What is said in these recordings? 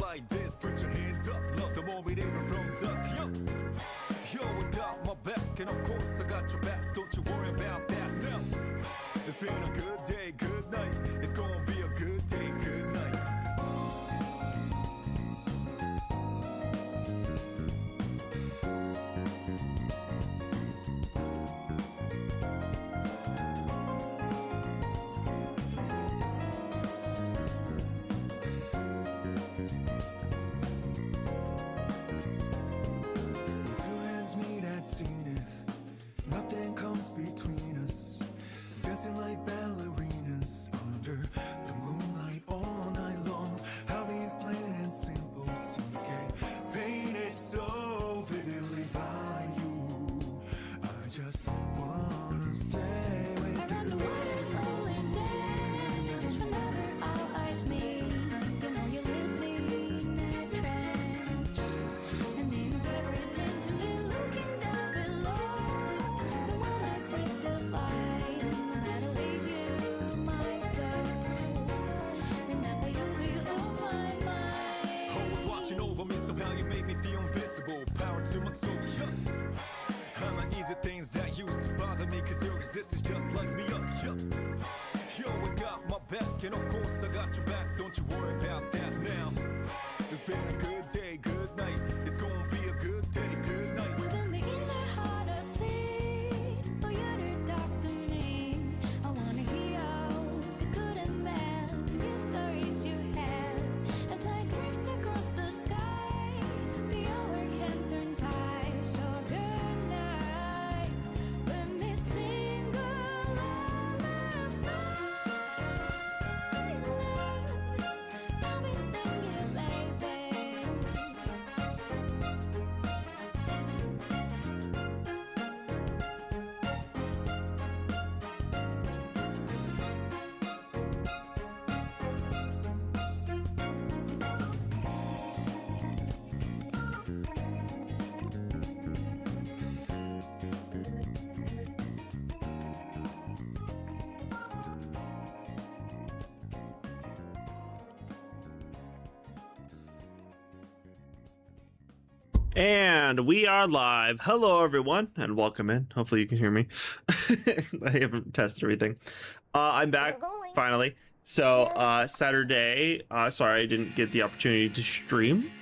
Like this, put your hands up, love the moment even from dusk. Yo, you always got my back, and of course I got your back. Don't you worry about that now. It's been a good day, good night. It's gonna be a good day, good night. Nothing comes between us, dancing like ballerinas under the moonlight all night long. How these plain and simple scenes get painted so vividly by you. I just wanna stay with you. Around the world is slowly dance, forever all eyes meet. You know you lead me in a trance. It means everything to me looking down below. Somehow you make me feel invisible, power to my soul, yeah. I'm not easy things that used to bother me, cause your existence just lights me up, yeah. You always got my back, and of course I got your back. Don't you worry about that now. It's been a good day, good night. It's gonna be a good day, good night. Within the inner heart I plead for you to talk to me. I wanna hear all the good and bad news stories you have. As I drift across the sky, the overhead turns high. So good night, let me sing a lullaby. I'll be singing, baby. And we are live. Hello, everyone, and welcome in. Hopefully you can hear me. I haven't tested everything. I'm back, finally. So, Saturday, sorry I didn't get the opportunity to stream.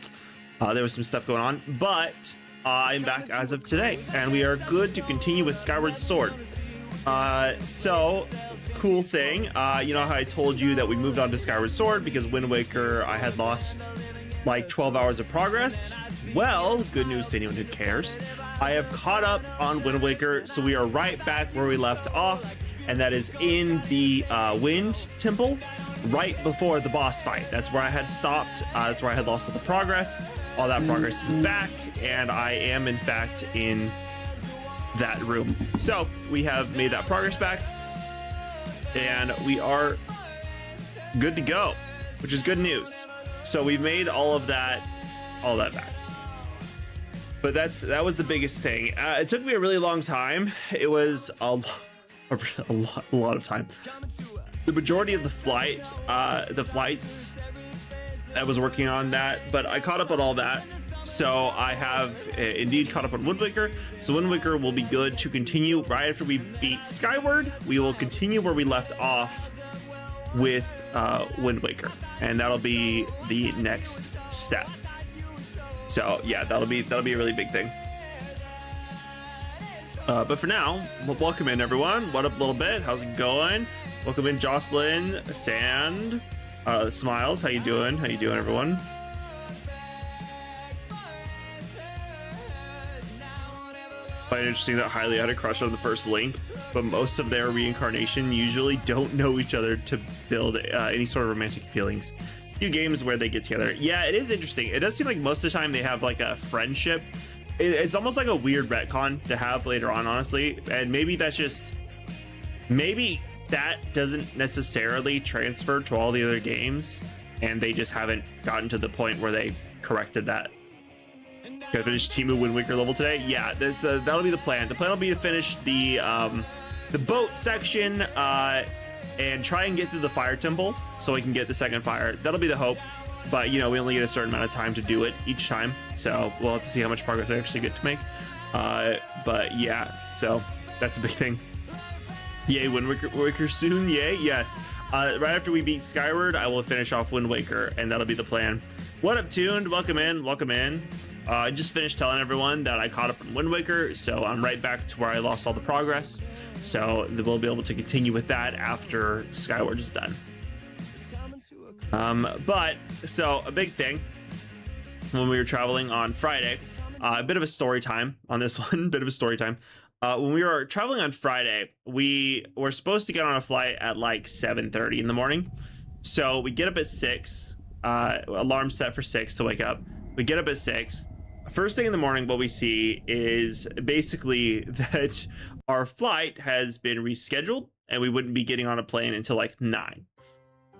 There was some stuff going on, but I'm back as of today, and we are good to continue with Skyward Sword. So, cool thing, you know how I told you that we moved on to Skyward Sword because Wind Waker, I had lost like 12 hours of progress? Well, good news to anyone who cares. I have caught up on Wind Waker, so we are right back where we left off, and that is in the Wind Temple, right before the boss fight. That's where I had stopped. That's where I had lost all the progress. All that progress is back, and I am, in fact, in that room. So, we have made that progress back, and we are good to go, which is good news. So we made all that back. But that was the biggest thing. It took me a really long time. It was a lot of time. The majority of the flights, I was working on that, but I caught up on all that. So I have indeed caught up on Wind Waker. So Wind Waker will be good to continue right after we beat Skyward. We will continue where we left off with Wind Waker, and that'll be the next step. So yeah, that'll be a really big thing. But for now, welcome in everyone. What up a little bit? How's it going? Welcome in Jocelyn, Sand, Smiles. How you doing? How you doing, everyone? Quite interesting that Hylia had a crush on the first Link, but most of their reincarnation usually don't know each other to build any sort of romantic feelings. Few games where they get together. Yeah, it is interesting. It does seem like most of the time they have like a friendship. It's almost like a weird retcon to have later on, honestly. And maybe that's just, maybe that doesn't necessarily transfer to all the other games, and they just haven't gotten to the point where they corrected that. Gonna finish Timu Wind Waker level today? Yeah, this that'll be the plan. The plan will be to finish the boat section and try and get through the fire temple so we can get the second fire. That'll be the hope, but you know, we only get a certain amount of time to do it each time, so we'll have to see how much progress we actually get to make. But yeah, so that's a big thing. Yay, Wind Waker soon. Yay, yes. Right after we beat Skyward, I will finish off Wind Waker, and that'll be the plan. What up, Tuned? Welcome in, welcome in. I just finished telling everyone that I caught up on Wind Waker, so I'm right back to where I lost all the progress. So we'll be able to continue with that after Skyward is done. But so a big thing when we were traveling on Friday, a bit of a story time on this one, bit of a story time. When we were traveling on Friday, we were supposed to get on a flight at like 7:30 in the morning. So we get up at 6, alarm set for 6 to wake up. We get up at 6. First thing in the morning, what we see is basically that our flight has been rescheduled and we wouldn't be getting on a plane until like 9.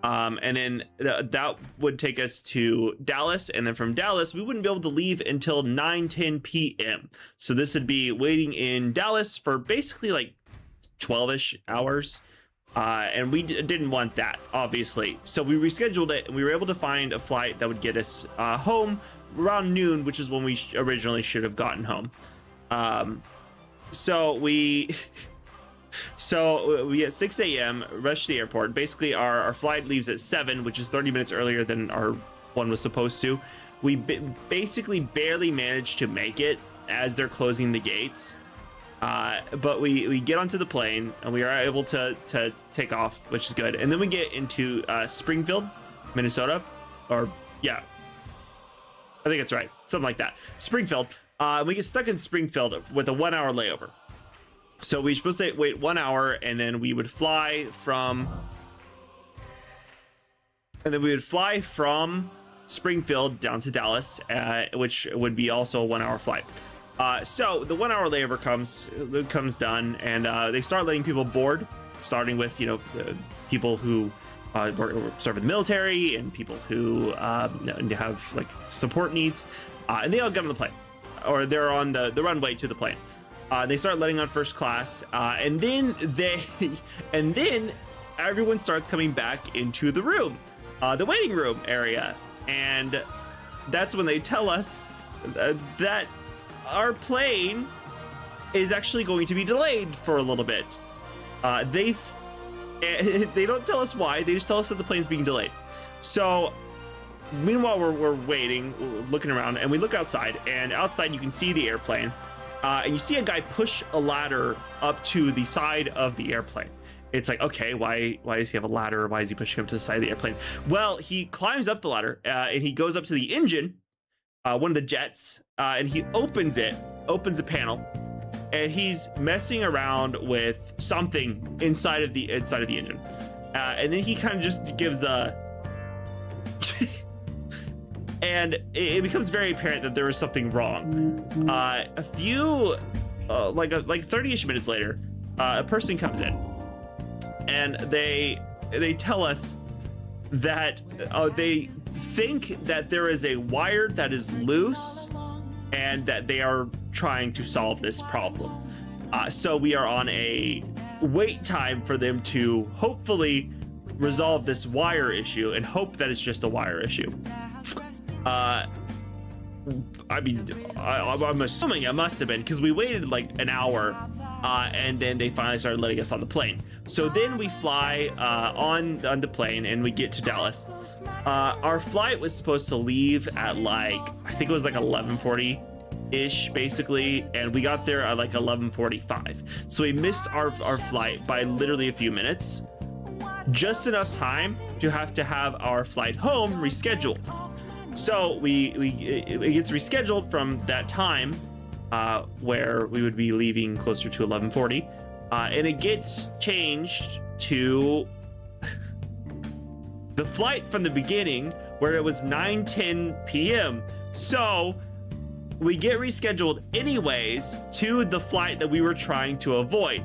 And then that would take us to Dallas. And then from Dallas, we wouldn't be able to leave until 9:10 p.m. So this would be waiting in Dallas for basically like 12-ish hours. And we didn't want that, obviously. So we rescheduled it, and we were able to find a flight that would get us home around noon, which is when we originally should have gotten home. So we at 6 a.m. rush to the airport. Basically, our flight leaves at 7, which is 30 minutes earlier than our one was supposed to. We basically barely managed to make it as they're closing the gates. But we get onto the plane and we are able to take off, which is good. And then we get into Springfield, Minnesota, or yeah, I think it's right, something like that. Springfield. We get stuck in Springfield with a 1-hour layover. So we're supposed to wait 1 hour, and then we would fly from Springfield down to Dallas, which would be also a 1-hour flight. So the 1-hour layover comes done, and they start letting people board, starting with, you know, people who serve in the military and people who have like support needs, and they all get on the plane, or they're on the runway to the plane. They start letting on first class, and then everyone starts coming back into the room, the waiting room area, and that's when they tell us that our plane is actually going to be delayed for a little bit. They don't tell us why. They just tell us that the plane's being delayed. So meanwhile, we're waiting, looking around, and we look outside, and outside you can see the airplane. And you see a guy push a ladder up to the side of the airplane. It's like, okay, why does he have a ladder? Why is he pushing up to the side of the airplane? Well, he climbs up the ladder and he goes up to the engine, one of the jets, and he opens a panel, and he's messing around with something inside of the engine. And then he kind of just gives a and it becomes very apparent that there is something wrong. A few, like 30-ish minutes later, a person comes in, and they tell us that they think that there is a wire that is loose, and that they are trying to solve this problem. So we are on a wait time for them to hopefully resolve this wire issue, and hope that it's just a wire issue. I mean, I'm assuming it must have been, because we waited like an hour, and then they finally started letting us on the plane. So then we fly on the plane and we get to Dallas. Our flight was supposed to leave at like, I think it was like 11:40-ish basically, and we got there at like 11:45. So we missed our flight by literally a few minutes, just enough time to have our flight home rescheduled. So it gets rescheduled from that time where we would be leaving closer to 11:40, and it gets changed to the flight from the beginning where it was 9:10 p.m. So we get rescheduled anyways to the flight that we were trying to avoid.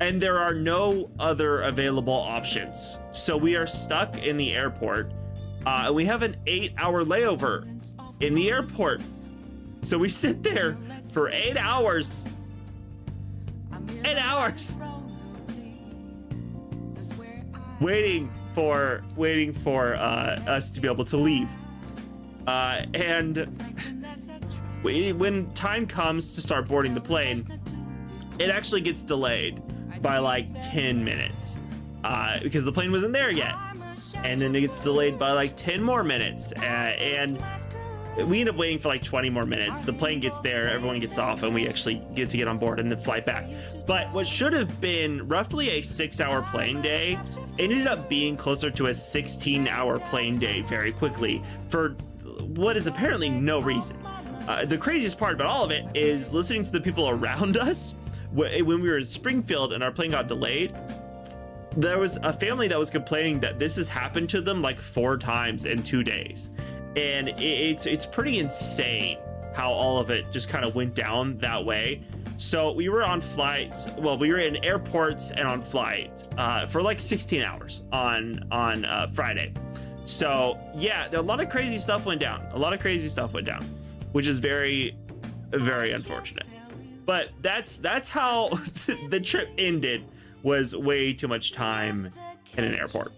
And there are no other available options. So we are stuck in the airport. We have an 8-hour layover in the airport. So we sit there for 8 hours. 8 hours. Waiting for us to be able to leave. And when time comes to start boarding the plane, it actually gets delayed by like 10 minutes because the plane wasn't there yet. And then it gets delayed by like 10 more minutes. And we end up waiting for like 20 more minutes. The plane gets there, everyone gets off, and we actually get on board and then fly back. But what should have been roughly a 6-hour plane day ended up being closer to a 16-hour plane day very quickly for what is apparently no reason. The craziest part about all of it is listening to the people around us. When we were in Springfield and our plane got delayed, there was a family that was complaining that this has happened to them like 4 times in 2 days. And it's pretty insane how all of it just kind of went down that way. So we were on flights, well, we were in airports and on flights for like 16 hours on Friday. So yeah, a lot of crazy stuff went down. Which is very, very unfortunate. But that's how the trip ended, was way too much time in an airport.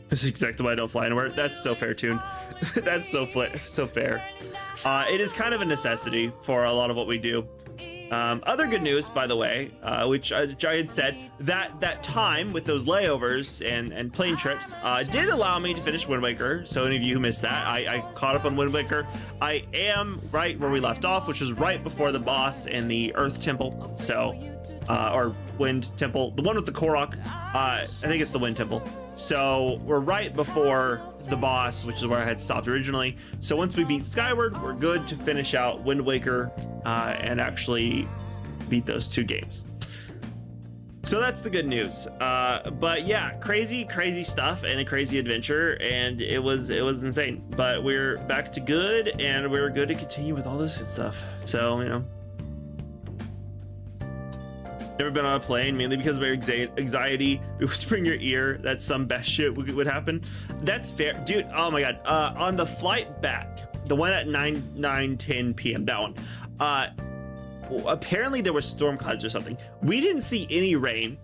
This is exactly why I don't fly anywhere. That's so fair, Tune. That's so fair. It is kind of a necessity for a lot of what we do. Other good news, by the way, which I had said, that time with those layovers and plane trips did allow me to finish Wind Waker. So any of you who missed that, I caught up on Wind Waker. I am right where we left off, which was right before the boss in the Earth Temple. So, or Wind Temple, the one with the Korok. I think it's the Wind Temple. So we're right before the boss, which is where I had stopped originally. So once we beat Skyward, we're good to finish out Wind Waker and actually beat those 2 games. So that's the good news. But yeah, crazy stuff and a crazy adventure, and it was insane. But we're back to good, and we're good to continue with all this good stuff. So, you know. Never been on a plane, mainly because of my anxiety. Whispering your ear, that some best shit would happen. That's fair, dude. Oh my god. On the flight back, the one at 9:10 p.m. that one. Apparently there was storm clouds or something. We didn't see any rain,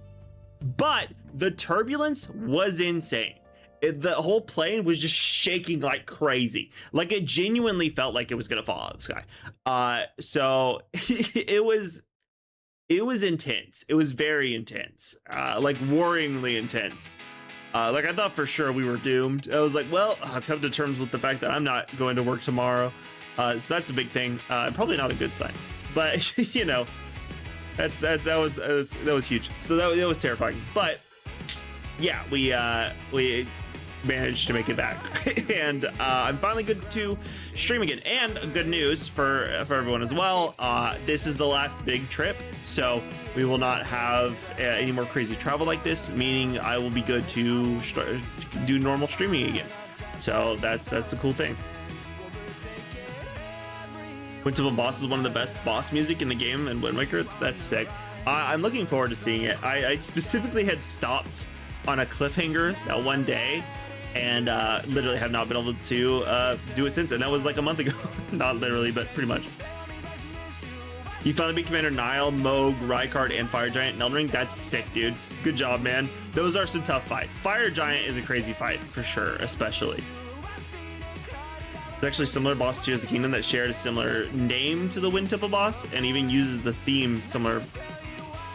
but the turbulence was insane. The whole plane was just shaking like crazy. Like it genuinely felt like it was gonna fall out of the sky. So it was intense. It was very intense, like worryingly intense. Like I thought for sure we were doomed. I was like, well, I've come to terms with the fact that I'm not going to work tomorrow. So that's a big thing. Probably not a good sign, but you know, that was huge. So that was terrifying. But yeah, we managed to make it back, and I'm finally good to stream again. And good news for everyone as well, this is the last big trip, so we will not have any more crazy travel like this, meaning I will be good to do normal streaming again. So that's the cool thing. Wind Temple Boss is one of the best boss music in the game, and Wind Waker, that's sick. I'm looking forward to seeing it. I specifically had stopped on a cliffhanger that one day, and literally have not been able to do it since, and that was like a month ago. Not literally, but pretty much. You finally beat Commander Nile, Moog, Rykard, and Fire Giant in Elden Ring. That's sick, dude. Good job, man. Those are some tough fights. Fire Giant is a crazy fight, for sure, especially. There's actually similar boss to Tears of the Kingdom that shared a similar name to the Wind Temple boss, and even uses the theme similar.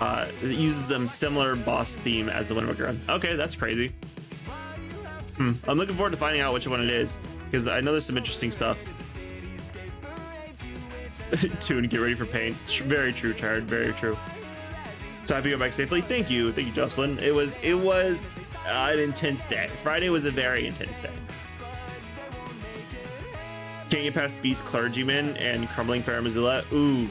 It uses them similar boss theme as the Wind Waker. Okay, that's crazy. I'm looking forward to finding out which one it is, because I know there's some interesting stuff. Tune, get ready for pain. Very true, Chard. Very true. So happy to go back safely. Thank you, Jocelyn. It was an intense day. Friday was a very intense day. Can't get past Beast Clergyman and Crumbling Fair Missoula. Ooh,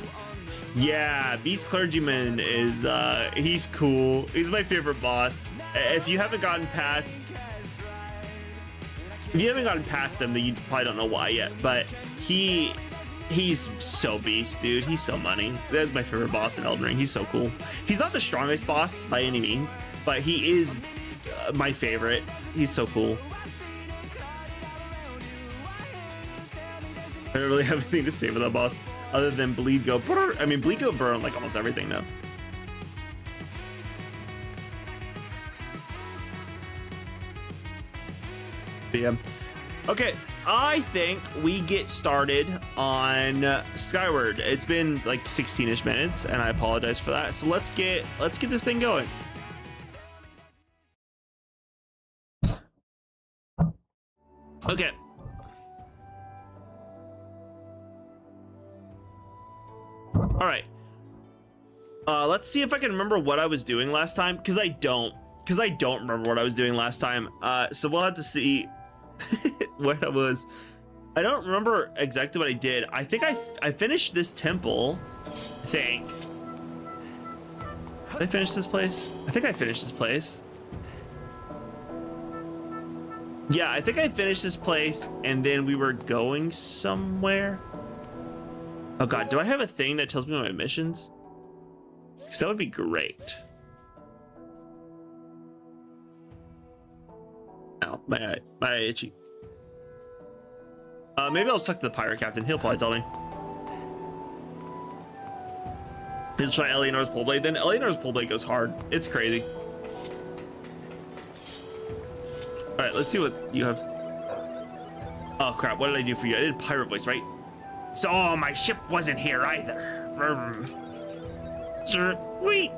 yeah, Beast Clergyman is he's cool. He's my favorite boss. If you haven't gotten past him, then you probably don't know why yet. But he's so beast, dude. He's so money. That's my favorite boss in Elden Ring. He's so cool. He's not the strongest boss by any means, but he is my favorite. He's so cool. I don't really have anything to say about that boss other than bleed go burn. I mean, bleed go burn like almost everything now. But yeah. Okay, I think we get started on Skyward. It's been like 16-ish minutes, and I apologize for that. So let's get this thing going. Okay. All right. Let's see if I can remember what I was doing last time, because I don't remember what I was doing last time. So we'll have to see what I was. I don't remember exactly what I did. I think I finished this temple. I think. Did I finish this place? I think I finished this place. Yeah, I think I finished this place, and then we were going somewhere. Oh god, do I have a thing that tells me my missions? Because that would be great. Ow, my eye itchy. Maybe I'll talk to the pirate captain. He'll probably tell me. He'll try Eleanor's pole blade. Then Eleanor's pole blade goes hard. It's crazy. All right, let's see what you have. Oh crap! What did I do for you? I did pirate voice, right? So my ship wasn't here either. Sweet.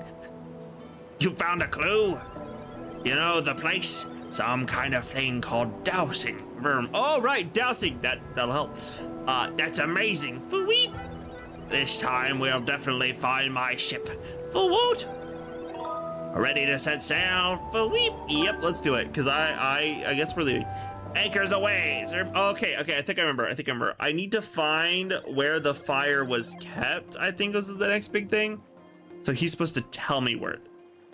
You found a clue? You know the place? Some kind of thing called dowsing. Oh right, dowsing. That'll help. That's amazing. Foo-weep. This time we'll definitely find my ship. Foo-woot. Ready to set sail. Foo-weep. Yep, let's do it. Cause I guess we're leaving. Anchors away. Okay, I think I remember. I need to find where the fire was kept, I think was the next big thing. So he's supposed to tell me where.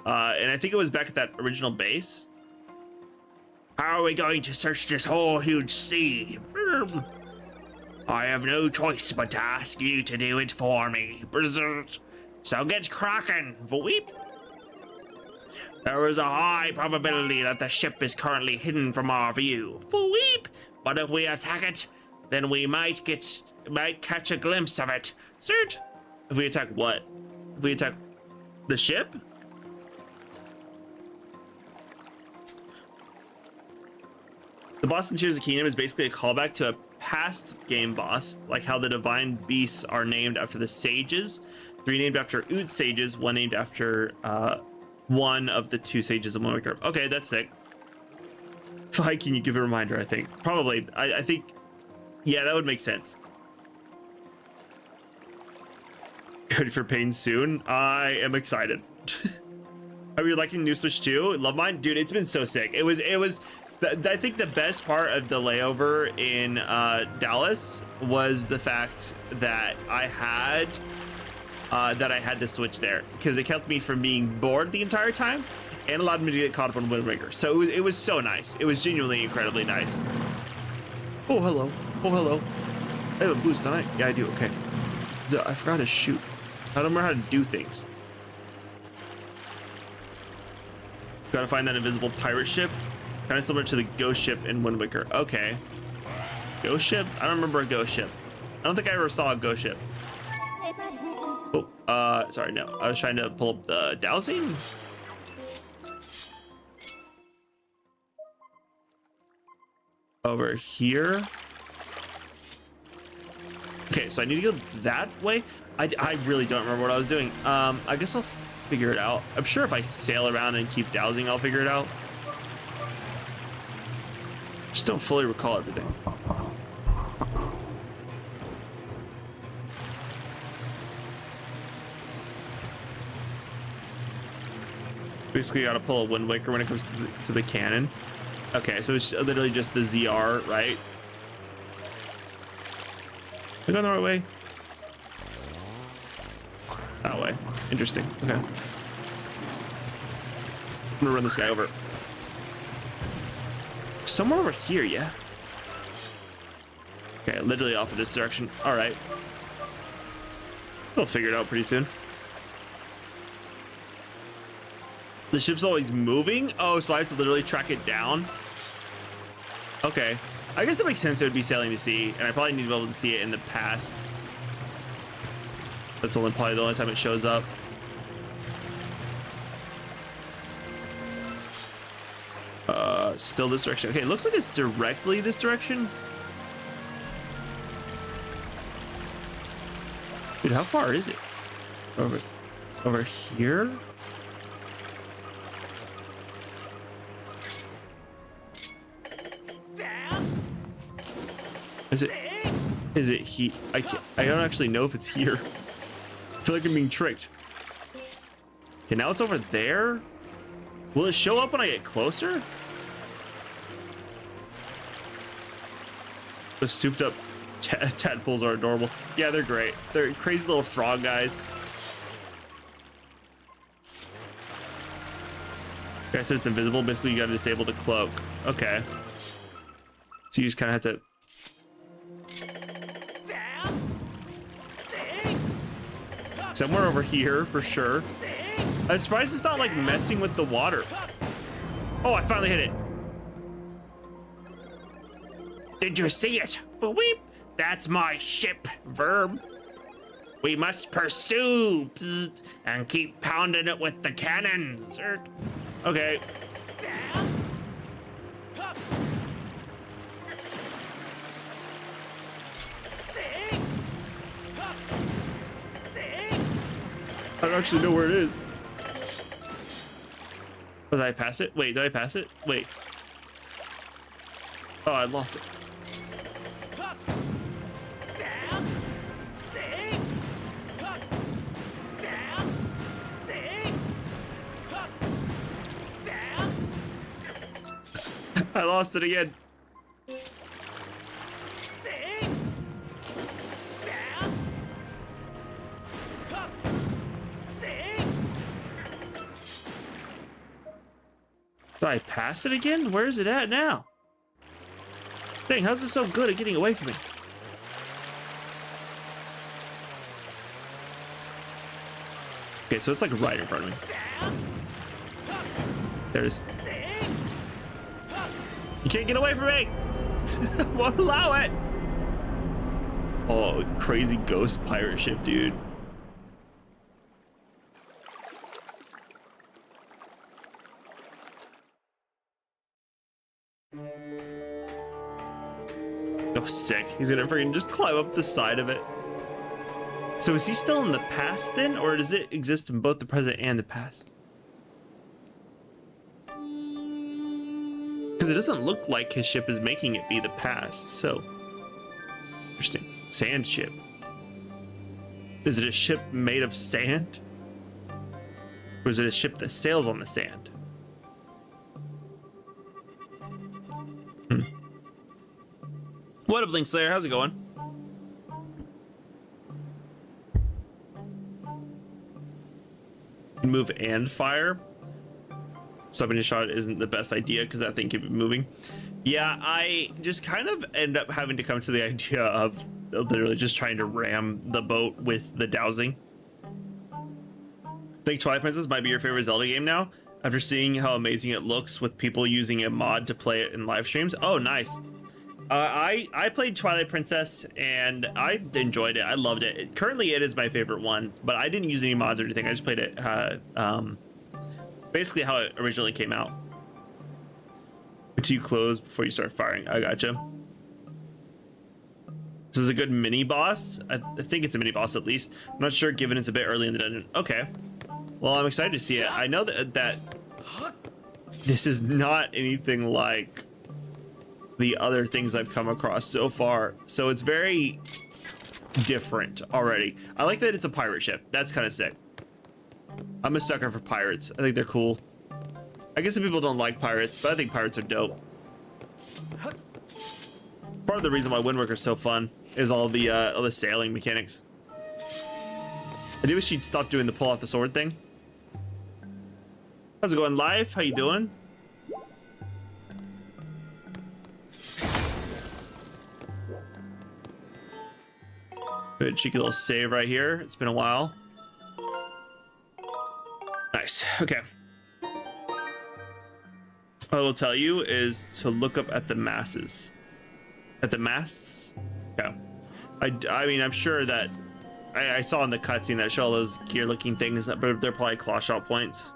And I think it was back at that original base. How are we going to search this whole huge sea? I have no choice but to ask you to do it for me. So get cracking, Voip. There is a high probability that the ship is currently hidden from our view. Weep. But if we attack it, then we might catch a glimpse of it. Cert. If we attack what? If we attack the ship? The boss in Tears of the Kingdom is basically a callback to a past game boss, like how the divine beasts are named after the sages. 3 named after Oot sages, 1 named after one of the 2 sages of Wind Waker. Okay, that's sick. 5, can you give a reminder? I think probably. I think, yeah, that would make sense. Ready for pain soon? I am excited. Are you liking New Switch 2? Love mine, dude. It's been so sick. It was. I think the best part of the layover in Dallas was the fact that I had the Switch there, because it kept me from being bored the entire time and allowed me to get caught up on Wind Waker. So it was so nice. It was genuinely incredibly nice. Oh, hello. Oh, hello. I have a boost, don't I? Yeah, I do. Okay. I forgot to shoot. I don't remember how to do things. Gotta find that invisible pirate ship. Kind of similar to the ghost ship in Wind Waker. Okay. Ghost ship? I don't remember a ghost ship. I don't think I ever saw a ghost ship. Oh, sorry, no. I was trying to pull up the dowsing. Over here. Okay, so I need to go that way. I really don't remember what I was doing. I guess I'll figure it out. I'm sure if I sail around and keep dowsing, I'll figure it out. Just don't fully recall everything. Basically, you gotta pull a Wind Waker when it comes to the cannon. Okay, so it's literally just the ZR, right? Am I going the right way? That way. Interesting. Okay. I'm gonna run this guy over. Somewhere over here, yeah. Okay, literally off of this direction. All right. We'll figure it out pretty soon. The ship's always moving? Oh, so I have to literally track it down? Okay. I guess it makes sense it would be sailing the sea, and I probably need to be able to see it in the past. That's probably the only time it shows up. Still this direction. Okay, it looks like it's directly this direction. Dude, how far is it? Over here? Is it he? I don't actually know if it's here. I feel like I'm being tricked. Okay, now it's over there. Will it show up when I get closer? The souped up tadpoles are adorable. Yeah, they're great. They're crazy little frog guys. Okay, so it's invisible. Basically, you gotta disable the cloak. Okay. So you just kind of have to. Somewhere over here for sure. I'm surprised it's not like messing with the water. Oh, I finally hit it. Did you see it? Weep. That's my ship, Verb. We must pursue and keep pounding it with the cannons. Okay. I don't actually know where it is. Did I pass it? Wait, did I pass it? Wait. Oh, I lost it. I lost it again. Did I pass it again? Where is it at now? Dang, how's it so good at getting away from me? Okay, so it's like right in front of me. There it is. You can't get away from me! Won't allow it! Oh, crazy ghost pirate ship, dude. Oh, sick. He's gonna freaking just climb up the side of it. So is he still in the past then? Or does it exist in both the present and the past? Because it doesn't look like his ship is making it be the past, so interesting. Sand ship. Is it a ship made of sand? Or is it a ship that sails on the sand? What up, Link Slayer? How's it going? Move and fire. Subbing a shot isn't the best idea because that thing can be moving. Yeah, I just kind of end up having to come to the idea of literally just trying to ram the boat with the dowsing. I think Twilight Princess might be your favorite Zelda game now, after seeing how amazing it looks with people using a mod to play it in live streams. Oh, nice. I played Twilight Princess and I enjoyed it. I loved it. Currently, it is my favorite one, but I didn't use any mods or anything. I just played it basically how it originally came out. Until you close before you start firing. I gotcha. This is a good mini boss. I think it's a mini boss at least. I'm not sure given it's a bit early in the dungeon. Okay. Well, I'm excited to see it. I know that this is not anything like the other things I've come across so far. So it's very different already. I like that it's a pirate ship. That's kind of sick. I'm a sucker for pirates. I think they're cool. I guess some people don't like pirates, but I think pirates are dope. Part of the reason why Windworker's so fun is all the sailing mechanics. I do wish she'd stop doing the pull out the sword thing. How's it going, live? How you doing? Good cheeky little save right here. It's been a while. Nice. Okay. What I will tell you is to look up at the masses. At the masts? Okay. I mean, I'm sure that I saw in the cutscene that show all those gear-looking things, but they're probably claw shot points.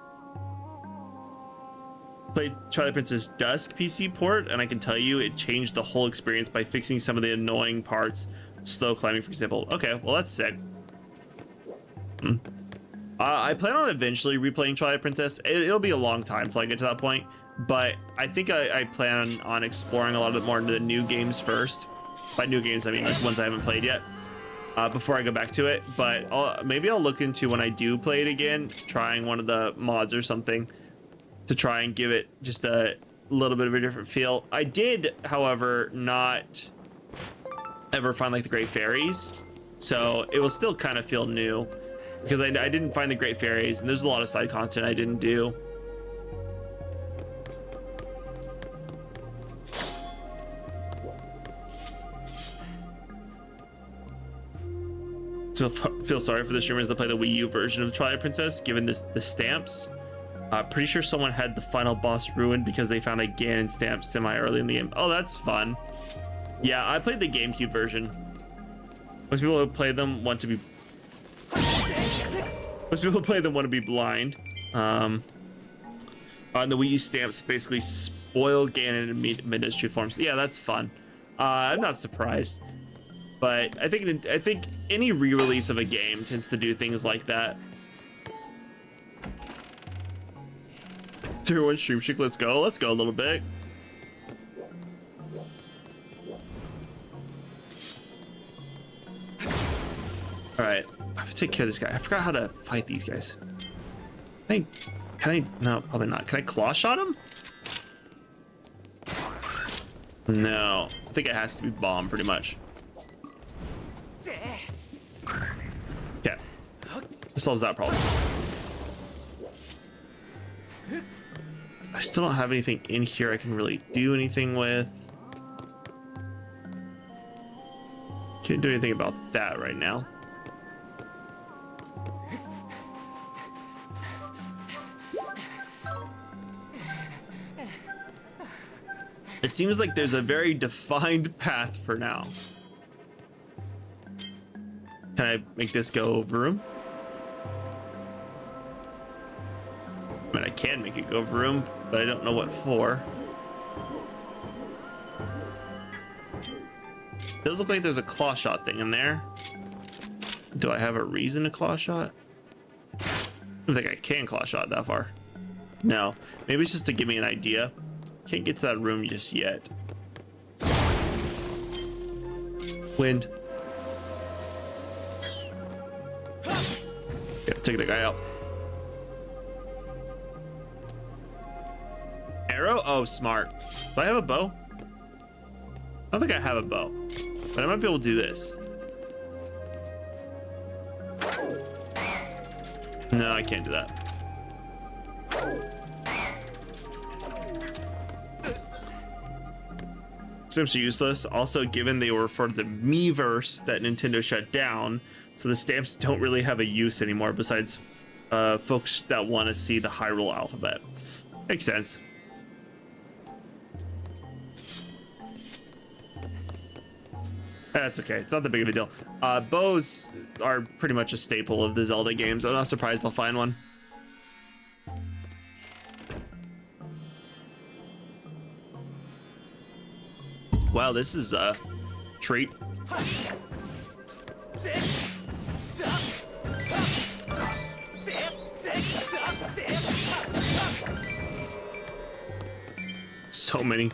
Played Twilight Princess Dusk PC port, and I can tell you it changed the whole experience by fixing some of the annoying parts. Slow climbing, for example. Okay, well that's sick. I plan on eventually replaying Twilight Princess. It'll be a long time till I get to that point, but I think I plan on exploring a little bit more into the new games first. By new games, I mean like ones I haven't played yet, before I go back to it. But maybe I'll look into, when I do play it again, trying one of the mods or something to try and give it just a little bit of a different feel. I did, however, not ever find like the Great Fairies, so it will still kind of feel new because I didn't find the Great Fairies, and there's a lot of side content I didn't do. So feel sorry for the streamers that play the Wii U version of Twilight Princess, given the stamps. Pretty sure someone had the final boss ruined because they found a Ganon stamp semi-early in the game. Oh, that's fun. Yeah, I played the GameCube version. Most people who play them want to be blind. And the Wii U stamps basically spoil Ganon in Midna's true forms. Yeah, that's fun. I'm not surprised. But I think any re-release of a game tends to do things like that. 3-1 Stream Chick, let's go a little bit. All right, I have to take care of this guy. I forgot how to fight these guys. Can I? No, probably not. Can I claw shot him? No, I think it has to be bomb pretty much. Okay, this solves that problem. I still don't have anything in here I can really do anything with. Can't do anything about that right now. It seems like there's a very defined path for now. Can I make this go vroom? I mean, I can make it go vroom, but I don't know what for. Does look like there's a claw shot thing in there. Do I have a reason to claw shot? I don't think I can claw shot that far. No, maybe it's just to give me an idea. Can't get to that room just yet. Wind. Yeah, take the guy out. Arrow? Oh, smart. Do I have a bow? I don't think I have a bow, but I might be able to do this. No, I can't do that. Stamps are useless. Also, given they were for the Miiverse that Nintendo shut down, so the stamps don't really have a use anymore besides folks that want to see the Hyrule alphabet. Makes sense. That's okay. It's not that big of a deal. Bows are pretty much a staple of the Zelda games. I'm not surprised I'll find one. Wow, this is a treat. So many.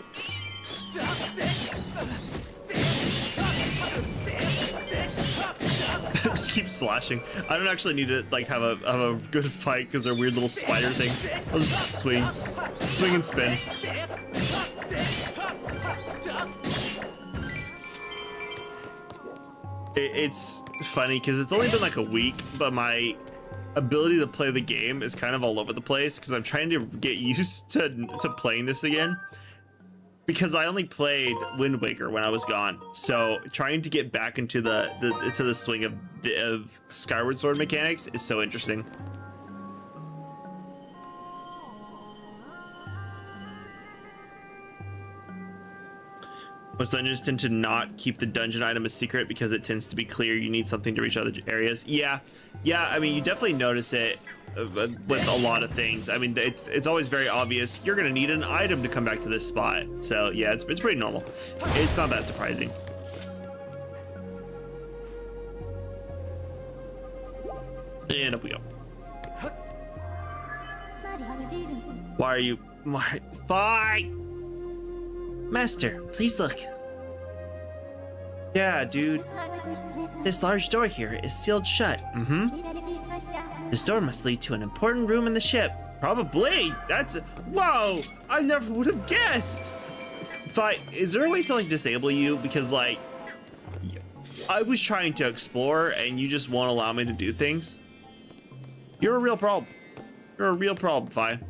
Just keep slashing. I don't actually need to like have a good fight because they're weird little spider thing. I'll just swing and spin. It's funny because it's only been like a week, but my ability to play the game is kind of all over the place because I'm trying to get used to playing this again. Because I only played Wind Waker when I was gone, so trying to get back into the swing of Skyward Sword mechanics is so interesting. Most dungeons tend to not keep the dungeon item a secret because it tends to be clear you need something to reach other areas. Yeah, I mean, you definitely notice it with a lot of things. I mean, it's always very obvious you're gonna need an item to come back to this spot. So yeah, it's pretty normal. It's not that surprising. And up we go. Why are you? Fight! Master, please look. Yeah, dude. This large door here is sealed shut. This door must lead to an important room in the ship. Probably. That's... Whoa! I never would have guessed! Is there a way to, like, disable you? Because, like... I was trying to explore, and you just won't allow me to do things. You're a real problem. You're a real problem, Fi. How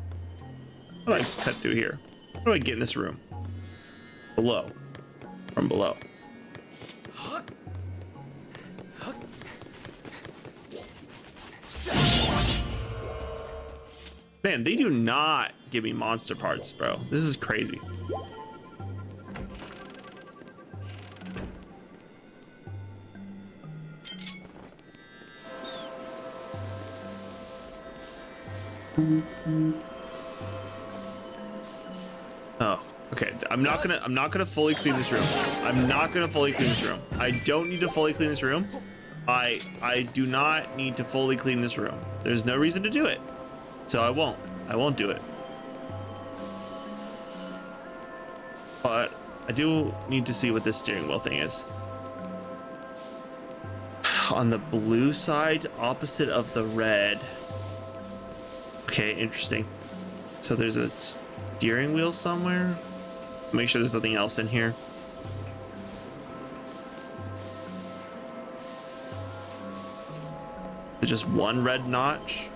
do I cut through here? How do I get in this room? Below. From below. Man, they do not give me monster parts, bro. This is crazy. Oh, okay. I'm not gonna fully clean this room. I'm not gonna fully clean this room. I don't need to fully clean this room. I do not need to fully clean this room. There's no reason to do it. So I won't do it. But I do need to see what this steering wheel thing is. On the blue side, opposite of the red. Okay, interesting. So there's a steering wheel somewhere. Make sure there's nothing else in here. There's just one red notch.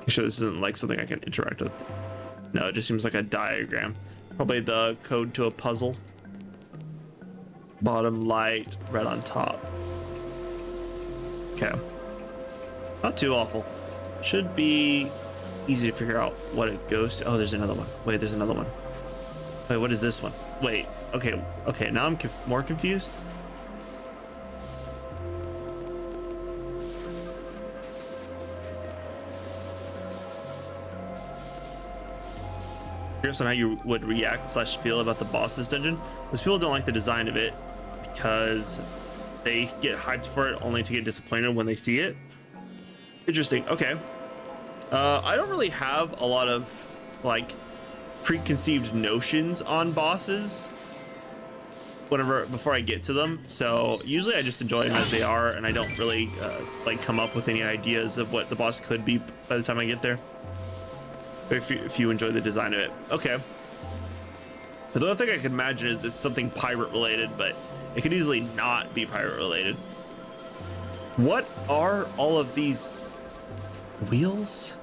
Make sure this isn't like something I can interact with. No, it just seems like a diagram. Probably the code to a puzzle. Bottom light, red on top. Okay. Not too awful. Should be easy to figure out what it goes to. Oh, there's another one. Wait, there's another one. Wait, what is this one? Wait, okay, now I'm more confused. Curious on how you would react / feel about the boss's dungeon. Most people don't like the design of it because they get hyped for it only to get disappointed when they see it. Interesting. Okay. I don't really have a lot of like preconceived notions on bosses before I get to them, so usually I just enjoy them as they are, and I don't really like come up with any ideas of what the boss could be by the time I get there. If you enjoy the design of it. Okay. The other thing I could imagine is it's something pirate related, but it could easily not be pirate related. What are all of these wheels?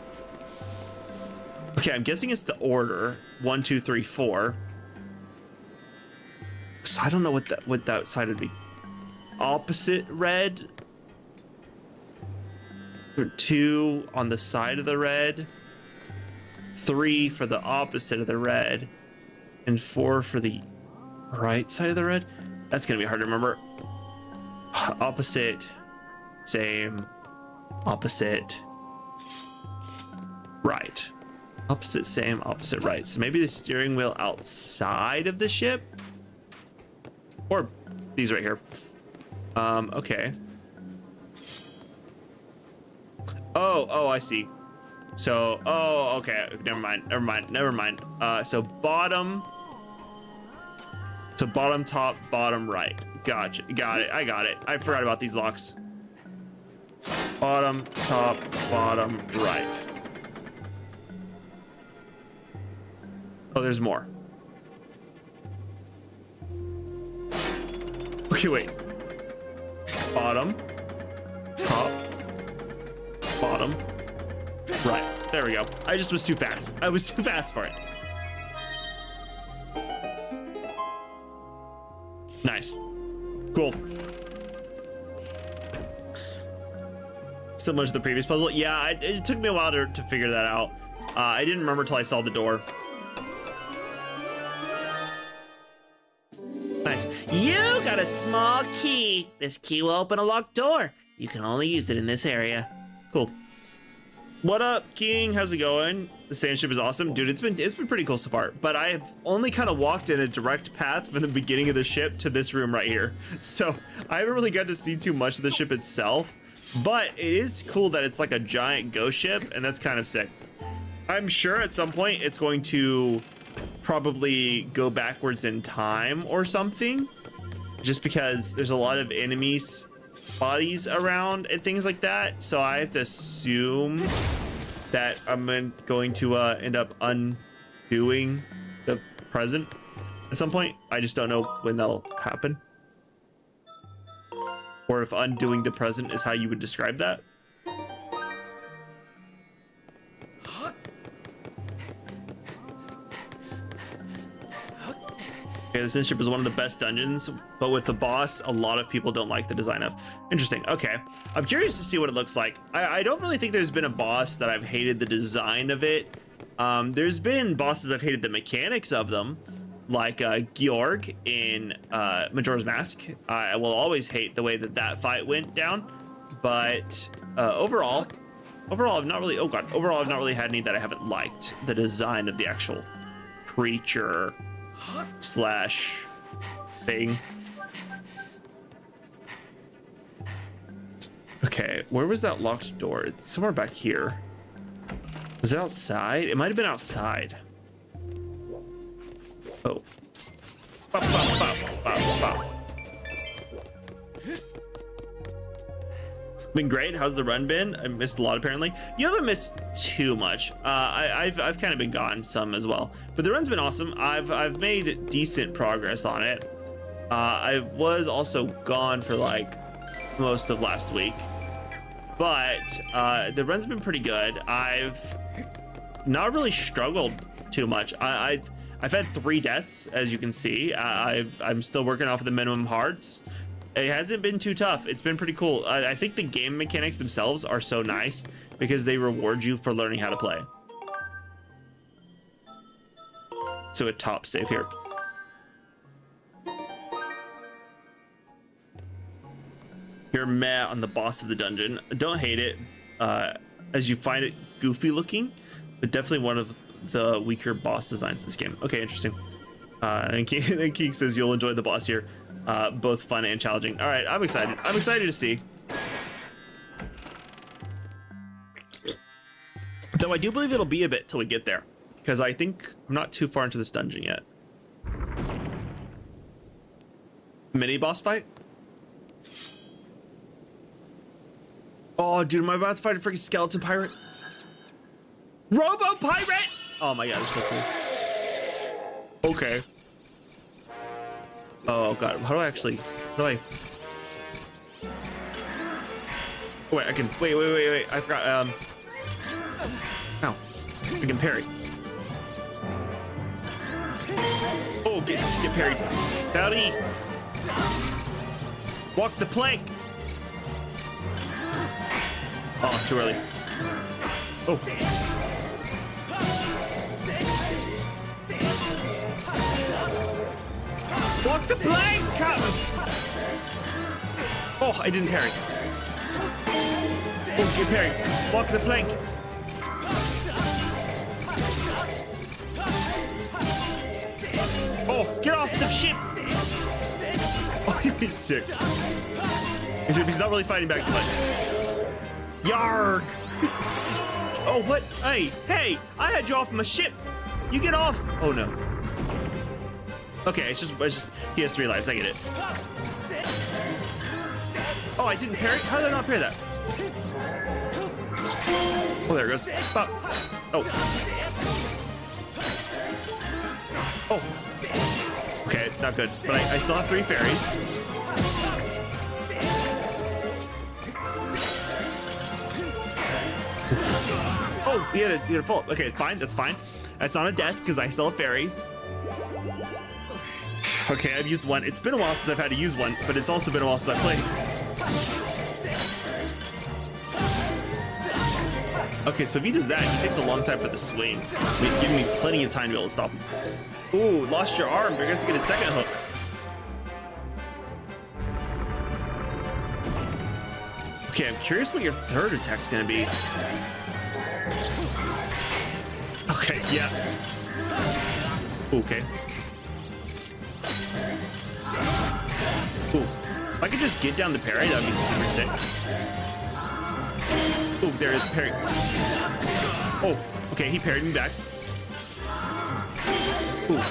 Okay, I'm guessing it's the order 1, 2, 3, 4. So I don't know what that side would be. Opposite red. Or 2 on the side of the red. 3 for the opposite of the red, and 4 for the right side of the red. That's gonna be hard to remember. Opposite, same, opposite, right. Opposite, same, opposite, right. So maybe the steering wheel outside of the ship, or these right here. Okay. Oh, I see. So, okay. Never mind. So bottom, top, bottom, right. Gotcha. Got it. I got it. I forgot about these locks. Bottom, top, bottom, right. Oh, there's more. Okay, wait. Bottom, top, bottom, right. There we go. I just was too fast. I was too fast for it. Nice. Cool. Similar to the previous puzzle. Yeah, it took me a while to figure that out. I didn't remember till I saw the door. Nice. You got a small key. This key will open a locked door. You can only use it in this area. Cool. What up, King? How's it going? The sand ship is awesome. Dude, it's been pretty cool so far, but I've only kind of walked in a direct path from the beginning of the ship to this room right here. So I haven't really got to see too much of the ship itself, but it is cool that it's like a giant ghost ship, and that's kind of sick. I'm sure at some point it's going to probably go backwards in time or something, just because there's a lot of enemies bodies around and things like that. So I have to assume that I'm going to end up undoing the present at some point. I just don't know when that'll happen, or if undoing the present is how you would describe that. Okay, the Sin Ship is one of the best dungeons, but with the boss, a lot of people don't like the design of. Interesting. Okay, I'm curious to see what it looks like. I don't really think there's been a boss that I've hated the design of it. There's been bosses I've hated the mechanics of them, like Georg in Majora's Mask. I will always hate the way that fight went down, but overall, I've not really. Oh god, overall, I've not really had any that I haven't liked the design of the actual creature slash thing. Okay, where was that locked door? It's somewhere back here. Was it outside? It might have been outside. Oh. Bop, bop, bop, bop, bop. Been great. How's the run been? I missed a lot apparently. You haven't missed too much. I've kind of been gone some as well, but the run's been awesome. I've made decent progress on it. I was also gone for like most of last week, but the run's been pretty good. I've not really struggled too much. I've had 3 deaths, as you can see. I'm still working off of the minimum hearts. It hasn't been too tough. It's been pretty cool. I think the game mechanics themselves are so nice because they reward you for learning how to play. So a top save here. You're meh on the boss of the dungeon. Don't hate it, as you find it goofy looking, but definitely one of the weaker boss designs in this game. Okay, interesting. And Keek says you'll enjoy the boss here. Both fun and challenging. All right, I'm excited. I'm excited to see. Though I do believe it'll be a bit till we get there, because I think I'm not too far into this dungeon yet. Mini boss fight? Oh, dude, am I about to fight a freaking skeleton pirate? Robo pirate! Oh my god, it's so cool. Okay. Oh god, how do I actually? How do I? Oh, wait, I can. Wait. I forgot. Ow. I can parry. Oh, get parried. Howdy. Walk the plank. Oh, too early. Oh. Walk the plank, Captain! Oh, I didn't parry. Oh, good parry. Walk the plank. Oh, get off the ship! Oh, he's sick. He's not really fighting back too much. Yarg! Oh, what? Hey! I had you off my ship! You get off! Oh, no. Okay, it's just, he has 3 lives, I get it. Oh, I didn't parry? How did I not parry that? Oh, there it goes. Stop. Oh. Oh. Okay, not good. But I still have 3 fairies. Oh, he had a fault. Okay, fine, that's fine. That's not a death because I still have fairies. Okay, I've used 1. It's been a while since I've had to use 1, but it's also been a while since I've played. Okay, so if he does that, he takes a long time for the swing. Giving me plenty of time to be able to stop him. Ooh, lost your arm. You're going to have to get a second hook. Okay, I'm curious what your 3rd attack's going to be. Okay, yeah. Okay. Ooh. If I could just get down the parry, that'd be super sick. Oh, there is parry. Oh, okay, he parried me back. Ooh.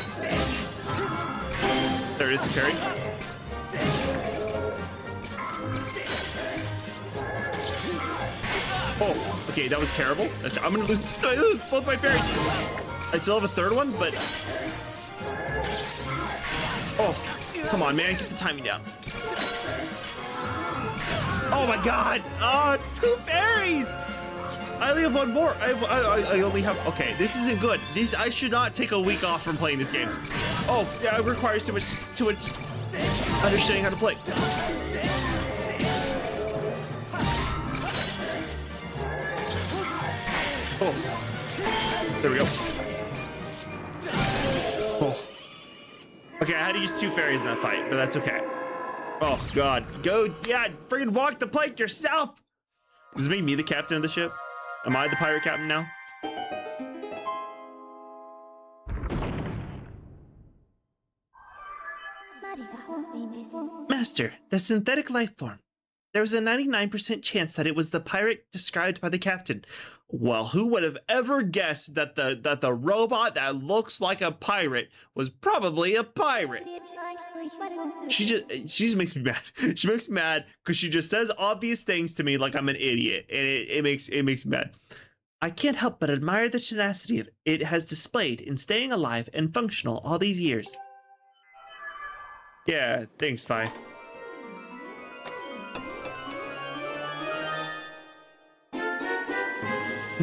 There it is, parry. Oh, okay, that was terrible. I'm gonna lose both my fairies. I still have a 3rd one, but... Oh, come on, man, get the timing down. Oh my god! Oh, it's 2 fairies! I only have 1 more. I only have... Okay, this isn't good. I should not take a week off from playing this game. Oh, yeah, it requires too much understanding how to play. Oh. There we go. Oh. Okay, I had to use 2 fairies in that fight, but that's okay. Oh, God. Go, yeah, friggin' walk the plank yourself! Does it make me the captain of the ship? Am I the pirate captain now? Master, the synthetic life form. There was a 99% chance that it was the pirate described by the captain. Well, who would have ever guessed that the robot that looks like a pirate was probably a pirate? She just makes me mad. She makes me mad because she just says obvious things to me like I'm an idiot, and it makes me mad. I can't help but admire the tenacity it has displayed in staying alive and functional all these years. Yeah, thanks, Vi.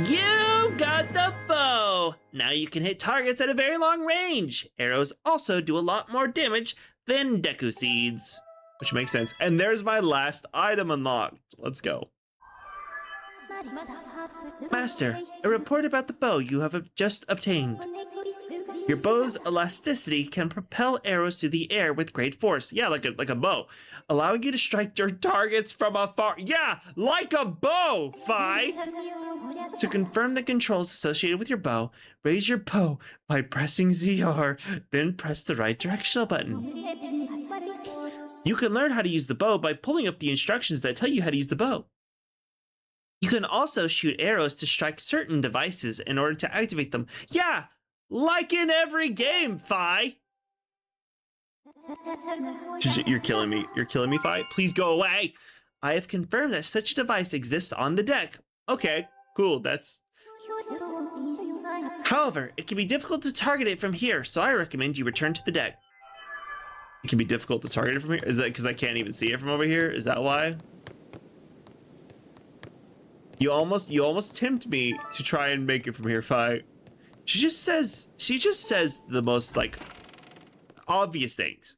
You got the bow! Now you can hit targets at a very long range. Arrows also do a lot more damage than Deku Seeds. Which makes sense. And there's my last item unlocked. Let's go. Master, a report about the bow you have just obtained. Your bow's elasticity can propel arrows through the air with great force. Yeah, like a bow. Allowing you to strike your targets from afar. Yeah, like a bow, Fi! To confirm the controls associated with your bow, raise your bow by pressing ZR, then press the right directional button. You can learn how to use the bow by pulling up the instructions that tell you how to use the bow. You can also shoot arrows to strike certain devices in order to activate them. Yeah, like in every game, Fi! You're killing me. You're killing me, Fi. Please go away. I have confirmed that such a device exists on the deck. Okay, cool. That's... However, it can be difficult to target it from here, so I recommend you return to the deck. It can be difficult to target it from here? Is that because I can't even see it from over here? Is that why? You almost tempt me to try and make it from here, Fi. She just says the most, like, obvious things.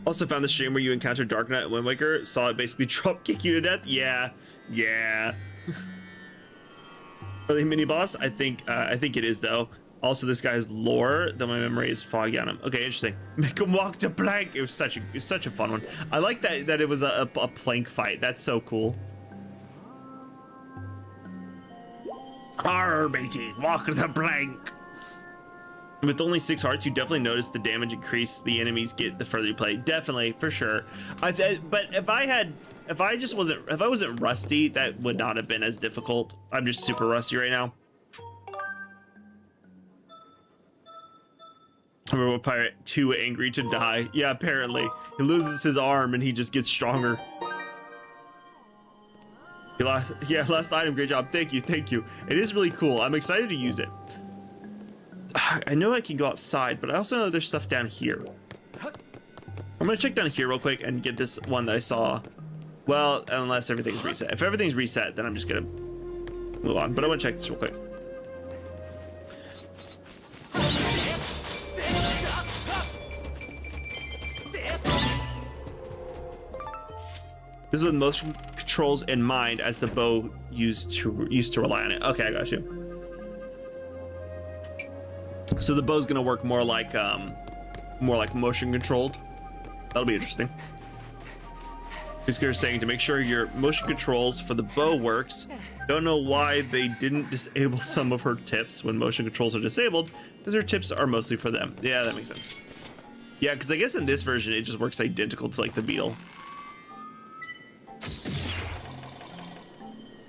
Also found the stream where you encountered Dark Knight and Wind Waker, saw it basically drop kick you to death. Yeah. Early mini boss? I think it is though. Also, this guy's lore, though my memory is foggy on him. Okay, interesting. Make him walk to plank. It was such a fun one. I like that it was a plank fight. That's so cool. Arr, matey, walk to the plank. With only 6 hearts, you definitely notice the damage increase the enemies get the further you play. Definitely, for sure. But if I wasn't rusty, that would not have been as difficult. I'm just super rusty right now. Remember, pirate too angry to die. Yeah, apparently he loses his arm and he just gets stronger. Last item, great job. Thank you. It is really cool. I'm excited to use it. I know I can go outside, but I also know there's stuff down here. I'm gonna check down here real quick and get this one that I saw. Well, unless everything's reset. If everything's reset, then I'm just gonna move on. But I want to check this real quick. This is with motion controls in mind, as the bow used to rely on it. Okay, I got you. So the bow's gonna work more like motion controlled. That'll be interesting. Basically, saying to make sure your motion controls for the bow works. Don't know why they didn't disable some of her tips when motion controls are disabled, because her tips are mostly for them. Yeah, that makes sense. Yeah, because I guess in this version it just works identical to like the beetle.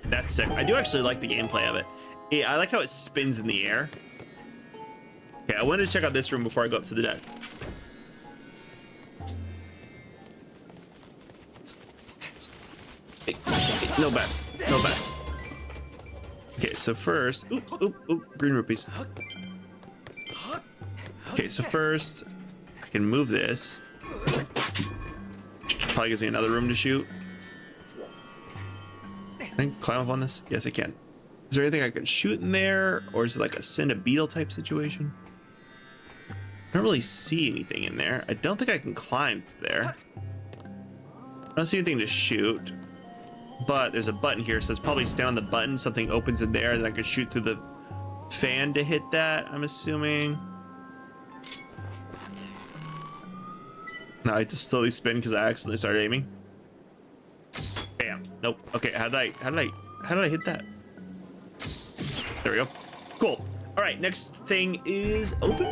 That's sick. I do actually like the gameplay of it. Yeah, I like how it spins in the air. Okay, I wanted to check out this room before I go up to the deck. Hey, no bats. No bats. Okay, so first... Oop, green rupees. Okay, so first, I can move this. Probably gives me another room to shoot. Can I climb up on this? Yes, I can. Is there anything I can shoot in there? Or is it like a send a beetle type situation? I don't really see anything in there. I don't think I can climb there. I don't see anything to shoot. But there's a button here, so it's probably stay on the button. Something opens in there, then I can shoot through the fan to hit that, I'm assuming. No, I just slowly spin because I accidentally started aiming. Bam. Nope. Okay, how did I hit that? There we go. Cool. All right, next thing is open.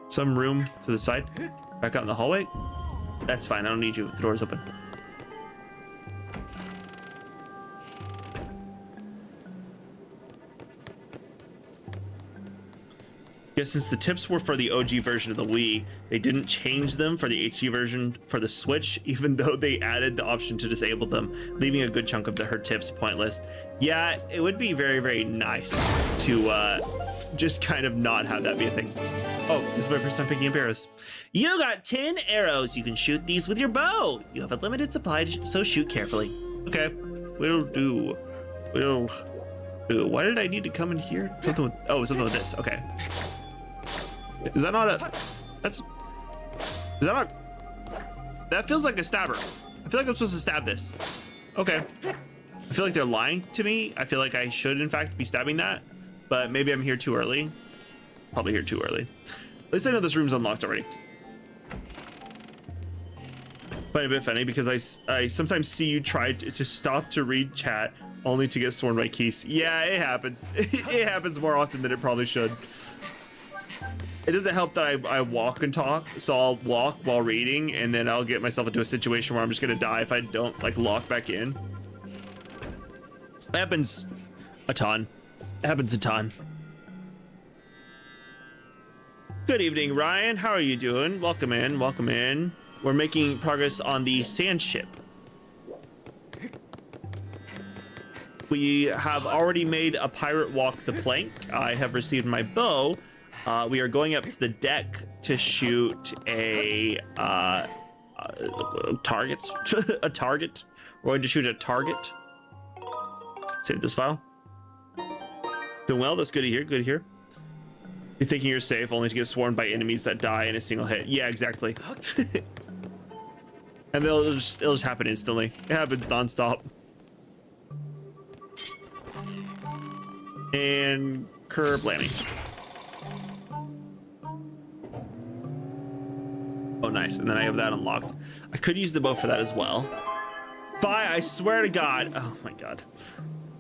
Some room to the side. Back out in the hallway. That's fine. I don't need you. The door's open. Yeah, since the tips were for the OG version of the Wii, they didn't change them for the HD version for the Switch, even though they added the option to disable them, leaving a good chunk of her tips pointless. Yeah, it would be very, very nice to just kind of not have that be a thing. Oh, this is my first time picking up arrows. You got 10 arrows. You can shoot these with your bow. You have a limited supply, so shoot carefully. Okay, will do. Will do. Why did I need to come in here? Something with, oh, something with this. Okay. Is that not a... That's... Is that not... That feels like a stabber. I feel like I'm supposed to stab this. Okay. I feel like they're lying to me. I feel like I should, in fact, be stabbing that. But maybe I'm here too early. Probably here too early. At least I know this room's unlocked already. But a bit funny because I sometimes see you try to stop to read chat only to get sworn by Keys. Yeah, it happens. It happens more often than it probably should. It doesn't help that I walk and talk, so I'll walk while reading, and then I'll get myself into a situation where I'm just gonna die if I don't like lock back in. It happens a ton. It happens a ton. Good evening, Ryan. How are you doing? Welcome in. Welcome in. We're making progress on the sand ship. We have already made a pirate walk the plank. I have received my bow. We are going up to the deck to shoot a target. A target. We're going to shoot a target. Save this file. Doing well. That's good to hear. Good to hear. You're thinking you're safe, only to get swarmed by enemies that die in a single hit. Yeah, exactly. And it'll just happen instantly. It happens nonstop. And curb landing. Oh, nice. And then I have that unlocked. I could use the bow for that as well. Bye, I swear to God. Oh my God.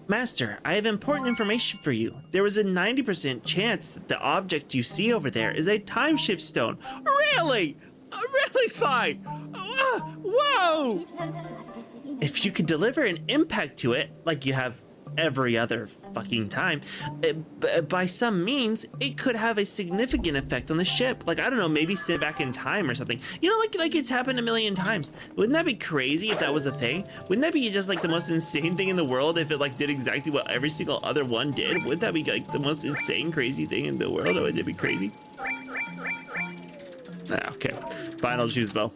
Master, I have important information for you. There was a 90% chance that the object you see over there is a time shift stone. Really? Really fine. Whoa! If you could deliver an impact to it, like you have every other fucking time, by some means, it could have a significant effect on the ship. Like, I don't know, maybe send it back in time or something. You know, like it's happened a million times. Wouldn't that be crazy if that was a thing? Wouldn't that be just like the most insane thing in the world if it like did exactly what every single other one did? Wouldn't that be like the most insane, crazy thing in the world? Would it be crazy? Ah, okay, fine, I'll choose bow.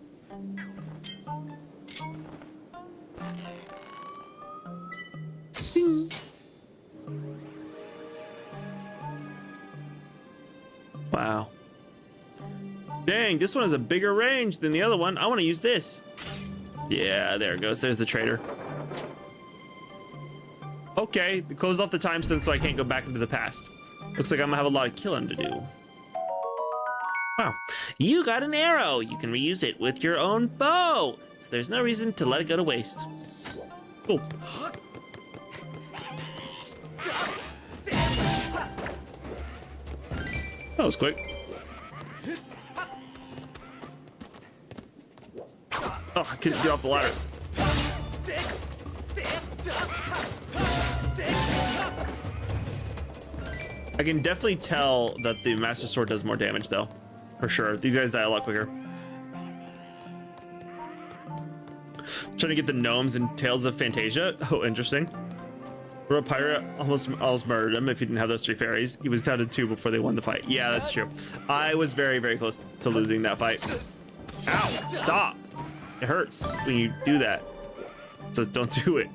Wow. Dang, this one has a bigger range than the other one. I want to use this. Yeah, there it goes. There's the trader. Okay, close off the time stone so I can't go back into the past. Looks like I'm gonna have a lot of killing to do. Wow. You got an arrow. You can reuse it with your own bow. So there's no reason to let it go to waste. Cool. That was quick. Oh, I couldn't get off the ladder. I can definitely tell that the Master Sword does more damage, though. For sure. These guys die a lot quicker. Trying to get the gnomes and Tales of Fantasia. Oh, interesting. Royal Pirate almost murdered him if he didn't have those 3 fairies. He was down to 2 before they won the fight. Yeah, that's true. I was very, very close to losing that fight. Ow! Stop! It hurts when you do that. So don't do it.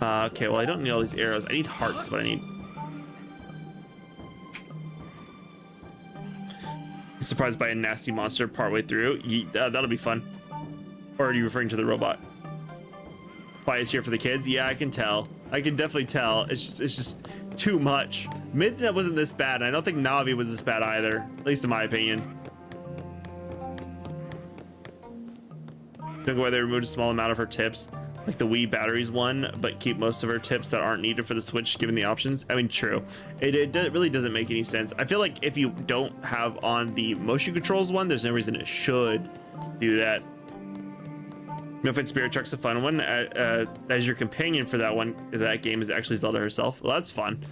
Okay, well, I don't need all these arrows. I need hearts, but I need... Surprised by a nasty monster partway through. That'll be fun. Or are you referring to the robot? Why is here for the kids? Yeah, I can tell. I can definitely tell. It's just too much. Midnight wasn't this bad, and I don't think Navi was this bad either, at least in my opinion. Don't go why they removed a small amount of her tips, like the Wii batteries one, but keep most of her tips that aren't needed for the Switch given the options. I mean, true. It really doesn't make any sense. I feel like if you don't have on the motion controls one, there's no reason it should do that. Milford Spirit Truck's a fun one. As your companion for that one, that game is actually Zelda herself. Well, that's fun.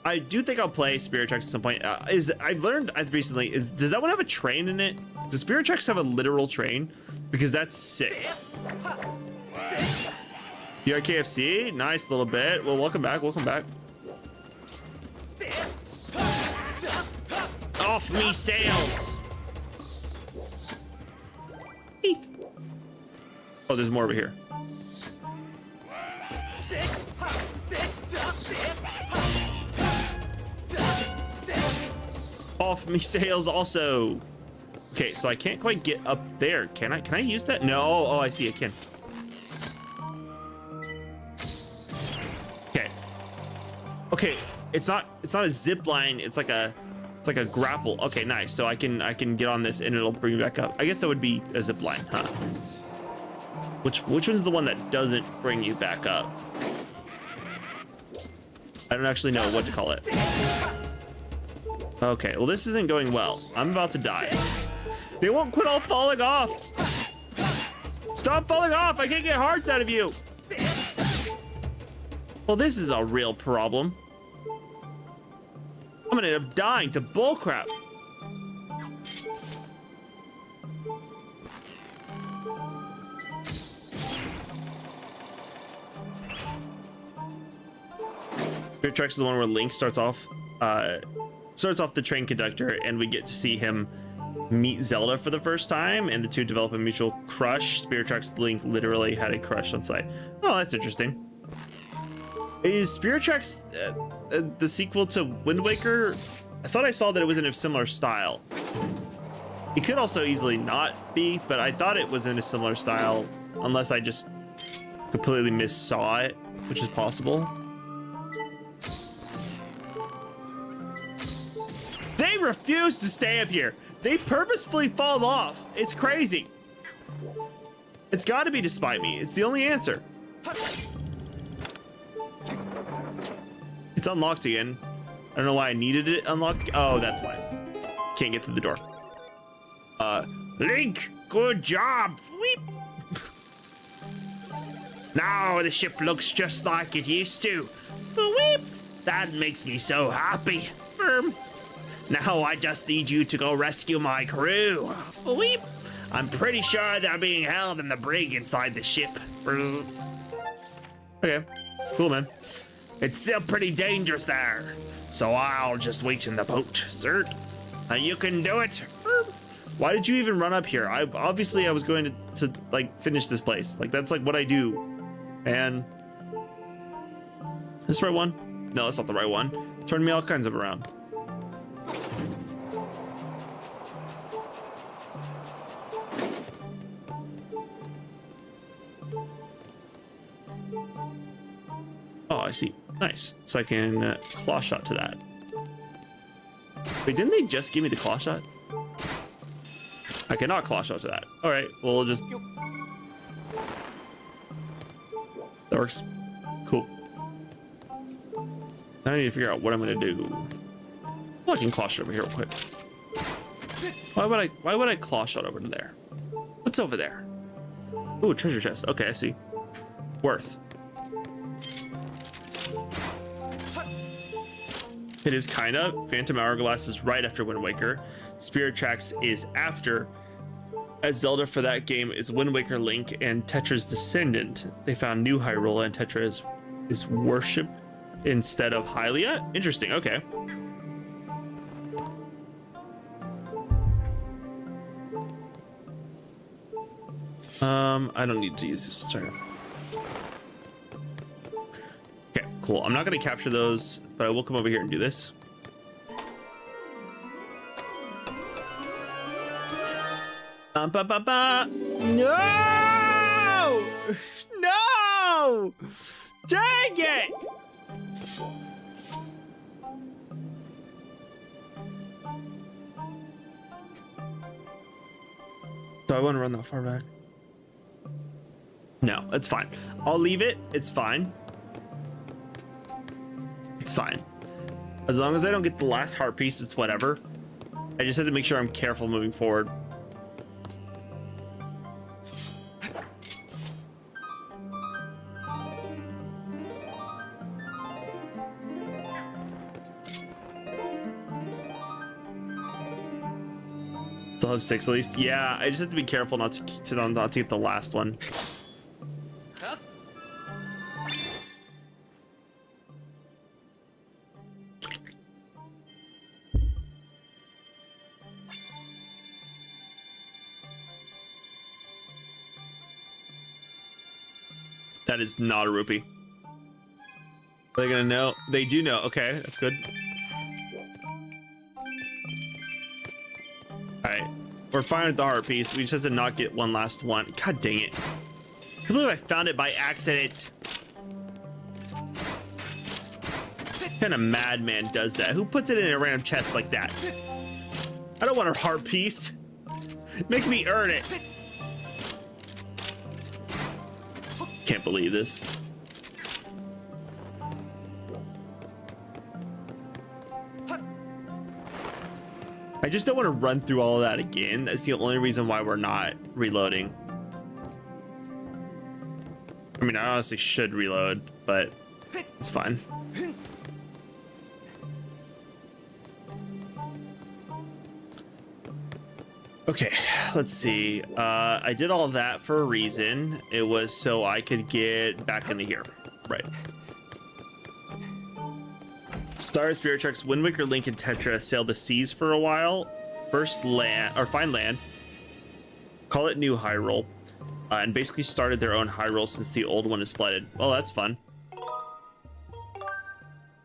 I do think I'll play Spirit Tracks at some point. I've learned recently, does that one have a train in it? Does Spirit Tracks have a literal train? Because that's sick. You got KFC? Nice little bit. Well, welcome back. Welcome back. Off me sails. Oh, there's more over here. Off me sails also. Okay, so I can't quite get up there. Can I? Can I use that? No. Oh, I see. I can. Okay. Okay. It's not a zip line. It's like a grapple. Okay, nice. So I can get on this and it'll bring me back up. I guess that would be a zip line, huh? Which one's the one that doesn't bring you back up? I don't actually know what to call it. Okay, well, this isn't going well. I'm about to die. They won't quit all falling off. Stop falling off. I can't get hearts out of you. Well, this is a real problem. I'm gonna end up dying to bullcrap. Spirit Tracks is the one where Link starts off the train conductor, and we get to see him meet Zelda for the first time, and the two develop a mutual crush. Spirit Tracks Link literally had a crush on sight. Oh, that's interesting. Is Spirit Tracks the sequel to Wind Waker? I thought I saw that it was in a similar style. It could also easily not be, but I thought it was in a similar style, unless I just completely missaw it, which is possible. They refuse to stay up here. They purposefully fall off. It's crazy. It's got to be to spite me. It's the only answer. It's unlocked again. I don't know why I needed it unlocked. Oh, that's why. Can't get through the door. Link, good job. Weep. Now the ship looks just like it used to. Weep. That makes me so happy. Now I just need you to go rescue my crew. Weep. I'm pretty sure they're being held in the brig inside the ship. Okay, cool, man. It's still pretty dangerous there, so I'll just wait in the boat. Zert, you can do it. Why did you even run up here? I was going to like finish this place. Like that's like what I do. And this the right one? No, that's not the right one. Turn me all kinds of around. Oh, I see. Nice. So I can claw shot to that. Wait, didn't they just give me the claw shot? I cannot claw shot to that. All right, well, we'll just... That works. Cool. Now I need to figure out what I'm going to do. Well, I can claw shot over here real quick. Why would I claw shot over to there? What's over there? Ooh, treasure chest. Okay, I see. Worth. It is kind of. Phantom Hourglass is right after Wind Waker. Spirit Tracks is after. As Zelda for that game is Wind Waker, Link, and Tetra's descendant. They found New Hyrule and Tetra is worship instead of Hylia. Interesting. Okay. I don't need to use this. Sorry. Okay, cool. I'm not going to capture those, but I will come over here and do this. No! No! Dang it! Do I want to run that far back? No, it's fine. I'll leave it. It's fine. It's fine. As long as I don't get the last heart piece, it's whatever. I just have to make sure I'm careful moving forward. Still have 6 at least. Yeah, I just have to be careful not to get the last one. That is not a rupee. Are they gonna know? They do know. Okay, that's good. Alright, we're fine with the heart piece. We just have to not get one last one. God dang it. I can't believe I found it by accident. What kind of madman does that? Who puts it in a random chest like that? I don't want a heart piece. Make me earn it. Can't believe this. I just don't want to run through all of that again. That's the only reason why we're not reloading. I mean, I honestly should reload, but it's fine. Okay, let's see. I did all that for a reason. It was so I could get back into here. Right. Star Spirit Tracks, Wind Waker, Link, and Tetra sail the seas for a while. First land, or find land. Call it New Hyrule. And basically started their own Hyrule since the old one is flooded. Well, that's fun.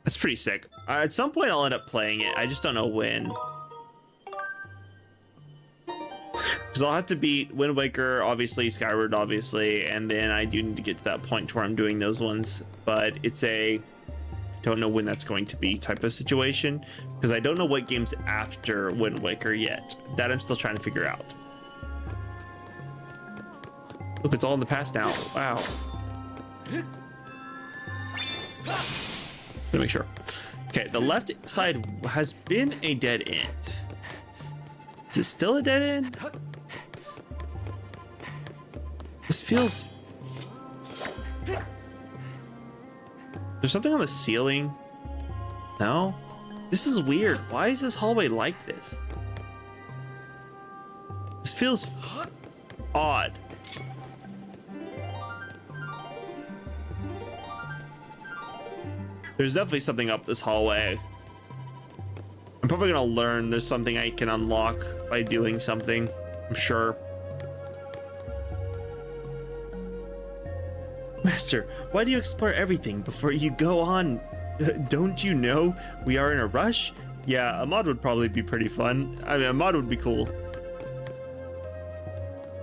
That's pretty sick. At some point I'll end up playing it. I just don't know when. Because I'll have to beat Wind Waker, obviously, Skyward, obviously, and then I do need to get to that point where I'm doing those ones. But it's a don't know when that's going to be type of situation, because I don't know what game's after Wind Waker yet. That I'm still trying to figure out. Look, it's all in the past now. Wow. Let me make sure. Okay, the left side has been a dead end. Is it still a dead end? This feels... There's something on the ceiling? No? This is weird. Why is this hallway like this? This feels odd. There's definitely something up this hallway. I'm probably gonna learn there's something I can unlock by doing something, I'm sure. Master, why do you explore everything before you go on? Don't you know we are in a rush? Yeah, a mod would probably be pretty fun. I mean, a mod would be cool.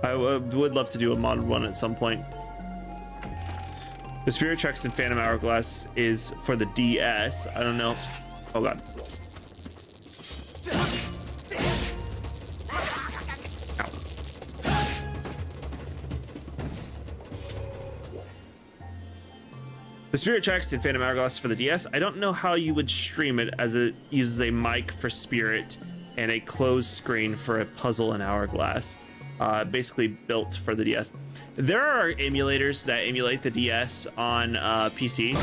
I would love to do a mod one at some point. The Spirit Tracks in Phantom Hourglass is for the DS. I don't know. Oh god. Ow. The Spirit Tracks in Phantom Hourglass for the DS. I don't know how you would stream it, as it uses a mic for Spirit and a closed screen for a puzzle in Hourglass. Basically built for the DS. There are emulators that emulate the DS on PC.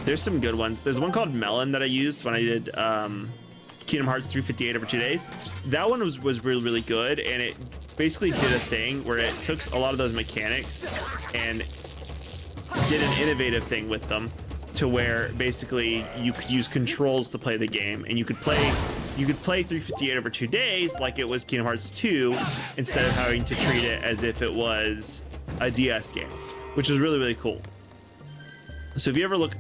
There's some good ones. There's one called Melon that I used when I did Kingdom Hearts 358 over 2 days. That one was really, really good, and it basically did a thing where it took a lot of those mechanics and did an innovative thing with them, to where basically you could use controls to play the game, and you could play 358 over 2 days like it was Kingdom Hearts 2, instead of having to treat it as if it was a DS game, which is really, really cool. So if you ever look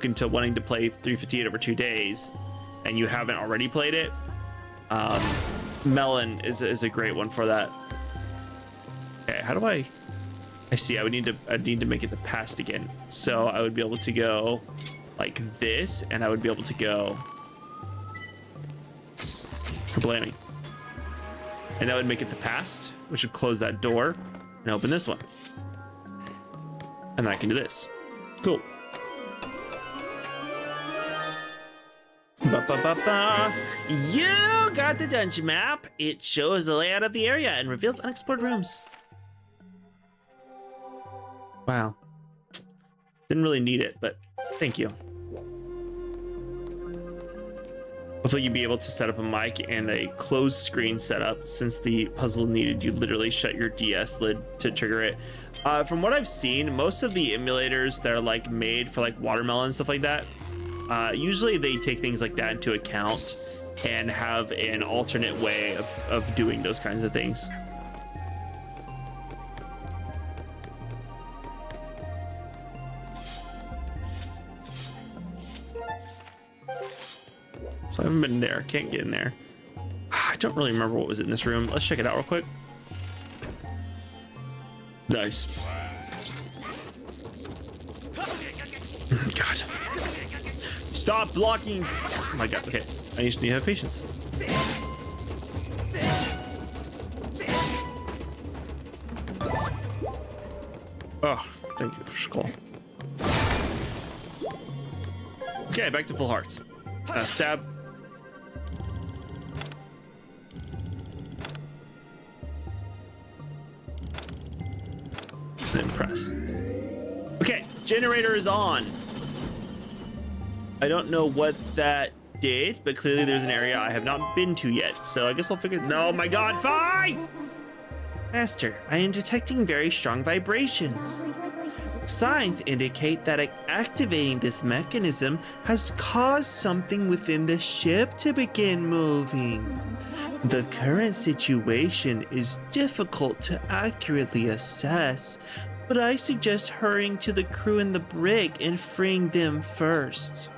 into wanting to play 358 over 2 days and you haven't already played it, Melon is a great one for that. Okay, how do I see, I need to make it the past again. So I would be able to go like this, and I would be able to go blaming, and that would make it the past, which would close that door and open this one, and then I can do this. Cool. You got the dungeon map. It shows the layout of the area and reveals unexplored rooms. Wow. Didn't really need it, but thank you. Hopefully you'll be able to set up a mic and a closed screen setup, since the puzzle needed you literally shut your DS lid to trigger it. From what I've seen, most of the emulators that are like made for like Watermelon and stuff like that, usually they take things like that into account and have an alternate way of doing those kinds of things. So I haven't been there, can't get in there. I don't really remember what was in this room. Let's check it out real quick. Nice. God. Stop blocking. Oh my god, okay. I just need to have patience. Oh, thank you, Skull. Okay, back to full hearts. Stab. Then press. Okay, generator is on. I don't know what that did, but clearly there's an area I have not been to yet, so I guess I'll figure. No, my god, fine! Master, I am detecting very strong vibrations. Signs indicate that activating this mechanism has caused something within the ship to begin moving. The current situation is difficult to accurately assess, but I suggest hurrying to the crew in the brig and freeing them first.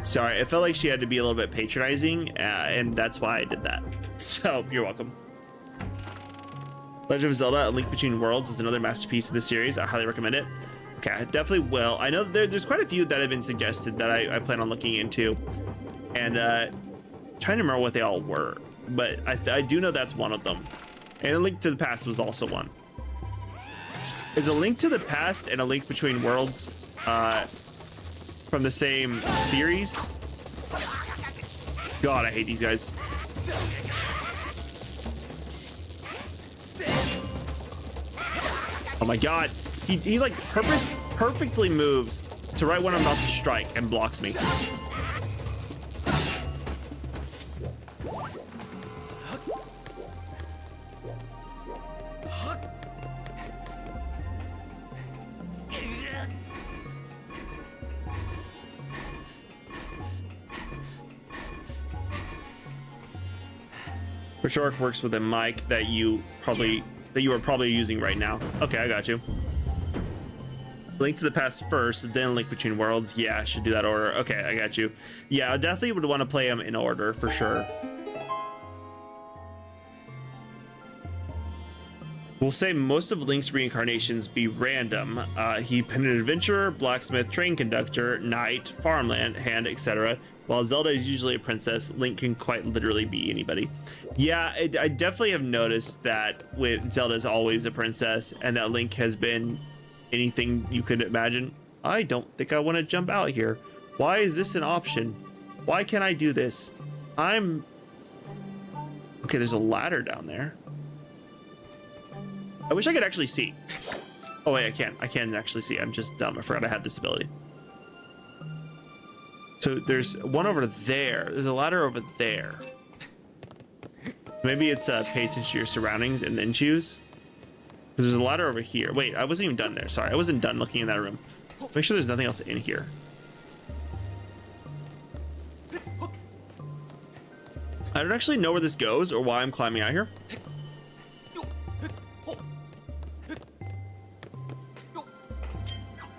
Sorry, I felt like she had to be a little bit patronizing, and that's why I did that. So, you're welcome. Legend of Zelda: A Link Between Worlds is another masterpiece in the series. I highly recommend it. Okay, I definitely will. I know there's quite a few that have been suggested that I plan on looking into, and trying to remember what they all were, but I do know that's one of them. And A Link to the Past was also one. Is A Link to the Past and A Link Between Worlds from the same series? God, I hate these guys. Oh my God, he like perfectly moves to right when I'm about to strike and blocks me. For sure, works with a mic that you are probably using right now. Okay, I got you. Link to the Past first, then Link Between Worlds. Yeah, I should do that order. Okay, I got you. Yeah, I definitely would want to play them in order for sure. We'll say most of Link's reincarnations be random. He been an adventurer, blacksmith, train conductor, knight, farmland hand, etc. While Zelda is usually a princess, Link can quite literally be anybody. Yeah, I definitely have noticed that with Zelda's always a princess, and that Link has been anything you could imagine. I don't think I want to jump out here. Why is this an option? Why can't I do this? Okay, there's a ladder down there. I wish I could actually see. Oh wait, I can't. I can't actually see. I'm just dumb. I forgot I had this ability. So there's one over there. There's a ladder over there. Maybe it's pay attention to your surroundings and then choose. There's a ladder over here. Wait, I wasn't even done there. Sorry, I wasn't done looking in that room. Make sure there's nothing else in here. I don't actually know where this goes or why I'm climbing out here.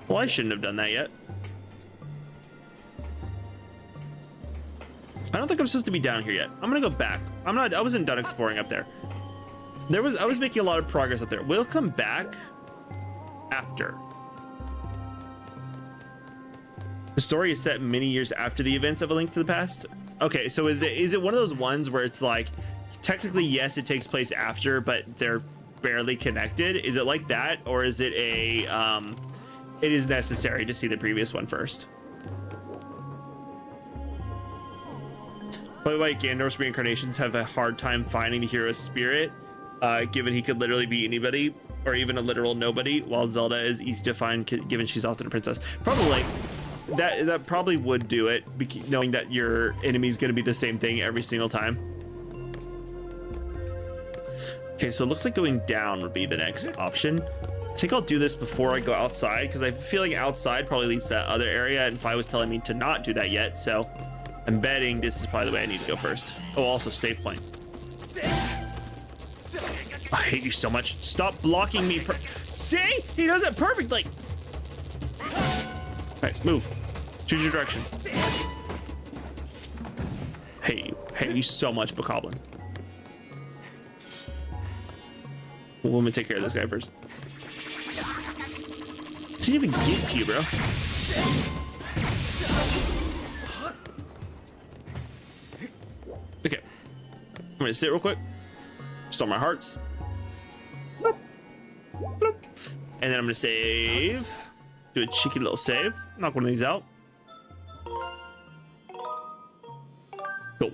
Well, I shouldn't have done that yet. I don't think I'm supposed to be down here yet. I'm gonna go back. I wasn't done exploring up there. I was making a lot of progress up there. We'll come back after. The story is set many years after the events of A Link to the Past. Okay, so is it one of those ones where it's like, technically, yes, it takes place after, but they're barely connected? Is it like that? Or is it it is necessary to see the previous one first? By the way, Ganondorf's reincarnations have a hard time finding the hero's spirit, given he could literally be anybody, or even a literal nobody, while Zelda is easy to find, given she's often a princess. Probably. That probably would do it, knowing that your enemy is going to be the same thing every single time. Okay, so it looks like going down would be the next option. I think I'll do this before I go outside, because I feel like outside probably leads to that other area, and Fi was telling me to not do that yet, so I'm betting this is probably the way I need to go first. Oh, also save point. I hate you so much. Stop blocking me. See? He does it perfectly. All right, move. Choose your direction. Hate you so much, Bokoblin. Well, let me take care of this guy first. Didn't even get to you, bro. Okay, I'm gonna sit real quick. Restore my hearts. Bloop. Bloop. And then I'm gonna save. Do a cheeky little save. Knock one of these out. Cool.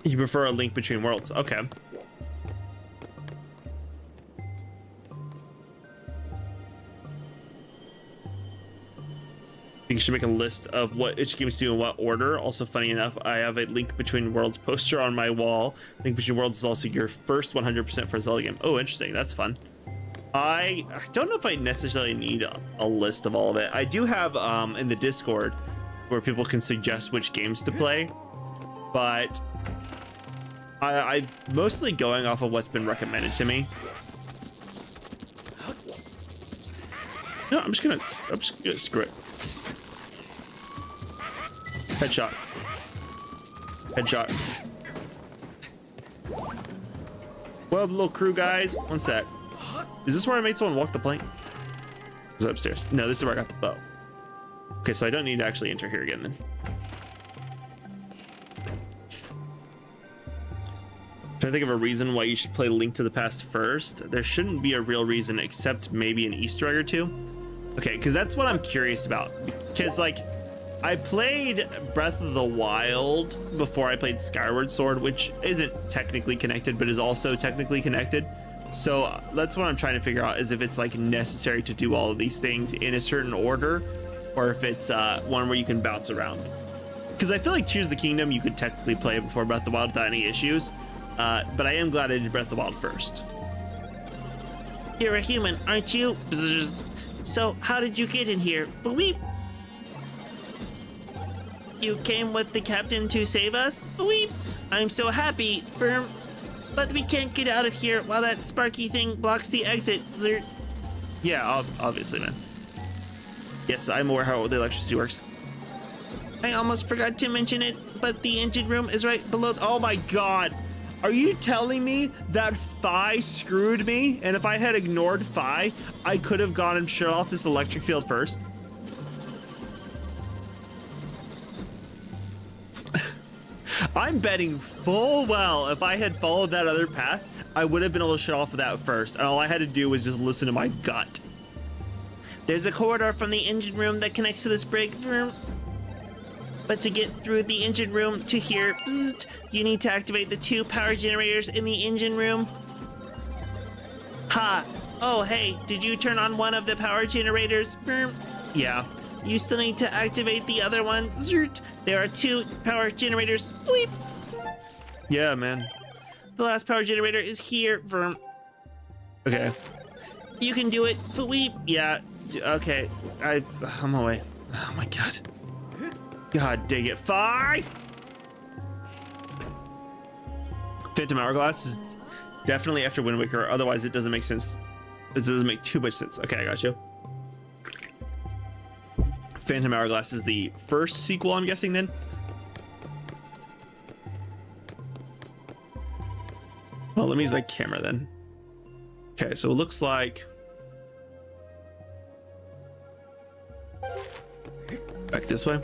You prefer A Link Between Worlds? Okay. You should make a list of what each games do in what order. Also, funny enough, I have a Link Between Worlds poster on my wall. Link Between Worlds is also your first 100% for a Zelda game. Oh, interesting. That's fun. I don't know if I necessarily need a list of all of it. I do have in the Discord where people can suggest which games to play, but I'm mostly going off of what's been recommended to me. No, I'm just gonna screw it. Headshot. Headshot. What up, little crew guys? One sec. Is this where I made someone walk the plank? Was it upstairs? No, this is where I got the bow. Okay, so I don't need to actually enter here again then. Trying to think of a reason why you should play Link to the Past first. There shouldn't be a real reason except maybe an Easter egg or two. Okay, because that's what I'm curious about. Because like, I played Breath of the Wild before I played Skyward Sword, which isn't technically connected, but is also technically connected. So that's what I'm trying to figure out, is if it's like necessary to do all of these things in a certain order, or if it's one where you can bounce around. Because I feel like Tears of the Kingdom you could technically play before Breath of the Wild without any issues. But I am glad I did Breath of the Wild first. You're a human, aren't you? So how did you get in here? Weep. You came with the captain to save us? Weep. I'm so happy for him. But we can't get out of here while that sparky thing blocks the exit. Yeah, obviously, man. Yes, I'm aware how the electricity works. I almost forgot to mention it, but the engine room is right below. Oh my god. Are you telling me that Phi screwed me? And if I had ignored Phi, I could have gone and shut off this electric field first? I'm betting full well if I had followed that other path, I would have been able to shut off that first. And all I had to do was just listen to my gut. There's a corridor from the engine room that connects to this break room. But to get through the engine room to here, you need to activate the 2 power generators in the engine room. Ha! Oh, hey, did you turn on one of the power generators? Yeah. You still need to activate the other one. There are 2 power generators. Bleep. Yeah, man. The last power generator is here. Okay. You can do it. Bleep. Yeah. Okay. I'm away. Oh my god. God dang it. Phi! Phantom Hourglass is definitely after Wind Waker. Otherwise, it doesn't make sense. It doesn't make too much sense. Okay, I got you. Phantom Hourglass is the first sequel, I'm guessing then. Well, let me use my camera then. Okay, so it looks like back this way.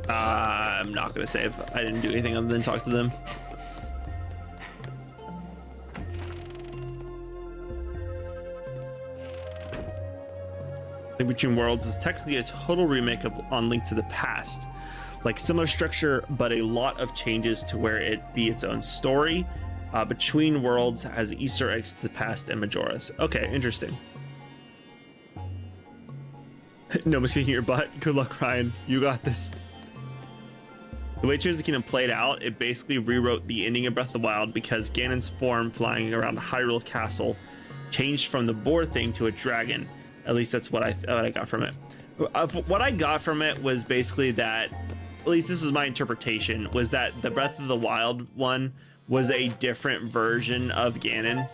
I'm not gonna save. I didn't do anything other than talk to them. Link Between Worlds is technically a total remake of On Link to the Past. Like similar structure, but a lot of changes to where it be its own story. Between Worlds has Easter eggs to the past and Majora's. Okay, interesting. No one's kicking your butt. Good luck, Ryan. You got this. The way Tears of the Kingdom played out, it basically rewrote the ending of Breath of the Wild because Ganon's form flying around Hyrule Castle changed from the boar thing to a dragon. At least that's what I got from it. What I got from it was basically that, at least this is my interpretation, was that the Breath of the Wild one was a different version of Ganon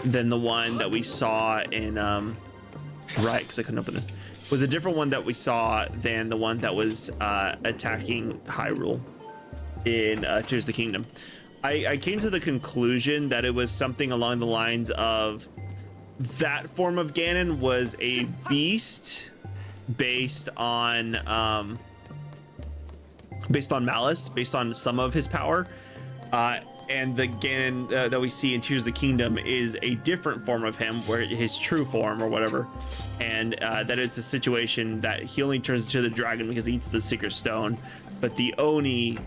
than the one that we saw in, right, because I couldn't open this, was a different one that we saw than the one that was attacking Hyrule in Tears of the Kingdom. I came to the conclusion that it was something along the lines of that form of Ganon was a beast based on malice, based on some of his power, and the Ganon that we see in Tears of the Kingdom is a different form of him, where his true form or whatever, and that it's a situation that he only turns into the dragon because he eats the Secret Stone, but the Oni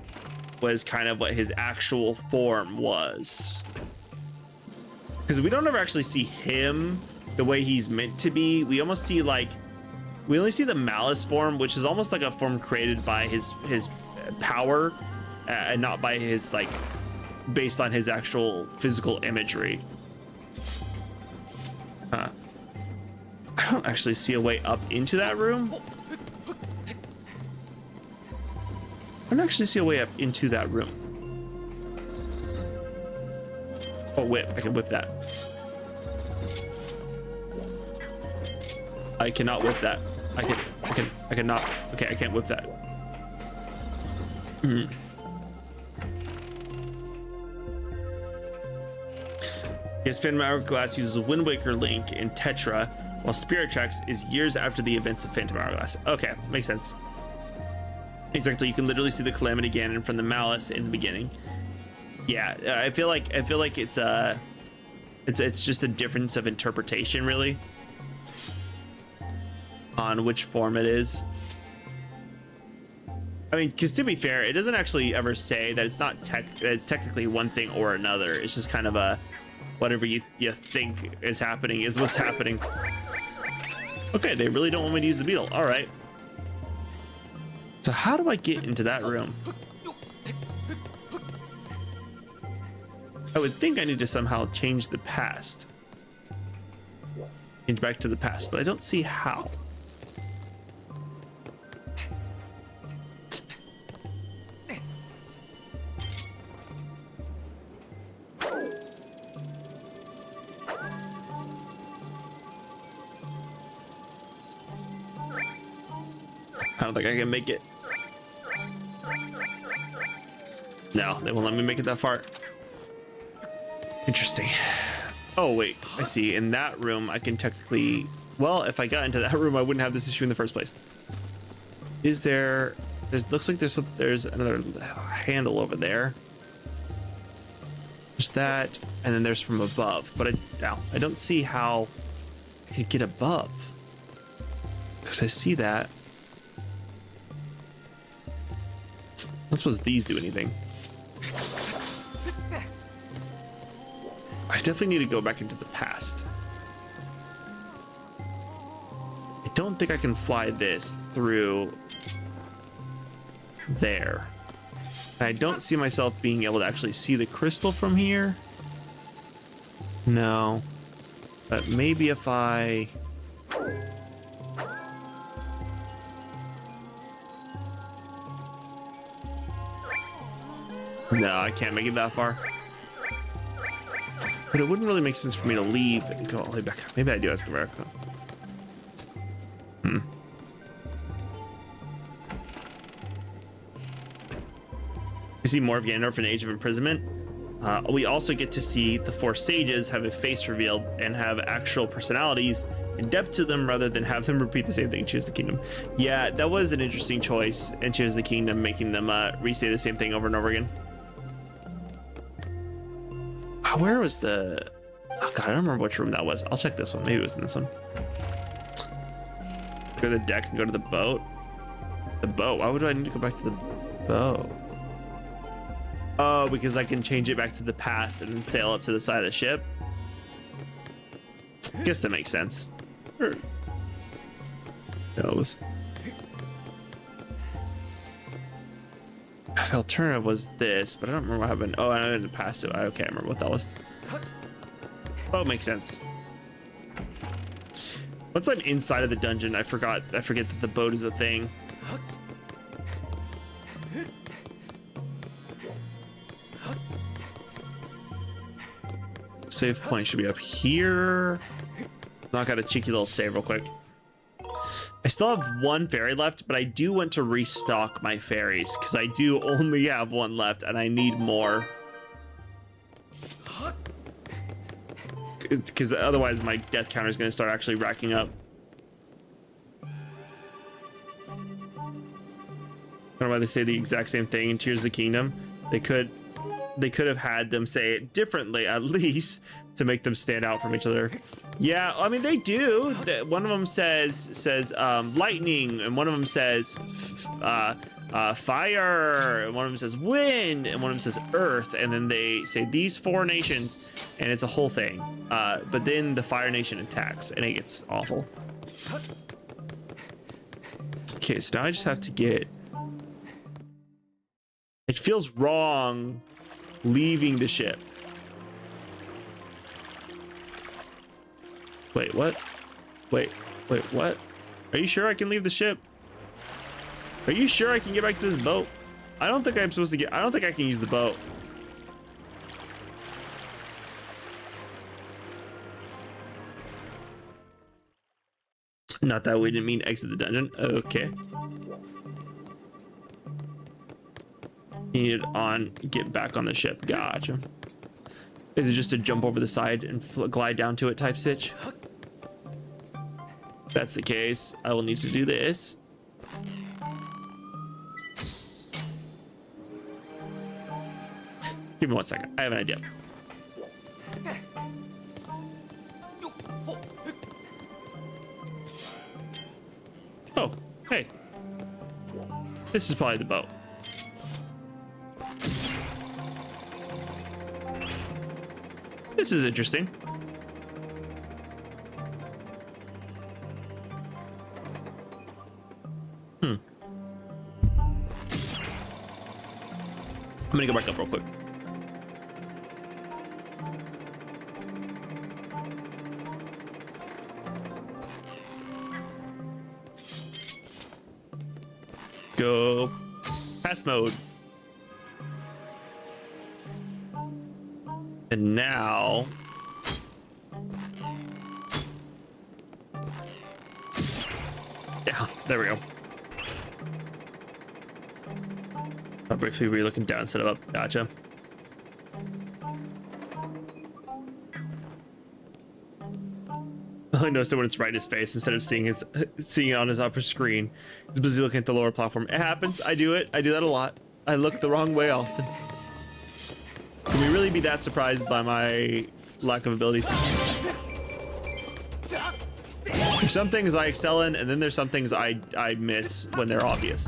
was kind of what his actual form was. Because we don't ever actually see him the way he's meant to be. We almost see we only see the malice form, which is almost like a form created by his power, and not by his based on his actual physical imagery. I don't actually see a way up into that room. I don't actually see a way up into that room. Oh, whip. I can whip that. I cannot whip that. I cannot. Okay, I can't whip that. Yes, Phantom Hourglass uses a Wind Waker link in Tetra, while Spirit Tracks is years after the events of Phantom Hourglass. Okay, makes sense. Exactly, you can literally see the Calamity Ganon from the Malice in the beginning. Yeah, I feel like it's just a difference of interpretation, really, on which form it is. I mean, because to be fair, it doesn't actually ever say that it's technically one thing or another. It's just kind of a whatever you think is happening is what's happening. Okay, they really don't want me to use the beetle. All right. So how do I get into that room? I would think I need to somehow change the past. Change back to the past, but I don't see how. I don't think I can make it. No, they won't let me make it that far. Interesting. Oh, wait, I see. In that room, I can technically... Well, if I got into that room, I wouldn't have this issue in the first place. Is there... Looks like there's another handle over there. There's that, and then there's from above. But I don't see how I could get above. Because I see that. I don't suppose these do anything. I definitely need to go back into the past. I don't think I can fly this through there. I don't see myself being able to actually see the crystal from here. No. But maybe if I... No, I can't make it that far. But it wouldn't really make sense for me to leave and go all the way back. Maybe I do have to go back. We see more of Ganondorf in Age of Imprisonment. We also get to see the four sages have a face revealed and have actual personalities and depth to them rather than have them repeat the same thing. Tears of the Kingdom. Yeah, that was an interesting choice in Tears of the Kingdom, making them re-say the same thing over and over again. Where was the... Oh god, I don't remember which room that was. I'll check this one. Maybe it was in this one. Go to the deck and go to the boat. The boat? Why would I need to go back to the boat? Oh, because I can change it back to the past and then sail up to the side of the ship. I guess that makes sense. Or... knows. The alternative was this, but I don't remember what happened. Oh, I didn't pass it. Okay, I remember what that was. Oh, makes sense. Once I'm inside of the dungeon, I forget that the boat is a thing. Save point should be up here. Knock out a cheeky little save real quick. I still have one fairy left, but I do want to restock my fairies because I do only have one left and I need more. Because otherwise my death counter is going to start actually racking up. I don't know why they say the exact same thing in Tears of the Kingdom. They could have had them say it differently at least to make them stand out from each other. Yeah, I mean they do. One of them says lightning, and one of them says fire, and one of them says wind, and one of them says earth, and then they say these four nations, and it's a whole thing. But then the fire nation attacks, and it gets awful. Okay, so now I just have to get... It feels wrong leaving the ship. Wait, what? Wait, what? Are you sure I can leave the ship? Are you sure I can get back to this boat? I don't think I'm supposed to get... I don't think I can use the boat. Not that we didn't mean exit the dungeon. Okay. Need it on, get back on the ship. Gotcha. Is it just a jump over the side and glide down to it type stitch? If that's the case, I will need to do this. Give me 1 second. I have an idea. Oh, hey. This is probably the boat. This is interesting. I'm gonna go back up real quick. Go pass mode. And now down. There we go. I'll briefly be looking down instead of up. Gotcha. I noticed that when it's right in his face, instead of seeing it on his upper screen, he's busy looking at the lower platform. It happens. I do it. I do that a lot. I look the wrong way often. Can we really be that surprised by my lack of abilities? There's some things I excel in, and then there's some things I miss when they're obvious.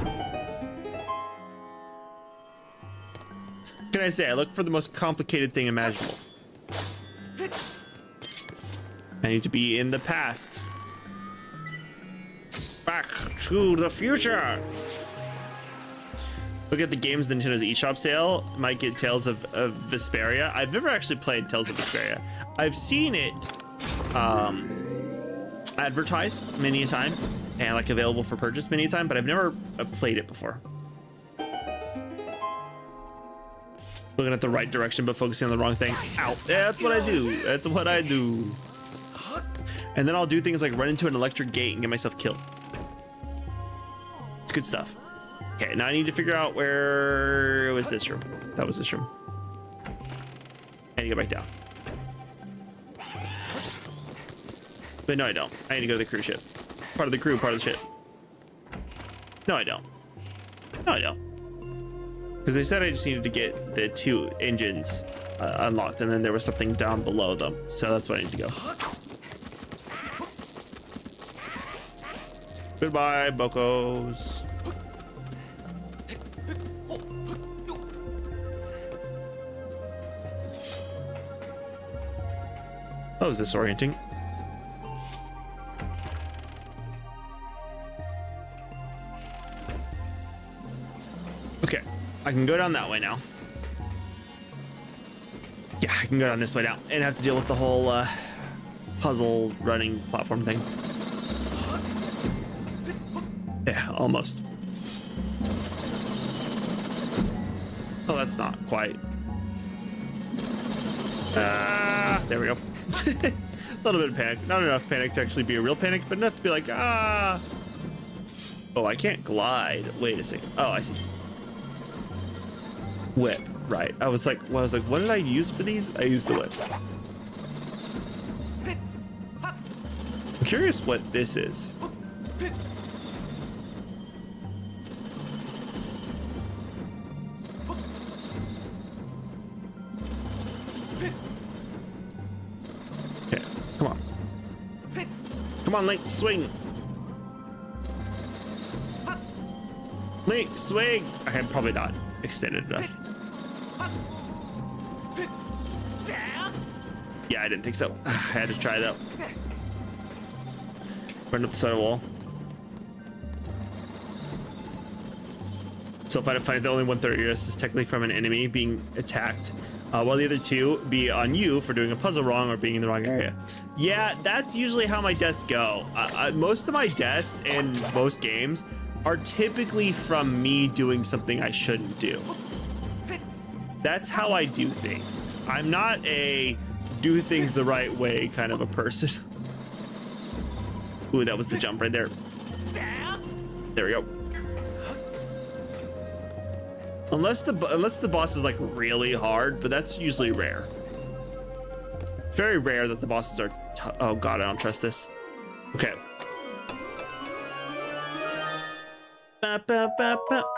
Can I say I look for the most complicated thing imaginable? I need to be in the past. Back to the future. Look at the games Nintendo's eShop sale. Might get Tales of Vesperia. I've never actually played Tales of Vesperia. I've seen it advertised many a time and like available for purchase many a time, but I've never played it before. Looking at the right direction but focusing on the wrong thing. Ow. Yeah, that's what I do. That's what I do. And then I'll do things like run into an electric gate and get myself killed. It's good stuff. Okay, now I need to figure out where was this room. That was this room. I need to go back down. But no, I don't. I need to go to the cruise ship. Part of the crew, part of the ship. No, I don't. No, I don't. Because they said I just needed to get the 2 engines unlocked, and then there was something down below them. So that's where I need to go. Goodbye, Bocos. That was disorienting. Okay, I can go down that way now. Yeah, I can go down this way now and have to deal with the whole puzzle running platform thing. Yeah, almost. Oh, that's not quite. There we go. A little bit of panic. Not enough panic to actually be a real panic, but enough to be like, ah. Oh, I can't glide. Wait a second. Oh, I see. Whip. Right. I was like, what did I use for these? I used the whip. I'm curious what this is. Okay, come on. Come on, Link, swing. Link, swing. Okay, probably not extended enough. Yeah, I didn't think so. I had to try it out. Run up the side of the wall. So if I find the only 1/3 is technically from an enemy being attacked, while the other 2 be on you for doing a puzzle wrong or being in the wrong area. Yeah, that's usually how my deaths go. Most of my deaths in most games are typically from me doing something I shouldn't do. That's how I do things. I'm not a do things the right way kind of a person. Ooh, that was the jump right there. There we go. Unless the boss is like really hard, but that's usually rare. Very rare that the bosses are. Oh god, I don't trust this. Okay.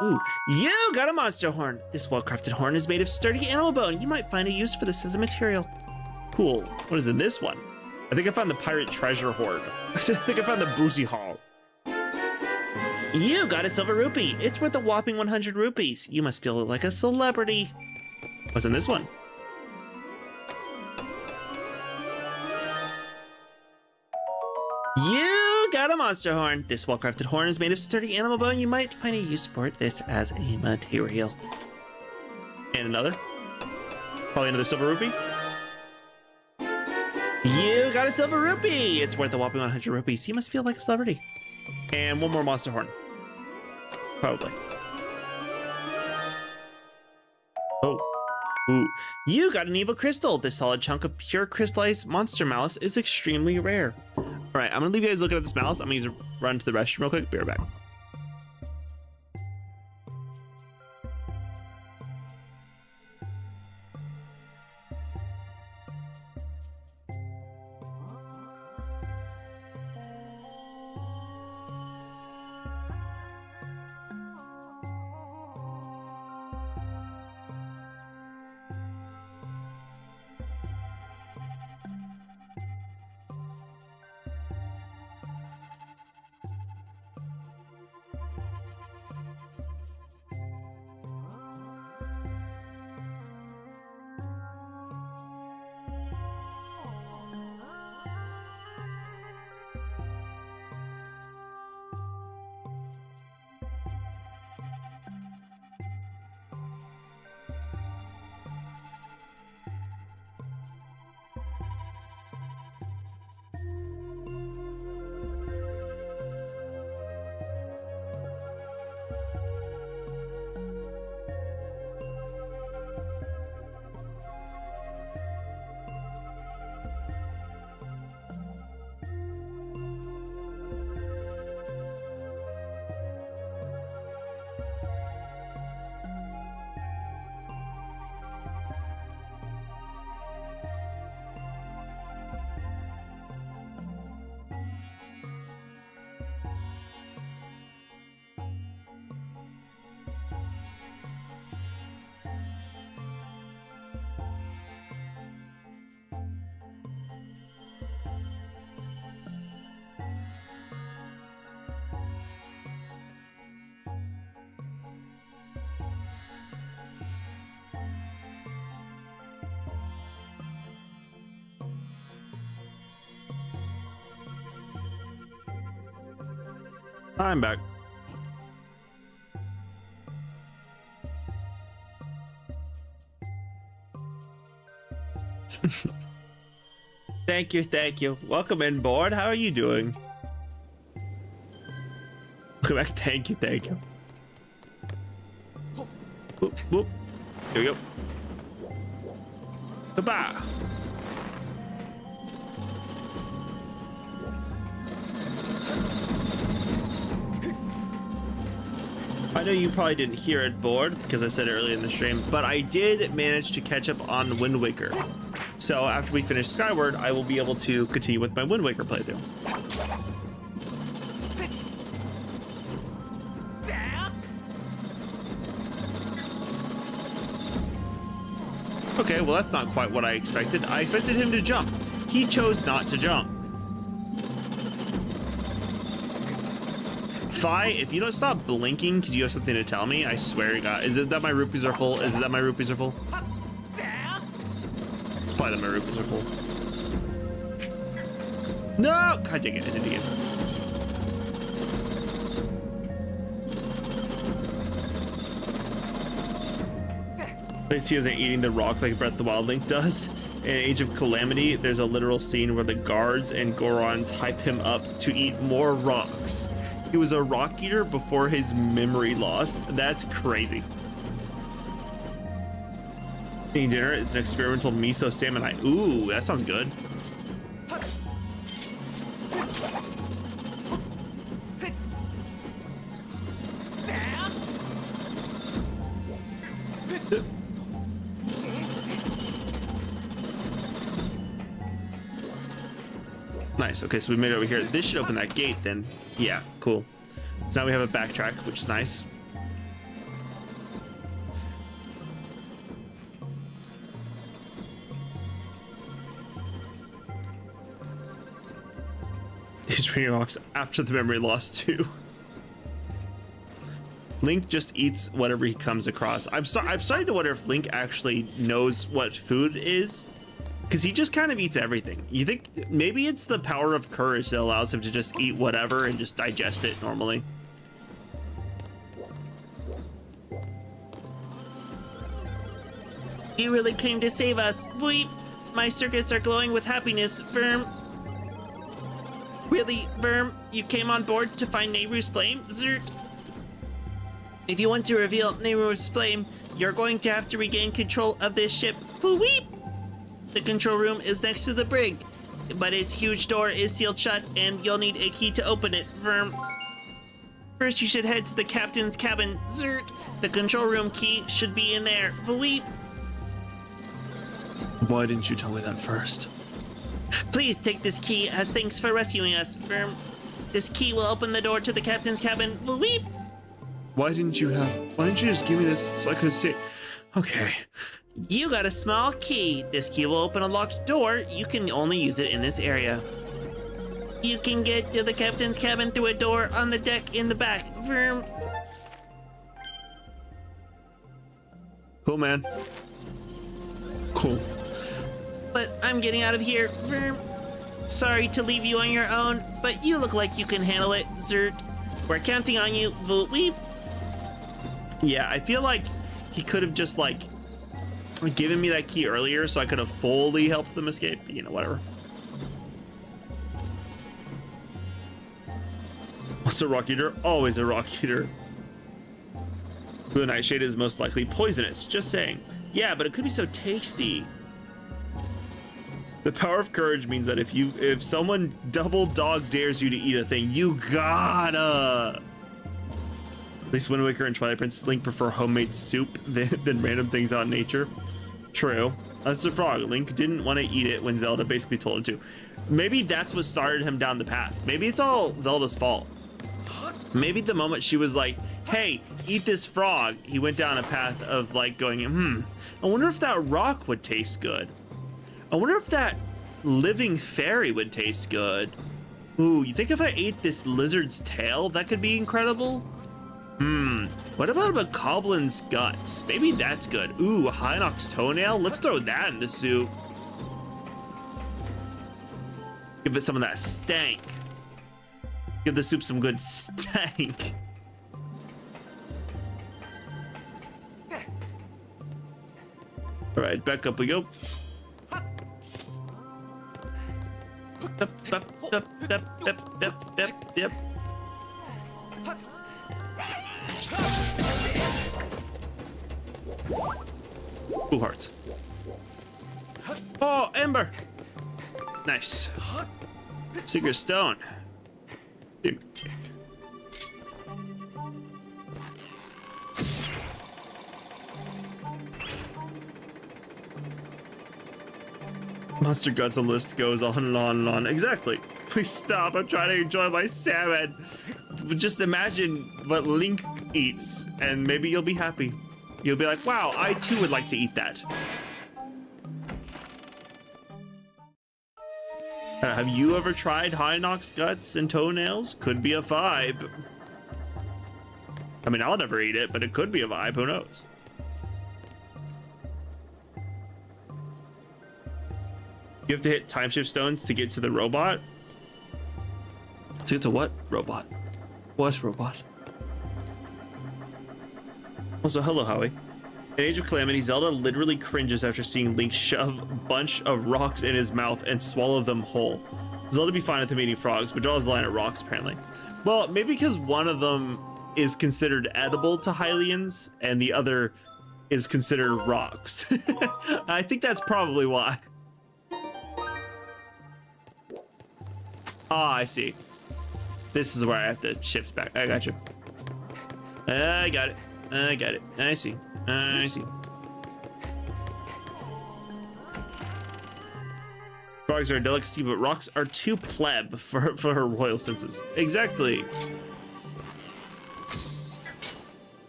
Ooh, you got a monster horn. This well-crafted horn is made of sturdy animal bone. You might find a use for this as a material. Cool. What is in this one? I think I found the pirate treasure hoard. I think I found the boozy hall. You got a silver rupee. It's worth a whopping 100 rupees. You must feel like a celebrity. What's in this one? You got a monster horn. This well-crafted horn is made of sturdy animal bone. You might find a use for this as a material. And another. Probably another silver rupee. You got a silver rupee. It's worth a whopping 100 rupees. You must feel like a celebrity. And one more monster horn. Probably. Oh. Ooh. You got an evil crystal. This solid chunk of pure crystallized monster malice is extremely rare. All right, I'm gonna leave you guys looking at this malice. I'm gonna run to the restroom real quick. Be right back. I'm back. Thank you, thank you. Welcome in board. How are you doing? Welcome back. Thank you, thank you. Whoop, whoop. Here we go. Goodbye. I know you probably didn't hear it, board, because I said it earlier in the stream, but I did manage to catch up on Wind Waker. So after we finish Skyward, I will be able to continue with my Wind Waker playthrough. Okay, well that's not quite what I expected. I expected him to jump. He chose not to jump. Fi, if you don't stop blinking because you have something to tell me, I swear to God. Is it that my rupees are full? Is it that my rupees are full? It's probably that my rupees are full. No! God dang it, I did it again. But he isn't eating the rock like Breath of the Wild Link does. In Age of Calamity, there's a literal scene where the guards and Gorons hype him up to eat more rocks. He was a rock eater before his memory lost. That's crazy. Eating dinner, it's an experimental miso salmon. Ooh, that sounds good. Nice. Okay, so we made it over here. This should open that gate then. Yeah, cool. So now we have a backtrack, which is nice. He's reading rocks after the memory loss too. Link just eats whatever he comes across. I'm starting to wonder if Link actually knows what food is, because he just kind of eats everything. You think maybe it's the power of courage that allows him to just eat whatever and just digest it normally. You really came to save us. Weep. My circuits are glowing with happiness, Verm. Really, Verm? You came on board to find Nehru's flame? Zert. If you want to reveal Nehru's flame, you're going to have to regain control of this ship. Weep. The control room is next to the brig, but its huge door is sealed shut, and you'll need a key to open it, Verm. First, you should head to the captain's cabin, Zert. The control room key should be in there. Weep. Why didn't you tell me that first? Please take this key as thanks for rescuing us, Verm. This key will open the door to the captain's cabin. Weep. Why didn't you just give me this so I could see? Okay. You got a small key. This key will open a locked door. You can only use it in this area. You can get to the captain's cabin through a door on the deck in the back. Verm. Cool, man. Cool. But I'm getting out of here, Verm. Sorry to leave you on your own, but you look like you can handle it, Zert. We're counting on you, Weep. Yeah, I feel like he could have just like given me that key earlier so I could have fully helped them escape. You know, whatever. What's a rock eater? Always a rock eater. Blue nightshade is most likely poisonous. Just saying. Yeah, but it could be so tasty. The power of courage means that if someone double dog dares you to eat a thing, you gotta. At least Wind Waker and Twilight Princess Link prefer homemade soup than random things out in nature. True. That's the frog. Link didn't want to eat it when Zelda basically told him to. Maybe that's what started him down the path. Maybe it's all Zelda's fault. Maybe the moment she was like, hey, eat this frog, he went down a path of like going, I wonder if that rock would taste good. I wonder if that living fairy would taste good. Ooh, you think if I ate this lizard's tail, that could be incredible? What about a goblin's guts? Maybe that's good. Ooh, a Hinox toenail? Let's throw that in the soup. Give it some of that stank. Give the soup some good stank. All right, back up we go. Yep. Ooh, hearts. Oh, Ember! Nice. Secret stone. Big kick. Monster guts, the list goes on and on and on. Exactly. Please stop. I'm trying to enjoy my salmon. Just imagine what Link eats, and maybe you'll be happy. You'll be like, wow, I too would like to eat that. Have you ever tried Hinox guts and toenails? Could be a vibe. I mean, I'll never eat it, but it could be a vibe. Who knows? You have to hit time shift stones to get to the robot? To get to what robot? What robot? Also, hello, Howie. In Age of Calamity, Zelda literally cringes after seeing Link shove a bunch of rocks in his mouth and swallow them whole. Zelda be fine with him eating frogs, but draws the line at rocks, apparently. Well, maybe because one of them is considered edible to Hylians, and the other is considered rocks. I think that's probably why. Ah, I see. This is where I have to shift back. I got you. I got it. I got it. I see. I see. Frogs are a delicacy, but rocks are too pleb for her royal senses. Exactly.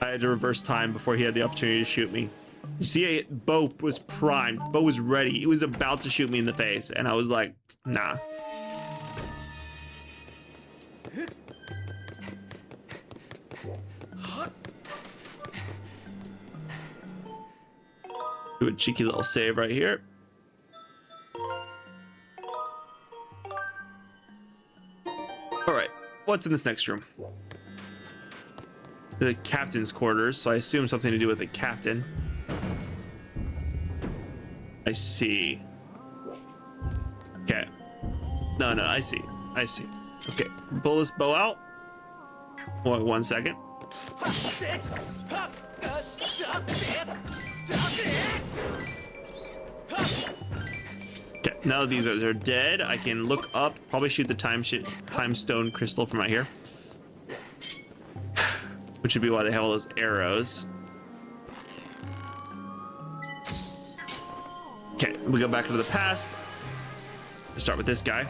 I had to reverse time before he had the opportunity to shoot me. You see, Bo was primed. Bo was ready. He was about to shoot me in the face, and I was like, nah. Do a cheeky little save right here. All right, what's in this next room? The captain's quarters, so I assume something to do with the captain. I see. Okay. No, I see. Okay, pull this bow out. Wait, 1 second. Okay, now that these guys are dead, I can look up, probably shoot the time stone crystal from right here. Which would be why they have all those arrows. Okay, we go back into the past. Let's start with this guy.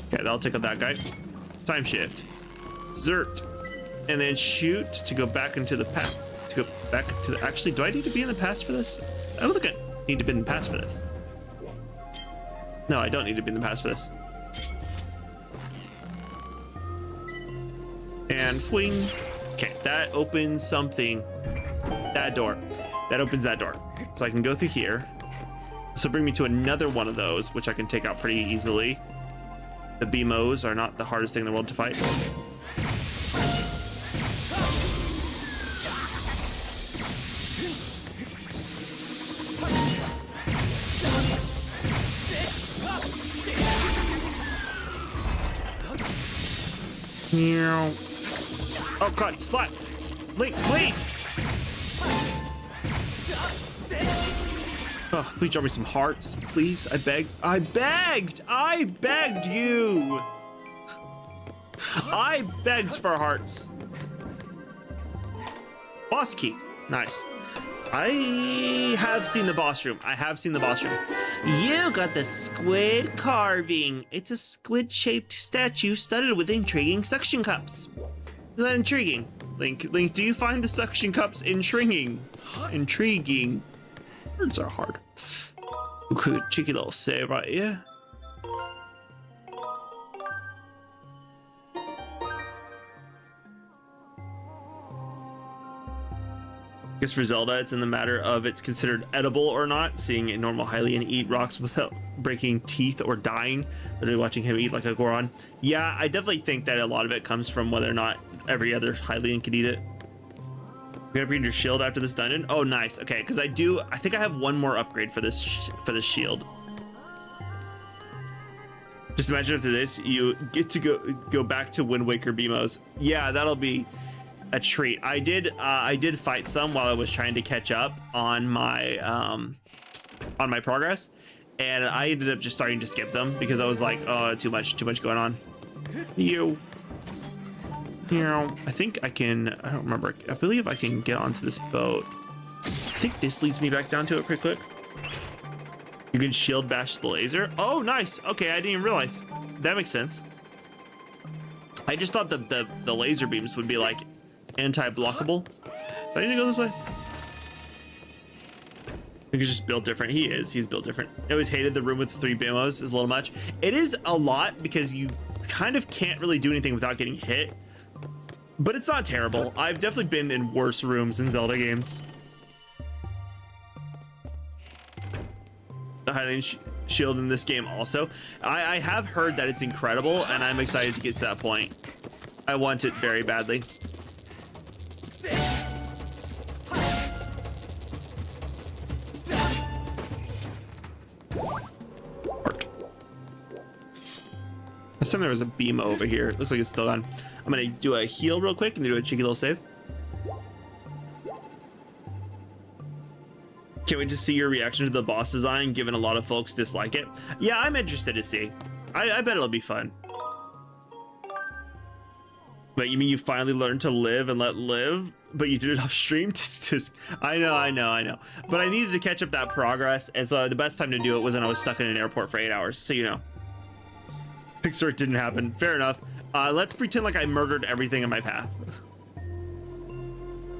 Okay, that'll take out that guy. Time shift. Zert. And then shoot to go back into the past. To go back to the... Actually, do I need to be in the past for this? I don't think I need to be in the past for this. No, I don't need to be in the past for this. And fling. Okay, that opens something. That door. That opens that door. So I can go through here. So bring me to another one of those, which I can take out pretty easily. The BMOs are not the hardest thing in the world to fight. Oh god, slap! Link, please! Oh, please drop me some hearts, please. I begged you! I begged for hearts. Boss key, nice. I have seen the boss room. You got the squid carving. It's a squid-shaped statue studded with intriguing suction cups. Is that intriguing? Link, do you find the suction cups intriguing? Intriguing. Words are hard. Okay, cheeky little save right here. I guess for Zelda, it's in the matter of it's considered edible or not. Seeing a normal Hylian eat rocks without breaking teeth or dying, literally watching him eat like a Goron. Yeah, I definitely think that a lot of it comes from whether or not every other Hylian could eat it. You upgrade your shield after this dungeon. Oh, nice. Okay, because I think I have one more upgrade for this shield. Just imagine after this, you get to go back to Wind Waker BMOs. Yeah, that'll be a treat. I did fight some while I was trying to catch up on my progress, and I ended up just starting to skip them because I was like, oh, too much going on. I think I can, I don't remember, I believe I can get onto this boat. I think this leads me back down to it pretty quick. You can shield bash the laser. Oh, nice. Okay, I didn't even realize. That makes sense. I just thought the laser beams would be like anti-blockable. Do I need to go this way? You can just build different. He's built different. I always hated the room with the 3 BMOs. Is a little much. It is a lot because you kind of can't really do anything without getting hit. But it's not terrible. I've definitely been in worse rooms in Zelda games. The Hylian shield in this game also. I have heard that it's incredible, and I'm excited to get to that point. I want it very badly. Last time there was a beam over here. Looks like it's still on. I'm gonna do a heal real quick and do a cheeky little save. Can't wait to see your reaction to the boss design, given a lot of folks dislike it. Yeah, I'm interested to see. I bet it'll be fun. But you mean you finally learned to live and let live, but you did it off stream? Just, I know. But I needed to catch up that progress, and so the best time to do it was when I was stuck in an airport for 8 hours. So you know, Pixar didn't happen. Fair enough. Let's pretend like I murdered everything in my path.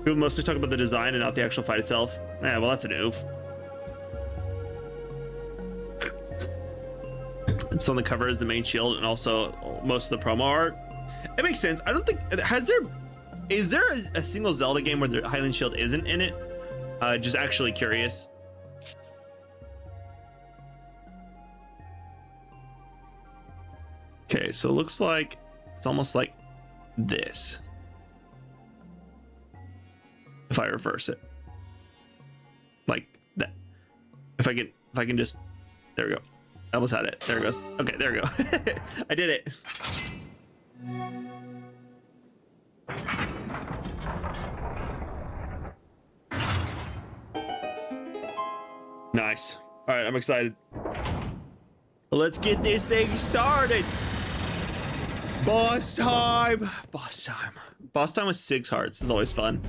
People mostly talk about the design and not the actual fight itself. Yeah, well, that's an oof. It's on the cover as the main shield and also most of the promo art. It makes sense. I don't think is there a single Zelda game where the Highland Shield isn't in it? Just actually curious. Okay, so it looks like it's almost like this. If I reverse it, like that. If I can just, there we go. I almost had it. There it goes. Okay, there we go. I did it. Nice. All right, I'm excited. Let's get this thing started. Boss time. Boss time. Boss time with 6 hearts is always fun.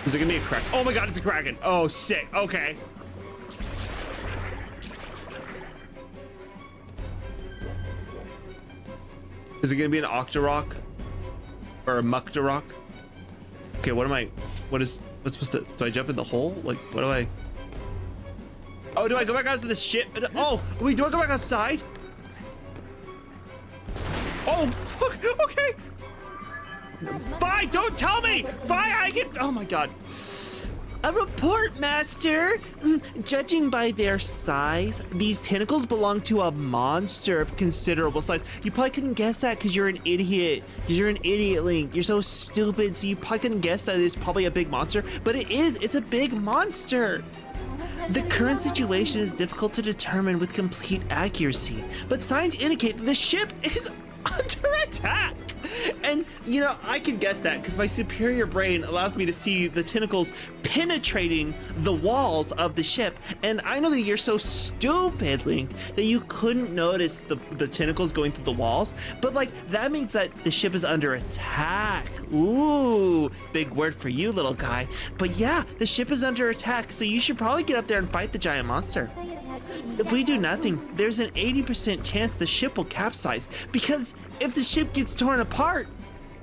Is it gonna be a crack? Oh my god, it's a kraken. Oh, sick. Okay. Is it gonna be an Octorok? Or a Muktorok? Okay, what's supposed to, do I jump in the hole? Like, what do I? Oh, do I go back out to the ship? Oh, wait, do I go back outside? Oh, fuck, okay. Fine, don't tell me! Fine, I can, oh my god. A report, Master. Judging by their size, these tentacles belong to a monster of considerable size. You probably couldn't guess that because you're an idiot. You're an idiot, Link. You're so stupid, so you probably couldn't guess that it's probably a big monster. But it is. It's a big monster. The current situation is difficult to determine with complete accuracy, but signs indicate that the ship is under attack. And you know, I can guess that because my superior brain allows me to see the tentacles penetrating the walls of the ship. And I know that you're so stupid, Link, that you couldn't notice the tentacles going through the walls. But like, that means that the ship is under attack. Ooh, big word for you, little guy. But yeah, the ship is under attack, so you should probably get up there and fight the giant monster. If we do nothing, there's an 80% chance the ship will capsize, because if the ship gets torn apart,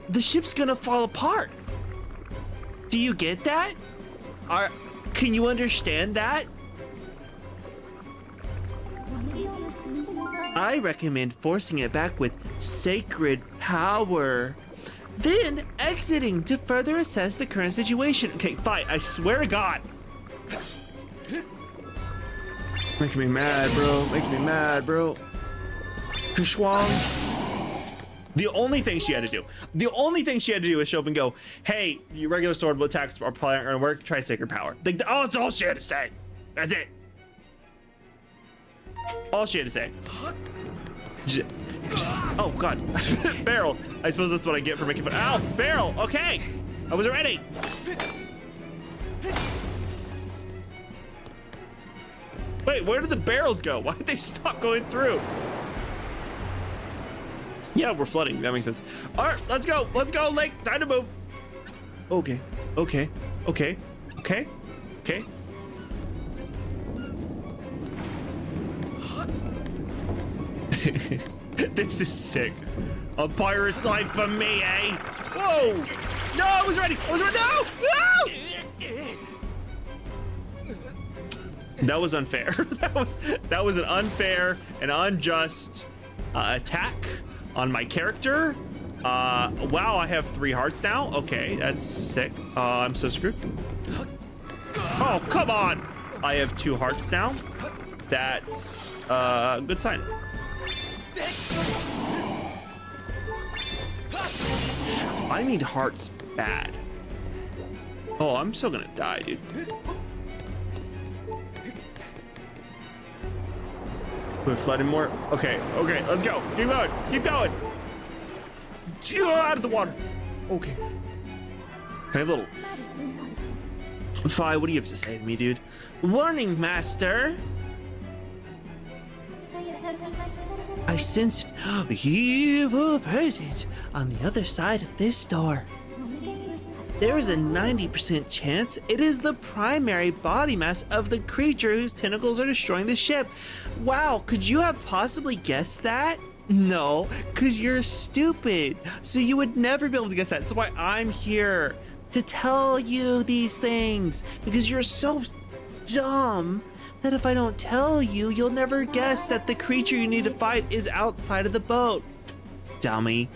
the ship's gonna fall apart. Do you get that? Can you understand that? I recommend forcing it back with sacred power, then exiting to further assess the current situation. Okay, fine, I swear to God. Making me mad, bro. Making me mad, bro. Kushwang. The only thing she had to do is show up and go, hey, your regular sword attacks are probably not gonna work. Try sacred power. Like, oh, that's all she had to say. That's it. All she had to say. Oh, God. Barrel. I suppose that's what I get for making, ow, barrel. Okay. I was ready. Wait, where did the barrels go? Why did they stop going through? Yeah, we're flooding. That makes sense. All right, let's go. Let's go, Link. Time to move. Okay. Okay. Okay. Okay. Okay. This is sick. A pirate's life for me, eh? Whoa! No, I was ready. I was ready. No! No! That was unfair. that was an unfair and unjust attack on my character. Wow, I have 3 hearts now. Okay, that's sick. I'm so screwed. Oh, come on. I have 2 hearts now. That's a good sign. I need hearts bad. Oh, I'm still gonna die, dude. We're flooding more. Okay, okay, let's go. Keep going, keep going. Out of the water. Okay. I have a little. Fi, what do you have to say to me, dude? Warning, Master. I sense an evil presence on the other side of this door. There is a 90% chance it is the primary body mass of the creature whose tentacles are destroying the ship. Wow, could you have possibly guessed that? No, because you're stupid. So you would never be able to guess that. That's why I'm here to tell you these things, because you're so dumb that if I don't tell you, you'll never guess that the creature you need to fight is outside of the boat. Dummy.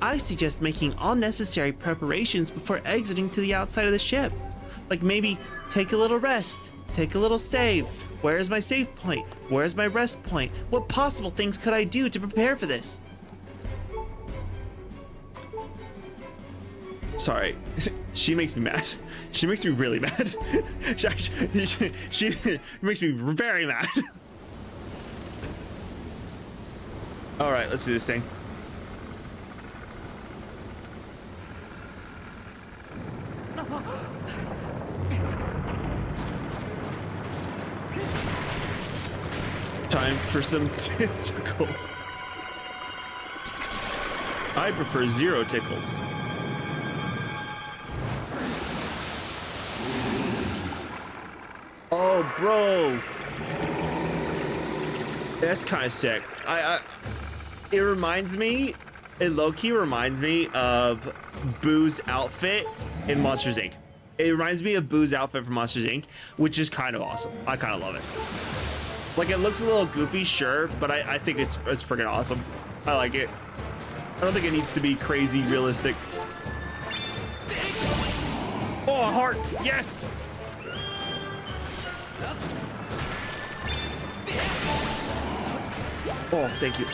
I suggest making all necessary preparations before exiting to the outside of the ship. Like maybe take a little rest, take a little save. Where's my save point? Where's my rest point? What possible things could I do to prepare for this? Sorry, she makes me mad. She makes me really mad. She makes me very mad. All right, let's do this thing. Time for some tickles. I prefer 0 tickles. Oh, bro. That's kind of sick. It reminds me, it low-key reminds me of Boo's outfit in Monsters Inc. It reminds me of Boo's outfit from Monsters Inc., which is kind of awesome. I kind of love it. Like, it looks a little goofy, sure, but I think it's freaking awesome. I like it. I don't think it needs to be crazy realistic. Oh, heart, yes! Oh, thank you.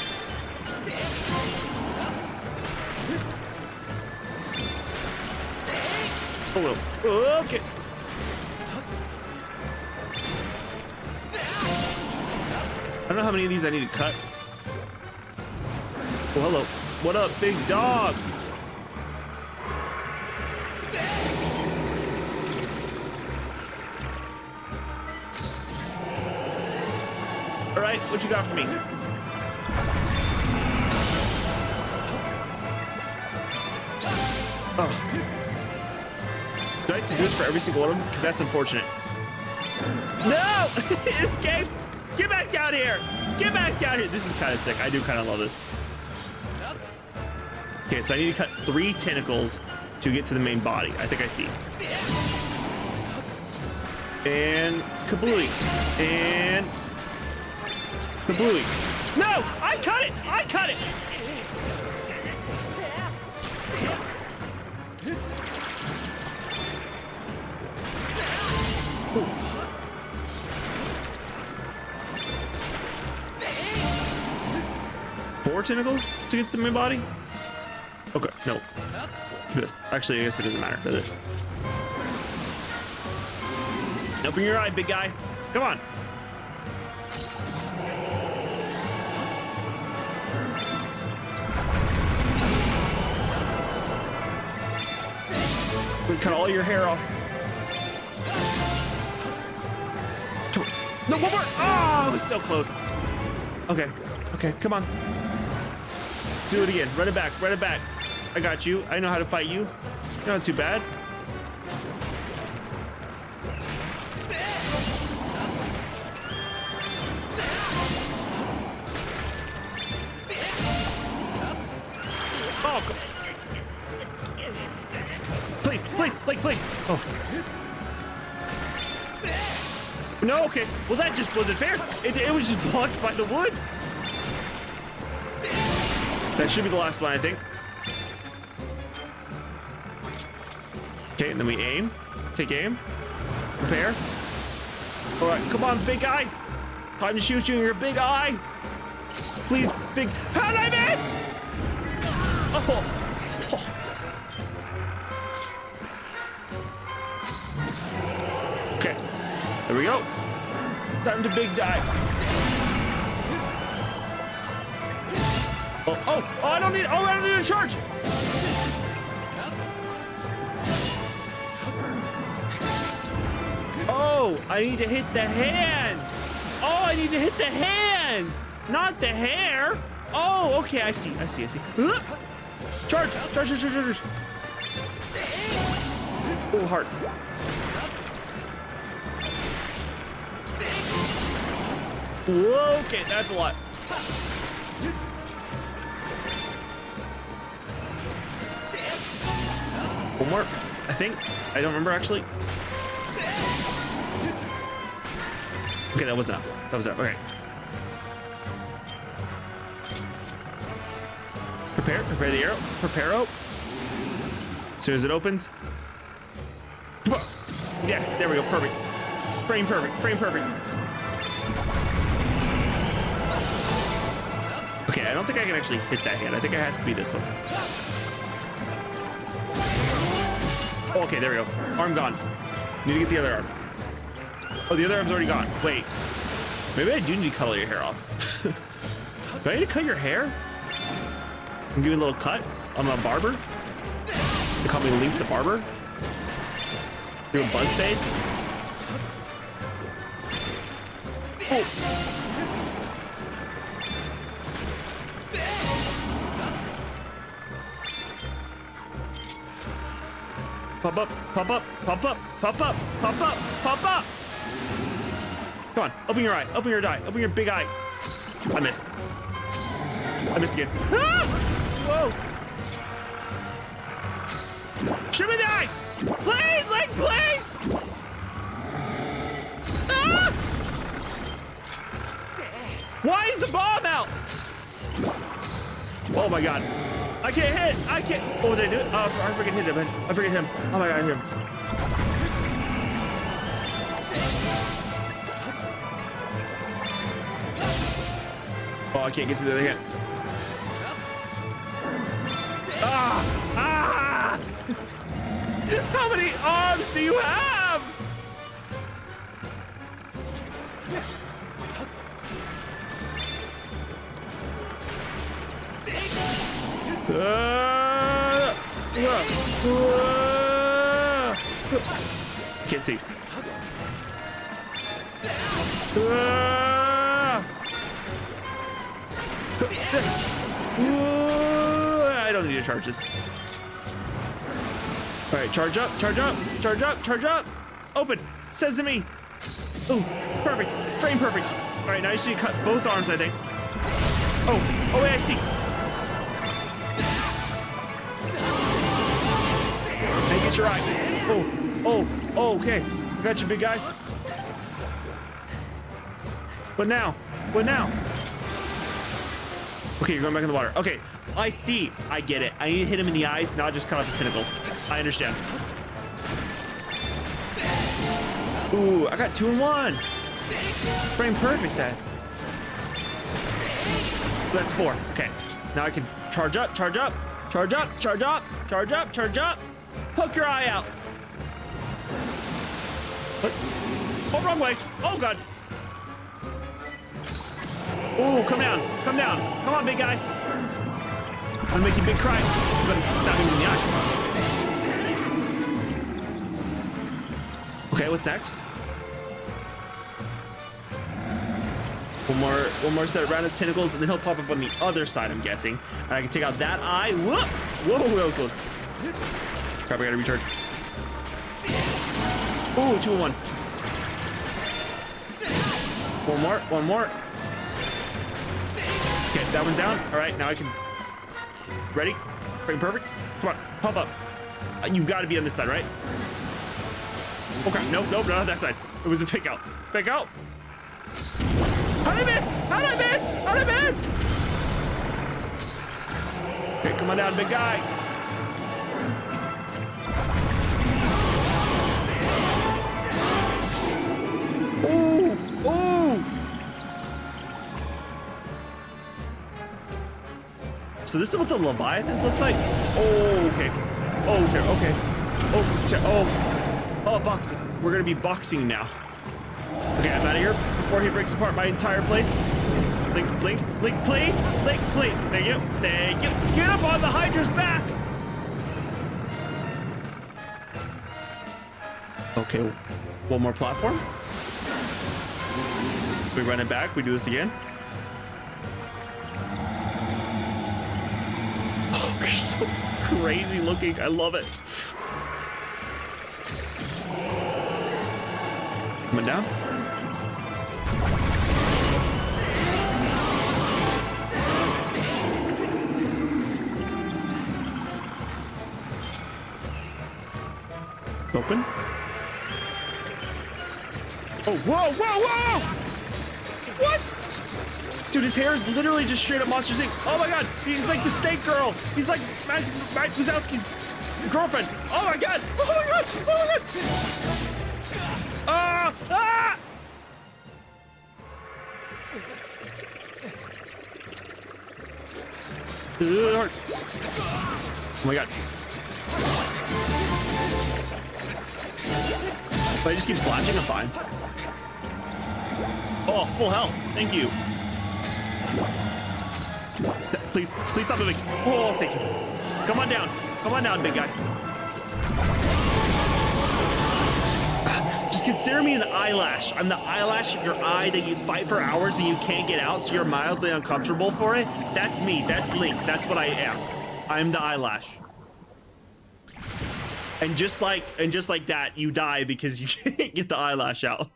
Oh, well. Okay. I don't know how many of these I need to cut. Oh, hello. What up, big dog? All right, what you got for me? Oh. Do I have to do this for every single one of them? Because that's unfortunate. No! It escaped! Get back down here! Get back down here! This is kind of sick. I do kind of love this. Okay, so I need to cut 3 tentacles to get to the main body. I think I see. And kablooey. And kablooey. No! I cut it! I cut it! Ooh. 4 tentacles to get to my body? Okay, no. Actually, I guess it doesn't matter, does it? Open your eye, big guy. Come on. We cut all your hair off. No, one more! Oh, it was so close. Okay, okay, come on. Do it again. Run it back, run it back. I got you. I know how to fight you. You're not too bad. Oh, please, please, please. Oh. No, okay. Well, that just wasn't fair. It was just blocked by the wood. That should be the last one, I think. Okay, and then we aim. Take aim. Prepare. All right, come on, big guy. Time to shoot you in your big eye. Please, big. How did I miss? Oh. Okay. There we go. Time to big dive. Oh, I don't need a charge. Oh, I need to hit the hands. Oh, I need to hit the hands. not the hair. Oh, okay, I see. Charge. Oh, heart. Okay, that's a lot. One more, I think. I don't remember actually. Okay, that was enough. Okay. Prepare the arrow. Prepare out. As soon as it opens. Yeah, there we go. Perfect. Frame perfect. Okay, I don't think I can actually hit that hand. I think it has to be this one. Oh, okay, there we go. Arm gone. Need to get the other arm. Oh, the other arm's already gone. Wait. Maybe I do need to cut all your hair off. Do I need to cut your hair? And give you a little cut? I'm a barber? They call me Link the Barber? Do a buzz fade? Oh! Pop up. Come on, open your eye, open your big eye. I missed again. Ah! Whoa! Shoot me in the eye! Please, Link, please! Ah! Why is the bomb out? Oh my god. I can't hit! Oh, did I do it? Oh, I freaking hit him, man. I freaking hit him. Oh my god, I hit him. Oh, I can't get to the other hand. Ah! How many arms do you have? Can't see. I don't need to charge this. All right, charge up. Open. Sesame. Oh, perfect. Frame perfect. All right, now you should cut both arms, I think. Oh, wait, I see. Hey, get your eye. Oh, okay. I got you, big guy. What now? Okay, you're going back in the water. Okay, I see. I get it. I need to hit him in the eyes, not just cut off his tentacles. I understand. Ooh, I got 2 in 1. Frame perfect, that. That's 4. Okay, now I can charge up. Poke your eye out. What? Oh, wrong way. Oh, God. Ooh, come down. Come on, big guy. I'm gonna make you big cry. Because I'm stabbing him in the eye. Okay, what's next? One more set of rounded tentacles, and then he'll pop up on the other side, I'm guessing. And I can take out that eye. Whoa, that was close. Crap, I gotta recharge. Ooh, 2 in 1. One more. Okay, that one's down. All right, now I can. Ready? Frame perfect. Come on, pop up. You've got to be on this side, right? Okay, nope, not that side. It was a fake out. Fake out. How'd I miss? Okay, come on down, big guy. Ooh. So this is what the Leviathans look like? Oh, okay. Oh, boxing. We're gonna be boxing now. Okay, I'm out of here before he breaks apart my entire place. Link, please. Thank you. Get up on the Hydra's back. Okay, one more platform. We run it back. We do this again. so crazy looking. I love it. Coming down. Open. Oh, whoa, whoa, whoa! What? Dude, his hair is literally just straight up Monster Inc. Oh my god, he's like the snake girl. He's like Mike Wazowski's girlfriend. Oh my god, oh my god, oh my god! Ah! Ah! It hurts. Oh my god. If I just keep slashing, I'm fine. Oh, full health. Thank you. Please, please stop moving. Oh, thank you. Come on down. Come on down, big guy. Just consider me an eyelash. I'm the eyelash of your eye that you fight for hours and you can't get out, so you're mildly uncomfortable for it. That's me. That's Link. That's what I am. I'm the eyelash. And just like that, you die because you can't get the eyelash out.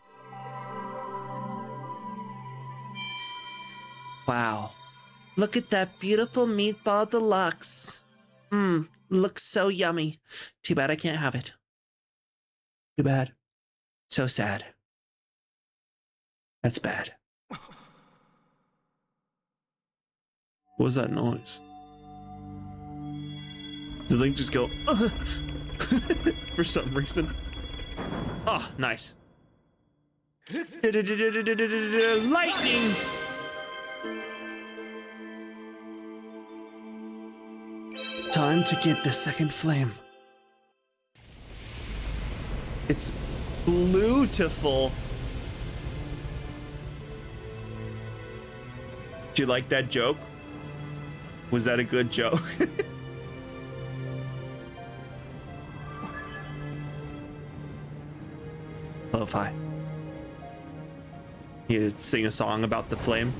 Wow. Look at that beautiful meatball deluxe. Looks so yummy. Too bad I can't have it. Too bad. So sad. That's bad. What was that noise? Did Link just go, for some reason? Oh, nice. Lightning! Time to get the second flame. It's beautiful. Did you like that joke? Was that a good joke? Lo-fi. You had to sing a song about the flame.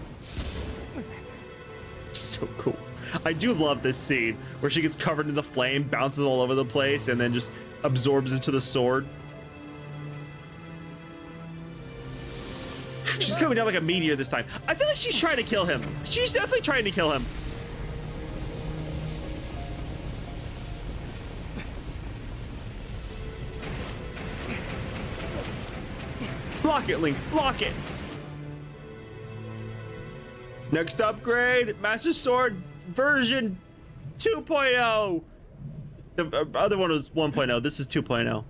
So cool. I do love this scene where she gets covered in the flame, bounces all over the place, and then just absorbs into the sword. She's coming down like a meteor this time. I feel like she's trying to kill him. She's definitely trying to kill him. Block it, Link. Block it. Next upgrade, Master Sword version 2.0. The other one was 1.0. This is 2.0.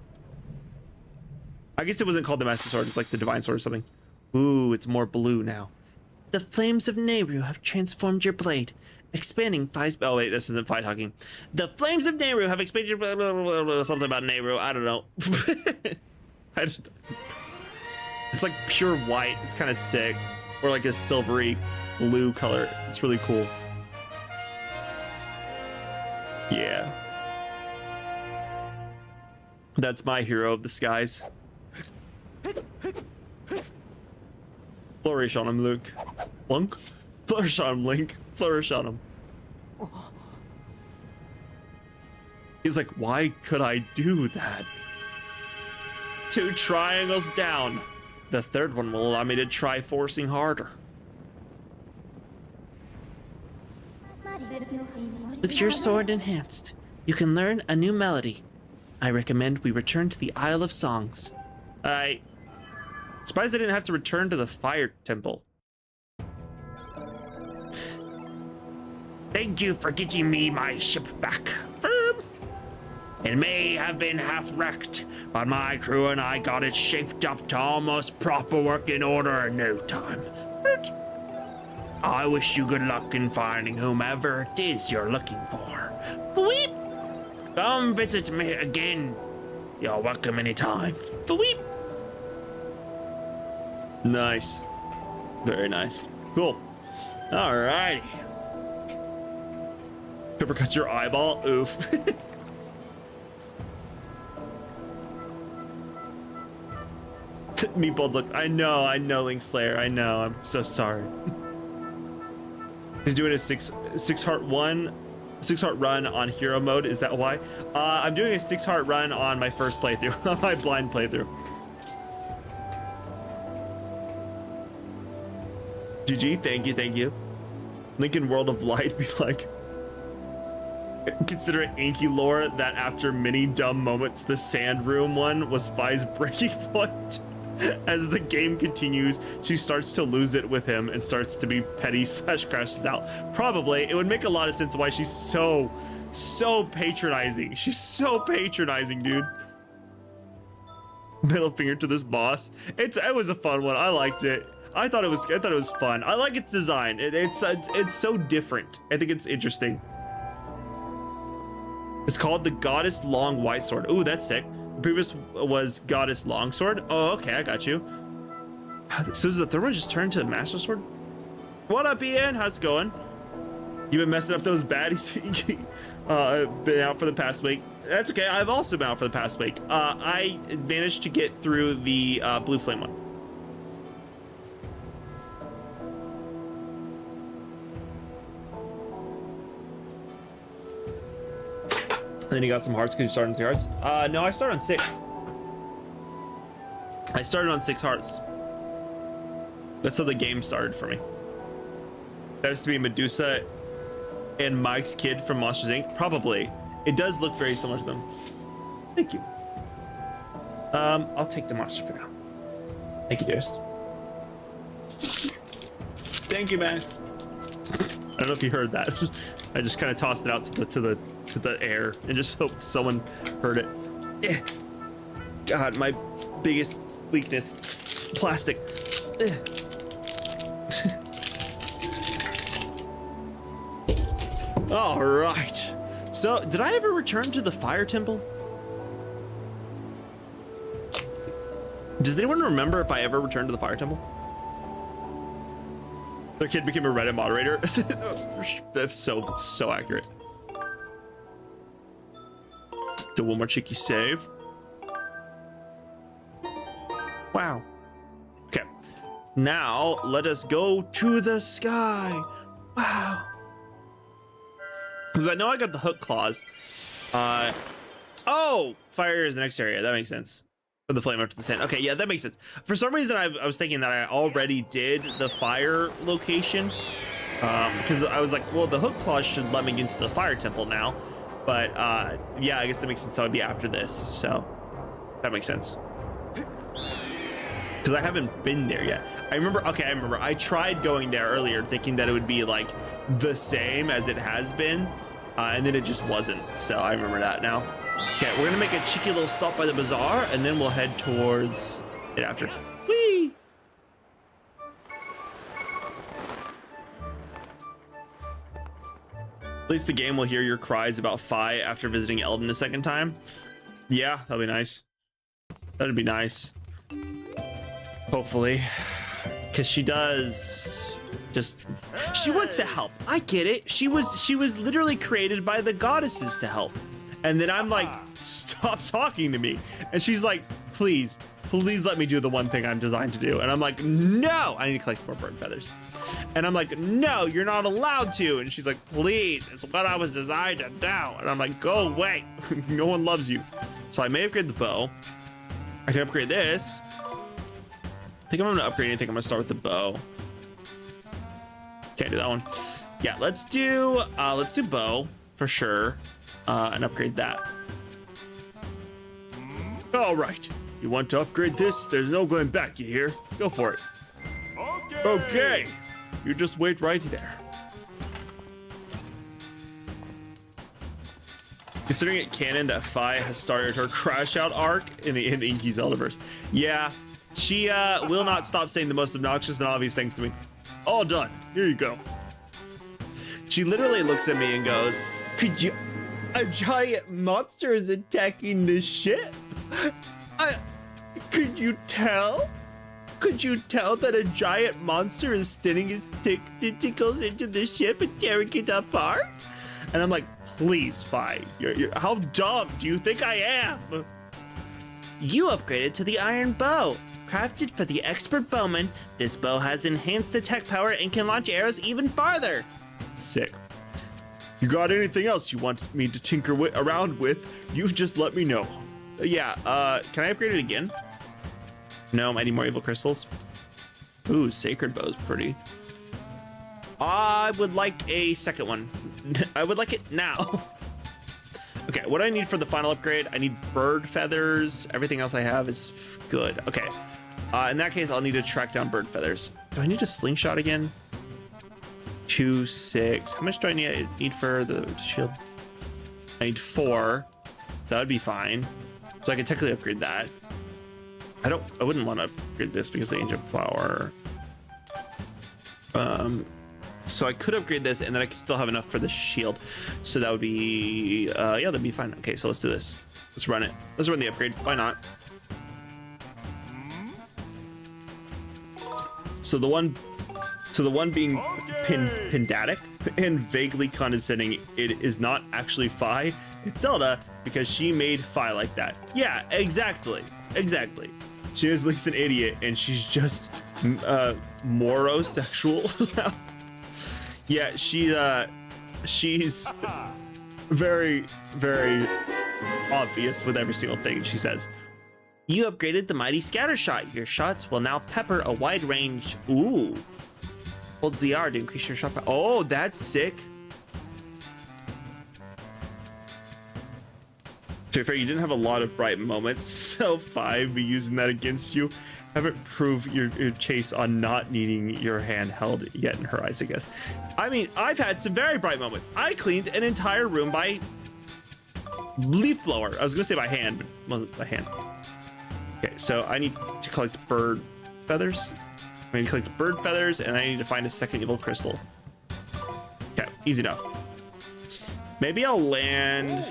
I guess it wasn't called the Master Sword. It's like the Divine Sword or something. Ooh, it's more blue now. The flames of Nehru have transformed your blade, expanding five. Oh wait, this isn't fight talking. The flames of Nehru have expanded your blah, blah, blah, blah, Something about Nehru. I don't know. I just. It's like pure white. It's kind of sick, or like a silvery blue color. It's really cool. Yeah. That's my hero of the skies. Flourish on him, Luke. Lunk? Flourish on him, Link. Flourish on him. He's like, why could I do that? 2 triangles down. The third one will allow me to try forcing harder. With your sword enhanced, you can learn a new melody. I recommend we return to the Isle of Songs. Surprised I didn't have to return to the fire temple. Thank you for getting me my ship back. Firm. It may have been half wrecked, but my crew and I got it shaped up to almost proper working order in no time. I wish you good luck in finding whomever it is you're looking for. Weep. Come visit me again. You're welcome anytime. Weep. Nice. Very nice. Cool. Alrighty. Pepper cuts your eyeball. Oof. Meatball look. I know, Link Slayer. I know. I'm so sorry. He's doing a six heart 1 6-heart run on hero mode. Is that why? I'm doing a 6-heart run on my first playthrough, on my blind playthrough. GG, thank you, thank you. Lincoln World of Light be like, consider it Inky lore that after many dumb moments, the sand room one was Fi's breaking point. As the game continues, she starts to lose it with him and starts to be petty / crashes out. Probably, it would make a lot of sense why she's so patronizing. She's so patronizing, dude. Middle finger to this boss. It was a fun one. I liked it. I thought it was fun. I like its design. It's so different. I think it's interesting. It's called the Goddess Long White Sword. Ooh, that's sick. The previous was Goddess Longsword. Oh, okay, I got you. So does the third one just turn to Master Sword? What up, Ian? How's it going? You've been messing up those baddies. Been out for the past week. That's okay. I've also been out for the past week. I managed to get through the Blue Flame one. Then you got some hearts because you started on 3 hearts. No, I started on 6. I started on 6 hearts. That's how the game started for me. That has to be Medusa and Mike's kid from Monsters Inc. Probably. It does look very similar to them. Thank you. I'll take the monster for now. Thank you, dearest. Thank you, Max. I don't know if you heard that. I just kind of tossed it out to the air and just hoped someone heard it. Eh. God, my biggest weakness, plastic. Eh. All right. So, did I ever return to the fire temple? Does anyone remember if I ever returned to the fire temple? Their kid became a Reddit moderator. That's so accurate. Do one more cheeky save. Wow. Okay. Now let us go to the sky. Wow. Because I know I got the hook claws. Oh, fire is the next area. That makes sense. For the flame after the sand. Okay, yeah, that makes sense. For some reason, I was thinking that I already did the fire location. Because I was like, well, the hook claws should let me into the fire temple now. But yeah, I guess that makes sense. That would be after this. So that makes sense. Because I haven't been there yet. I remember. Okay, I remember. I tried going there earlier, thinking that it would be like the same as it has been, and then it just wasn't. So I remember that now. Okay, we're gonna make a cheeky little stop by the bazaar, and then we'll head towards it after. Whee! At least the game will hear your cries about Fi after visiting Eldon a second time. Yeah, that'll be nice. That'd be nice. Hopefully. Because she does she wants to help. I get it. She was literally created by the goddesses to help. And then I'm like, stop talking to me. And she's like, please let me do the one thing I'm designed to do. And I'm like, no, I need to collect more bird feathers. And I'm like, no, you're not allowed to. And she's like, please, it's what I was designed to do. And I'm like, go away. No one loves you. So I may upgrade the bow. I can upgrade this. I think I'm gonna upgrade anything. I'm gonna start with the bow. Can't do that one. Yeah, let's do bow for sure. And upgrade that. All right, you want to upgrade this? There's no going back, you hear? Go for it. Okay, you just wait right there. Considering it canon that Fi has started her crash out arc in the Inky Zeldaverse. Yeah, she will not stop saying the most obnoxious and obvious things to me. All done, here you go. She literally looks at me and goes, could you... A giant monster is attacking the ship. Could you tell? Could you tell that a giant monster is sticking its tentacles into the ship and tearing it apart? And I'm like, please, Fi, how dumb do you think I am? You upgraded to the iron bow. Crafted for the expert bowman, this bow has enhanced attack power and can launch arrows even farther. Sick. You got anything else you want me to tinker around with? You just let me know. Yeah, can I upgrade it again? No, I need more evil crystals. Ooh, sacred bow's pretty. I would like a second one. I would like it now. Okay, what do I need for the final upgrade? I need bird feathers. Everything else I have is good. Okay, in that case, I'll need to track down bird feathers. Do I need a slingshot again? 2, 6. How much do I need for the shield? I need 4, so that would be fine. So I can technically upgrade that. I wouldn't want to upgrade this because of the ancient flower. So I could upgrade this and then I could still have enough for the shield. So that would be, yeah, that'd be fine. Okay, so let's do this. Let's run it. Let's run the upgrade. Why not? So the one being pendatic and vaguely condescending, it is not actually Fi, it's Zelda, because she made Fi like that. Yeah, exactly. She is like an idiot and she's just morosexual. Yeah, she's very, very obvious with every single thing she says. You upgraded the mighty scatter shot. Your shots will now pepper a wide range. Ooh. Hold ZR to increase your shot. Oh, that's sick. To be fair, you didn't have a lot of bright moments, so 5 be using that against you. Haven't proved your chase on not needing your hand held yet in her eyes, I guess. I mean, I've had some very bright moments. I cleaned an entire room by leaf blower. I was gonna say by hand, but it wasn't by hand. Okay, so I need to collect bird feathers. I need to collect bird feathers, and I need to find a second evil crystal. Okay, easy enough. Maybe I'll land.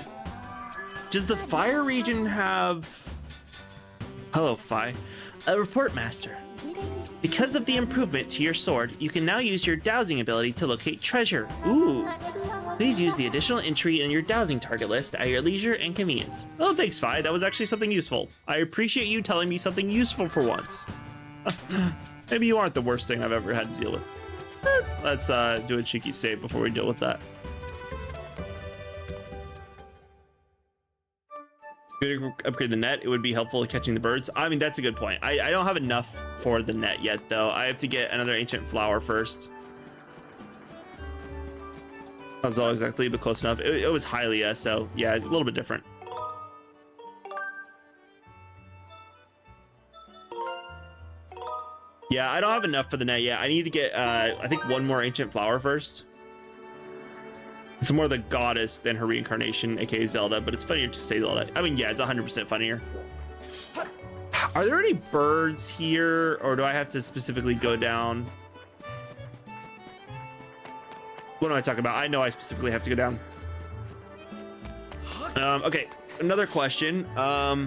Does the fire region have? Hello, Fi. A report master. Because of the improvement to your sword, you can now use your dowsing ability to locate treasure. Ooh. Please use the additional entry in your dowsing target list at your leisure and convenience. Oh, thanks, Fi. That was actually something useful. I appreciate you telling me something useful for once. Maybe you aren't the worst thing I've ever had to deal with. Let's do a cheeky save before we deal with that. Upgrade the net, it would be helpful in catching the birds. I mean, that's a good point. I don't have enough for the net yet, though. I have to get another ancient flower first. That's all exactly, but close enough. It was Hylia, so yeah, a little bit different. Yeah, I don't have enough for the net yet. I need to get, I think, one more ancient flower first. It's more the goddess than her reincarnation, aka Zelda, but it's funnier to say Zelda. I mean, yeah, it's 100% funnier. Are there any birds here, or do I have to specifically go down? What am I talking about? I know I specifically have to go down. Okay, another question. I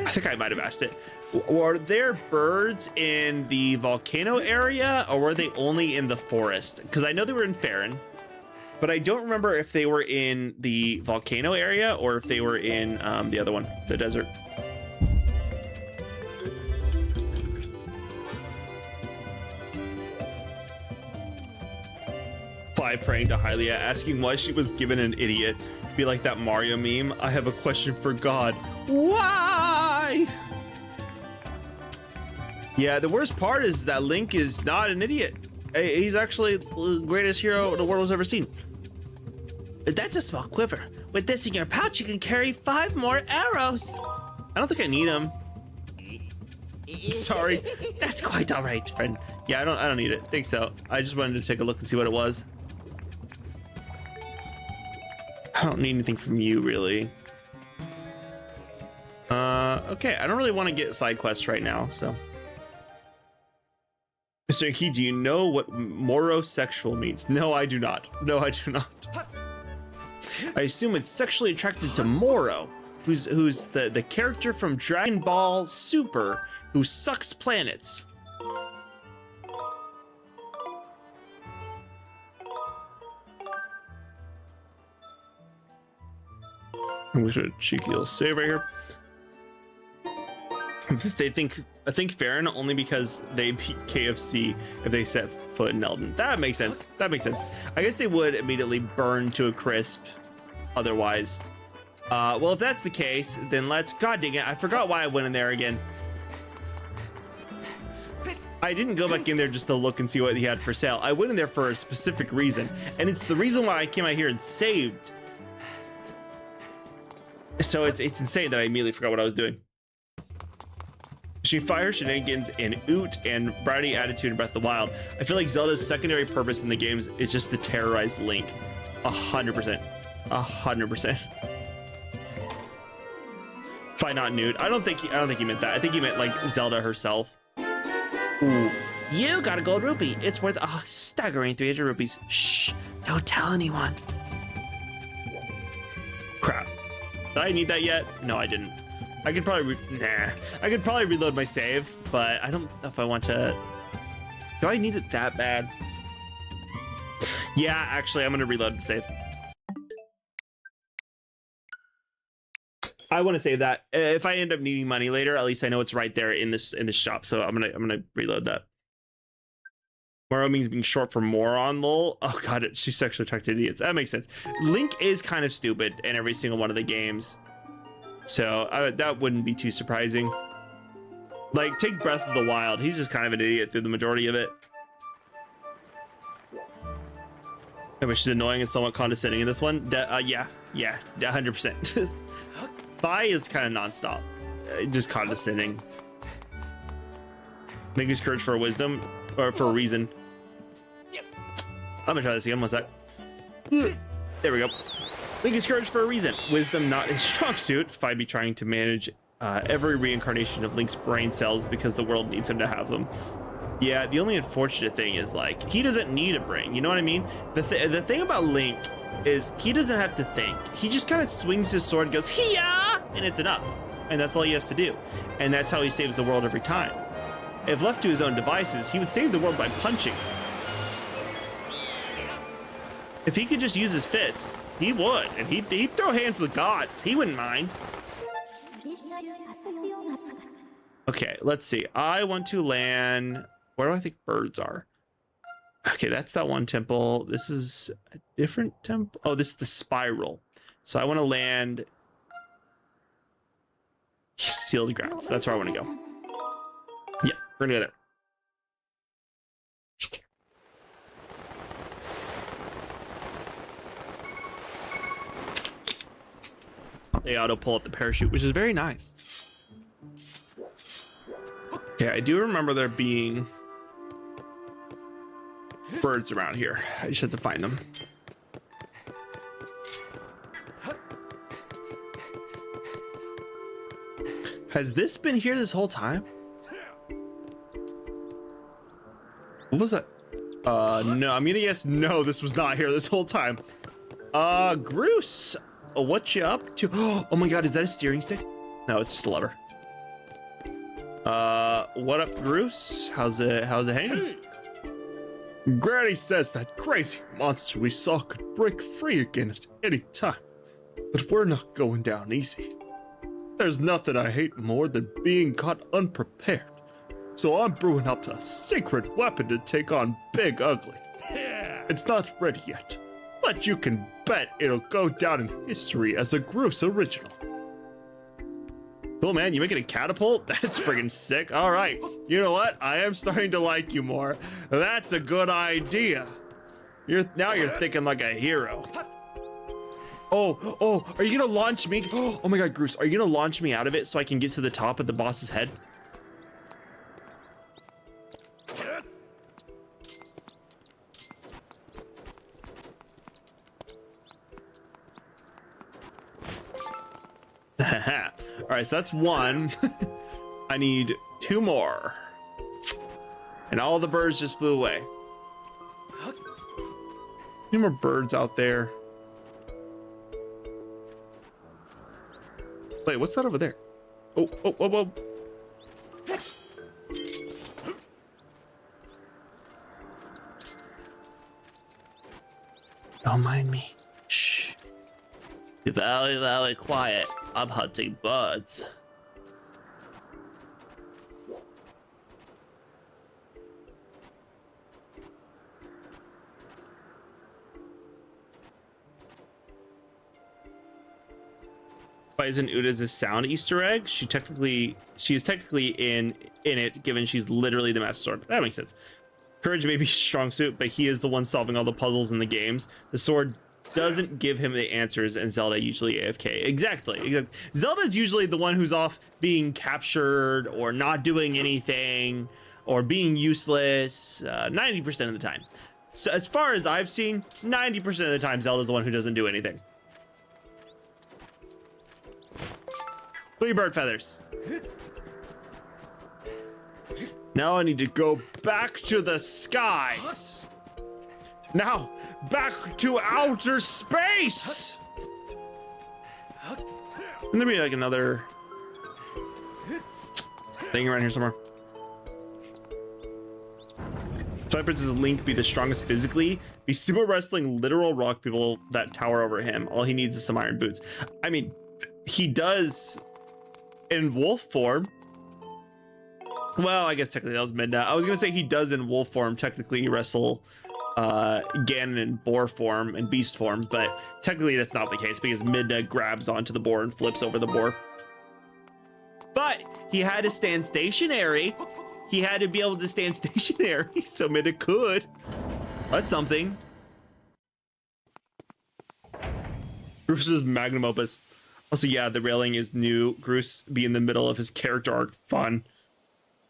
think I might have asked it. Were there birds in the volcano area, or were they only in the forest? Because I know they were in Farron, but I don't remember if they were in the volcano area or if they were in the other one, the desert. Fi praying to Hylia, asking why she was given an idiot. Be like that Mario meme. I have a question for God. Why? Yeah, the worst part is that Link is not an idiot. He's actually the greatest hero the world has ever seen. That's a small quiver. With this in your pouch, you can carry 5 more arrows. I don't think I need them. Sorry. That's quite all right, friend. Yeah, I don't need it. Think so. I just wanted to take a look and see what it was. I don't need anything from you, really. Okay, I don't really want to get side quests right now, so. Mr. Inky, do you know what morosexual means? No, I do not. No, I do not. I assume it's sexually attracted to Moro, who's the character from Dragon Ball Super who sucks planets. We should cheeky little save right here. I think Farron only because they beat KFC if they set foot in Eldon. That makes sense. That makes sense. I guess they would immediately burn to a crisp otherwise. Well, if that's the case, then let's... God dang it, I forgot why I went in there again. I didn't go back in there just to look and see what he had for sale. I went in there for a specific reason, and it's the reason why I came out here and saved. So it's insane that I immediately forgot what I was doing. She fires shenanigans in Oot and Brownie attitude in Breath of the Wild. I feel like Zelda's secondary purpose in the games is just to terrorize Link. 100%. 100%. By not nude. I don't think he meant that. I think he meant like Zelda herself. Ooh. You got a gold rupee. It's worth a staggering 300 rupees. Shh, don't tell anyone. Crap. Did I need that yet? No, I didn't. I could probably, I could probably reload my save, but I don't know if I want to. Do I need it that bad? Yeah, actually, I'm gonna reload the save. I want to save that. If I end up needing money later, at least I know it's right there in this shop. So I'm gonna reload that. Moro means being short for moron, lol. Oh god, she's sexually attracted to idiots. That makes sense. Link is kind of stupid in every single one of the games, so that wouldn't be too surprising. Like, take Breath of the Wild. He's just kind of an idiot through the majority of it. I wish she's annoying and somewhat condescending in this one. Yeah, 100%. Bai is kind of nonstop, just condescending. Make his courage for a wisdom, or for a reason. I'm gonna try this again, one sec. There we go. Make his courage for a reason. Wisdom not his strong suit. Fi be trying to manage every reincarnation of Link's brain cells because the world needs him to have them. Yeah, the only unfortunate thing is, like, he doesn't need a brain, you know what I mean? The thing about Link is he doesn't have to think. He just kind of swings his sword and goes, "Hiya!" and it's enough. And that's all he has to do. And that's how he saves the world every time. If left to his own devices, he would save the world by punching. If he could just use his fists, he would. And he'd throw hands with gods. He wouldn't mind. Okay, let's see. I want to land... Where do I think birds are? Okay, that's that one temple. This is a different temple. Oh, this is the spiral. So I want to land sealed grounds. That's where I want to go. Yeah, we're gonna go there. They auto pull up the parachute, which is very nice. Okay, I do remember there being birds around here. I just have to find them. Has this been here this whole time? What was that? No, I'm gonna guess no, this was not here this whole time. Groose, what you up to? Oh my god, is that a steering stick? No, it's just a lever. What up, Groose? How's it hanging? Granny says that crazy monster we saw could break free again at any time, but we're not going down easy. There's nothing I hate more than being caught unprepared, so I'm brewing up a secret weapon to take on Big Ugly. It's not ready yet, but you can bet it'll go down in history as a Groose original. Cool, man. You making a catapult? That's friggin' sick. All right. You know what? I am starting to like you more. That's a good idea. Now you're thinking like a hero. Oh, are you gonna launch me? Oh my god, Groose, are you gonna launch me out of it so I can get to the top of the boss's head? All right, so that's one. I need two more. And all the birds just flew away. Any more birds out there? Wait, what's that over there? Oh, whoa. Don't mind me. Shh. Be very, very quiet. I'm hunting birds. Why isn't Uda's a sound Easter egg? She is technically in it, given she's literally the Master Sword. That makes sense. Courage may be strong suit, but he is the one solving all the puzzles in the games. The sword doesn't give him the answers, and Zelda usually AFK. Exactly. Zelda's usually the one who's off being captured or not doing anything or being useless 90% of the time. So as far as I've seen, 90% of the time Zelda's the one who doesn't do anything. 3 bird feathers. Now I need to go back to the skies. Now, back to outer space. And there be like another thing around here somewhere. Twilight Princess Link be the strongest physically, be sumo wrestling literal rock people that tower over him. All he needs is some iron boots. I mean, he does in wolf form. Well, I guess technically that was Midna. I was gonna say he does in wolf form technically wrestle Ganon in boar form and beast form, but technically that's not the case because Midna grabs onto the boar and flips over the boar. But he had to stand stationary. He had to be able to stand stationary, so Midna could. That's something. Groos's magnum opus. Also, yeah, the railing is new. Groos be in the middle of his character arc. Fun.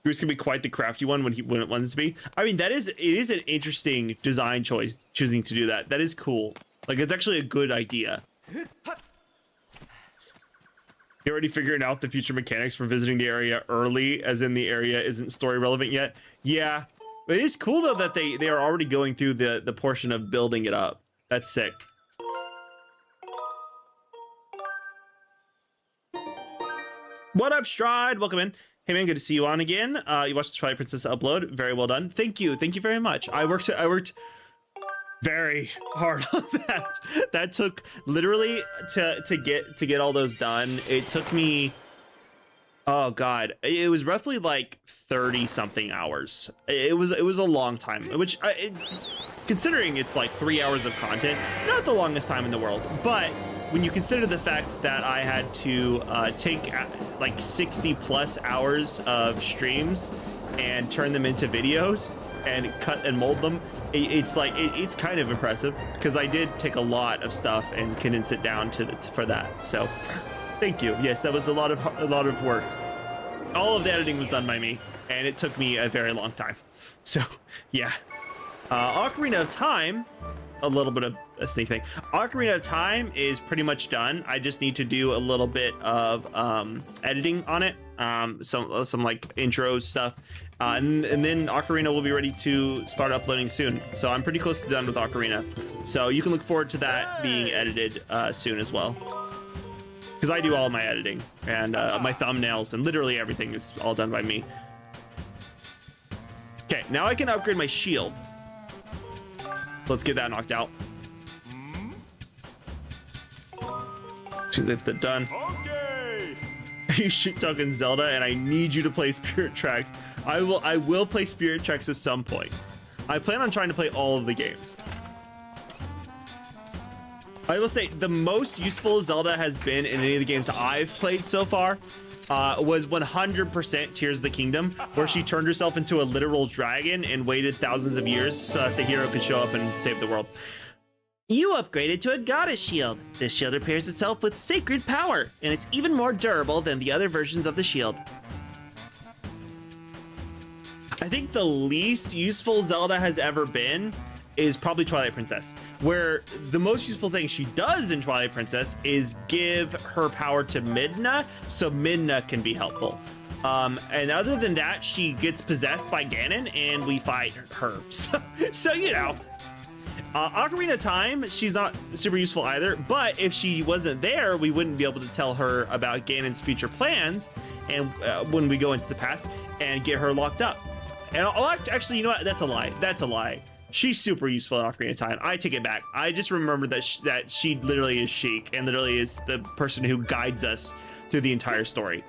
Groos can be quite the crafty one when it wants to be. I mean, it is an interesting design choice, choosing to do that. That is cool. Like, it's actually a good idea. You already figuring out the future mechanics for visiting the area early, as in the area isn't story relevant yet? Yeah. But it is cool, though, that they are already going through the portion of building it up. That's sick. What up, Stride? Welcome in. Hey man, good to see you on again. You watched the Twilight Princess upload. Very well done. Thank you very much. I worked very hard on that. That took literally to get all those done. It took me, oh god, it was roughly like 30 something hours. It was a long time, which considering it's like 3 hours of content, not the longest time in the world, but when you consider the fact that I had to take like 60 plus hours of streams and turn them into videos and cut and mold them, it's kind of impressive because I did take a lot of stuff and condense it down for that. So thank you. Yes, that was a lot of work. All of the editing was done by me, and it took me a very long time. So yeah, Ocarina of Time. A little bit of a sneak thing. Ocarina of Time is pretty much done. I just need to do a little bit of editing on it, some like intro stuff, and then Ocarina will be ready to start uploading soon. So I'm pretty close to done with Ocarina. So you can look forward to that being edited soon as well. Because I do all my editing and my thumbnails and literally everything is all done by me. Okay, now I can upgrade my shield. Let's get that knocked out. Get that done. Okay. You shit talking Zelda, and I need you to play Spirit Tracks. I will play Spirit Tracks at some point. I plan on trying to play all of the games. I will say the most useful Zelda has been in any of the games I've played so far was 100% Tears of the Kingdom, where she turned herself into a literal dragon and waited thousands of years so that the hero could show up and save the world. You upgraded to a goddess shield. This shield repairs itself with sacred power, and it's even more durable than the other versions of the shield. I think the least useful Zelda has ever been is probably Twilight Princess, where the most useful thing she does in Twilight Princess is give her power to Midna, so Midna can be helpful. And other than that, she gets possessed by Ganon and we fight her. So you know, Ocarina of Time, she's not super useful either, but if she wasn't there, we wouldn't be able to tell her about Ganon's future plans and when we go into the past and get her locked up. And actually, you know what? That's a lie. That's a lie. She's super useful in Ocarina of Time. I take it back. I just remembered that she literally is Sheik and literally is the person who guides us through the entire story.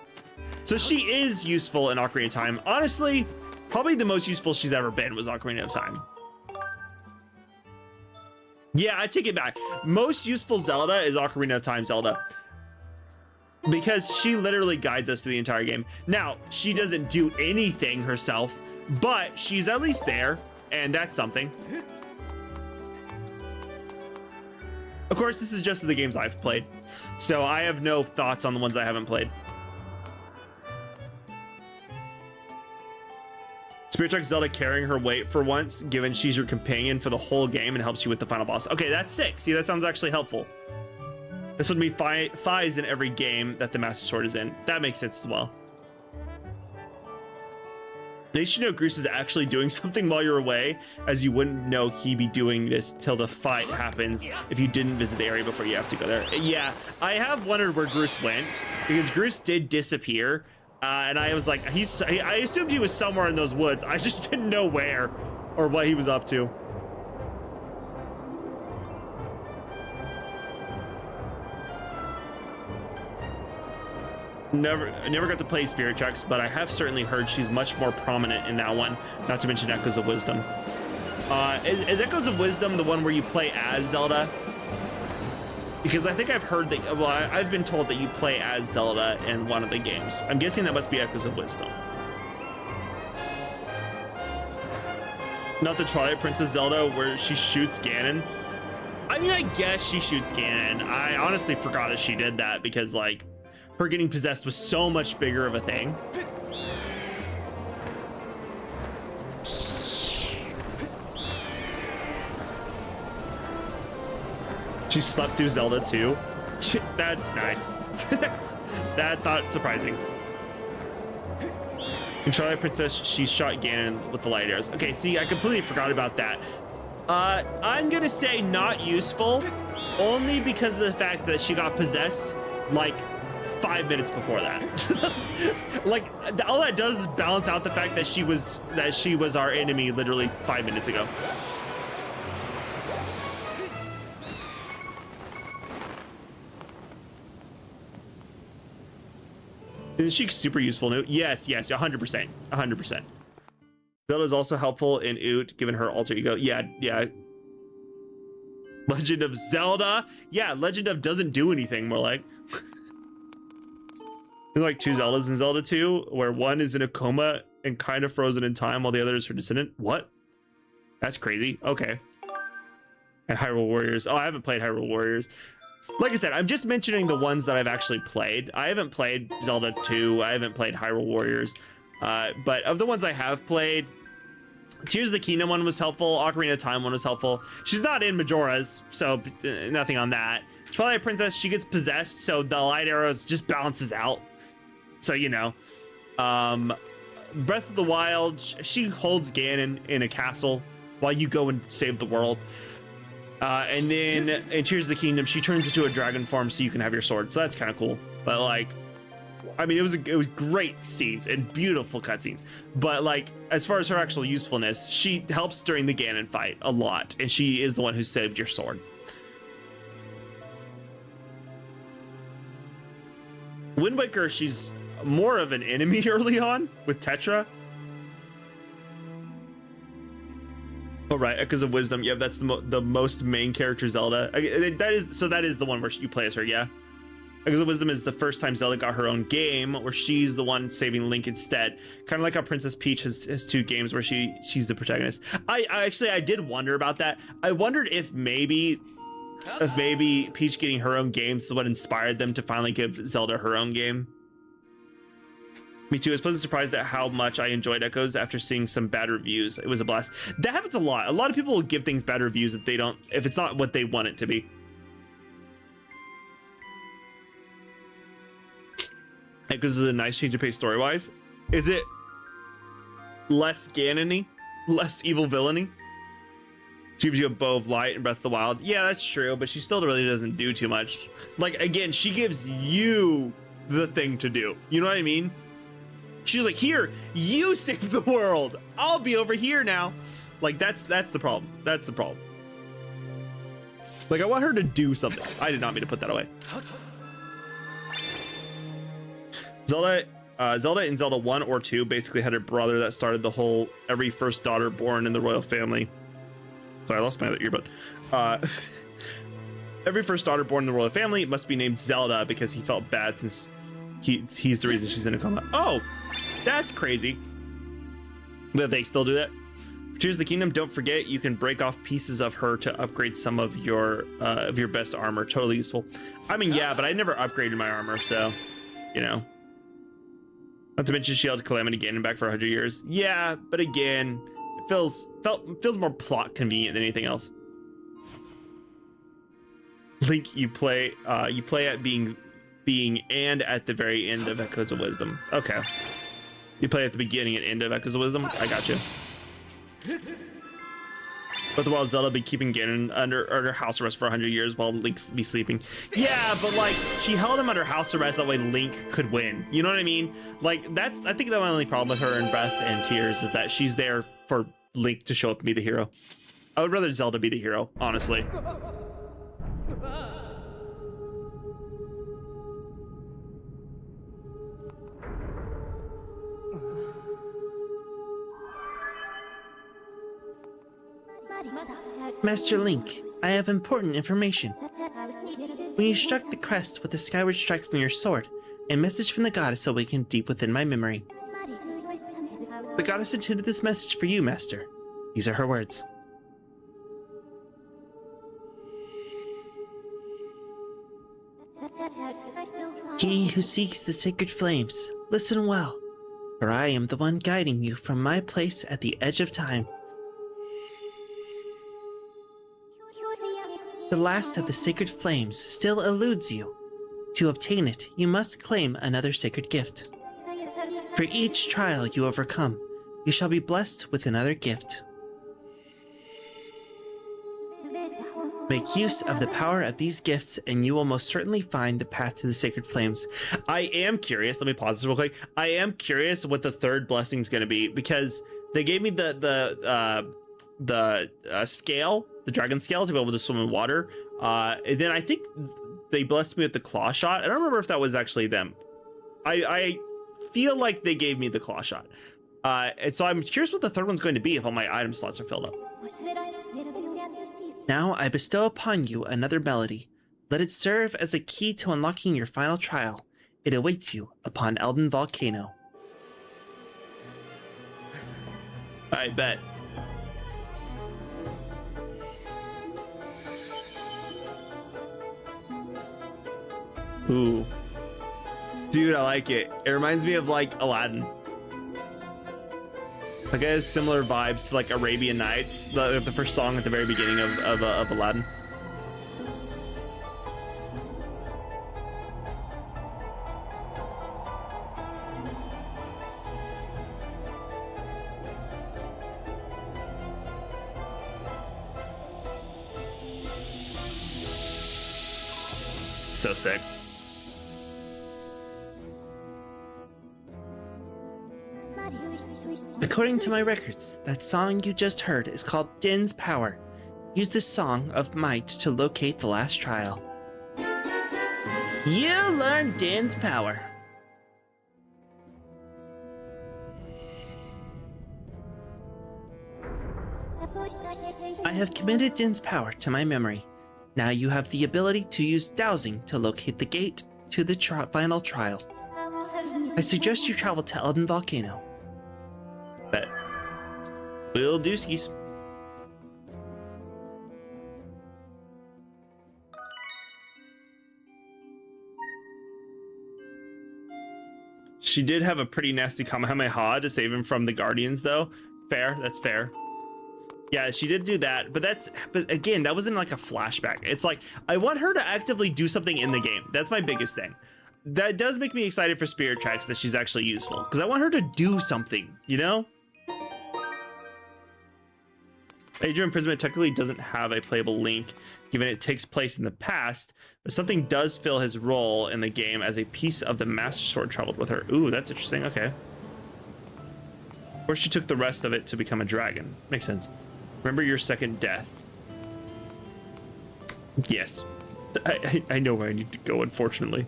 So she is useful in Ocarina of Time. Honestly, probably the most useful she's ever been was Ocarina of Time. Yeah, I take it back. Most useful Zelda is Ocarina of Time Zelda. because she literally guides us through the entire game. Now, she doesn't do anything herself, but she's at least there, and that's something. Of course, this is just the games I've played, so I have no thoughts on the ones I haven't played. Spirit Tracks Zelda carrying her weight for once, given she's your companion for the whole game and helps you with the final boss. Okay, that's sick. See, that sounds actually helpful. This would be Fi's in every game that the Master Sword is in. That makes sense as well. At least you know Groose is actually doing something while you're away, as you wouldn't know he'd be doing this till the fight happens if you didn't visit the area before you have to go there. Yeah, I have wondered where Groose went, because Groose did disappear. And I was like, I assumed he was somewhere in those woods. I just didn't know where or what he was up to. I never got to play Spirit Tracks, but I have certainly heard she's much more prominent in that one, not to mention Echoes of Wisdom. Is Echoes of Wisdom the one where you play as Zelda? Because I think I've heard that, well, I've been told that you play as Zelda in one of the games. I'm guessing that must be Echoes of Wisdom. Not the Twilight Princess Zelda where she shoots Ganon. I mean, I guess she shoots Ganon. I honestly forgot that she did that because, like, her getting possessed was so much bigger of a thing. She slept through Zelda too. That's nice. That's not surprising. In Twilight Princess, she shot Ganon with the light arrows. Okay, see, I completely forgot about that. I'm gonna say not useful, only because of the fact that she got possessed like 5 minutes before that. Like, all that does is balance out the fact that she was our enemy literally 5 minutes ago. Is she super useful new? Yes, 100%, 100%. Zelda is also helpful in Oot, given her alter ego. Yeah. Legend of Zelda. Yeah, Legend of doesn't do anything, more like. There's like 2 Zeldas in Zelda 2, where one is in a coma and kind of frozen in time, while the other is her descendant. What? That's crazy. Okay. And Hyrule Warriors. Oh, I haven't played Hyrule Warriors. Like I said, I'm just mentioning the ones that I've actually played. I haven't played Zelda 2. I haven't played Hyrule Warriors. But of the ones I have played, Tears of the Kingdom one was helpful. Ocarina of Time one was helpful. She's not in Majora's, so nothing on that. Twilight Princess, she gets possessed, so the light arrows just balances out. So, you know. Breath of the Wild, she holds Ganon in a castle while you go and save the world. And then in Tears of the Kingdom, she turns into a dragon form so you can have your sword. So that's kind of cool. But like, I mean, it was great scenes and beautiful cutscenes. But like, as far as her actual usefulness, she helps during the Ganon fight a lot. And she is the one who saved your sword. Wind Waker, she's more of an enemy early on with Tetra. Oh, right, Echoes of Wisdom. Yeah, that's the most main character Zelda. That is the one where you play as her, yeah? Echoes of Wisdom is the first time Zelda got her own game, where she's the one saving Link instead. Kind of like how Princess Peach has 2 games where she's the protagonist. I did wonder about that. I wondered if maybe Peach getting her own game is what inspired them to finally give Zelda her own game. Me too. I was pleasantly surprised at how much I enjoyed Echoes after seeing some bad reviews. It was a blast. That happens a lot. A lot of people will give things bad reviews if it's not what they want it to be. Echoes is a nice change of pace story-wise. Is it less Ganon-y? Less evil villainy? She gives you a bow of light in Breath of the Wild. Yeah, that's true, but she still really doesn't do too much. Like, again, she gives you the thing to do. You know what I mean? She's like, here, you save the world. I'll be over here now. Like, that's the problem. That's the problem. Like, I want her to do something. I did not mean to put that away. Zelda in Zelda 1 or 2 basically had a brother that started the whole every first daughter born in the royal family. Sorry, I lost my other earbud. Every first daughter born in the royal family must be named Zelda because he felt bad since he's the reason she's in a coma. Oh, that's crazy. But they still do that. Tears of the Kingdom, don't forget you can break off pieces of her to upgrade some of your best armor. Totally useful. I mean, yeah, but I never upgraded my armor, so you know. Not to mention she held Calamity Ganon back for 100 years. Yeah, but again, it feels more plot convenient than anything else. Link, you play at being and at the very end of Echoes of Wisdom. Okay. You play at the beginning and end of Echoes of Wisdom. I got you. But the while Zelda be keeping Ganon under house arrest for 100 years while Link be sleeping. Yeah, but like she held him under house arrest that way Link could win. You know what I mean? Like I think the only problem with her in Breath and Tears is that she's there for Link to show up and be the hero. I would rather Zelda be the hero, honestly. Master Link, I have important information. When you struck the crest with the Skyward strike from your sword, a message from the goddess awakened deep within my memory. The goddess intended this message for you, Master. These are her words. He who seeks the sacred flames, listen well, for I am the one guiding you from my place at the edge of time. The last of the sacred flames still eludes you. To obtain it, you must claim another sacred gift. For each trial you overcome, you shall be blessed with another gift. Make use of the power of these gifts, and you will most certainly find the path to the sacred flames. I am curious. Let me pause this real quick. I am curious what the third blessing is going to be because they gave me the scale, the dragon scale, to be able to swim in water. And then I think they blessed me with the claw shot. I don't remember if that was actually them. I feel like they gave me the claw shot. And so I'm curious what the third one's going to be if all my item slots are filled up. Now I bestow upon you another melody. Let it serve as a key to unlocking your final trial. It awaits you upon Elden Volcano. I bet. Ooh. Dude, I like it. It reminds me of like Aladdin. Like it has similar vibes to like Arabian Nights, the first song at the very beginning of Aladdin. So sick. According to my records, that song you just heard is called Din's Power. Use the Song of Might to locate the last trial. You learn Din's Power. I have committed Din's Power to my memory. Now you have the ability to use dowsing to locate the gate to the final trial. I suggest you travel to Elden Volcano. Bet. Will do skis. She did have a pretty nasty Kamehameha to save him from the Guardians, though. Fair, that's fair. Yeah, she did do that, but again, that wasn't like a flashback. It's like, I want her to actively do something in the game. That's my biggest thing. That does make me excited for Spirit Tracks that she's actually useful, because I want her to do something, you know? Age of Imprisonment technically doesn't have a playable Link, given it takes place in the past, but something does fill his role in the game as a piece of the Master Sword traveled with her. Ooh, that's interesting, okay. Or she took the rest of it to become a dragon. Makes sense. Remember your second death. Yes. I know where I need to go, unfortunately.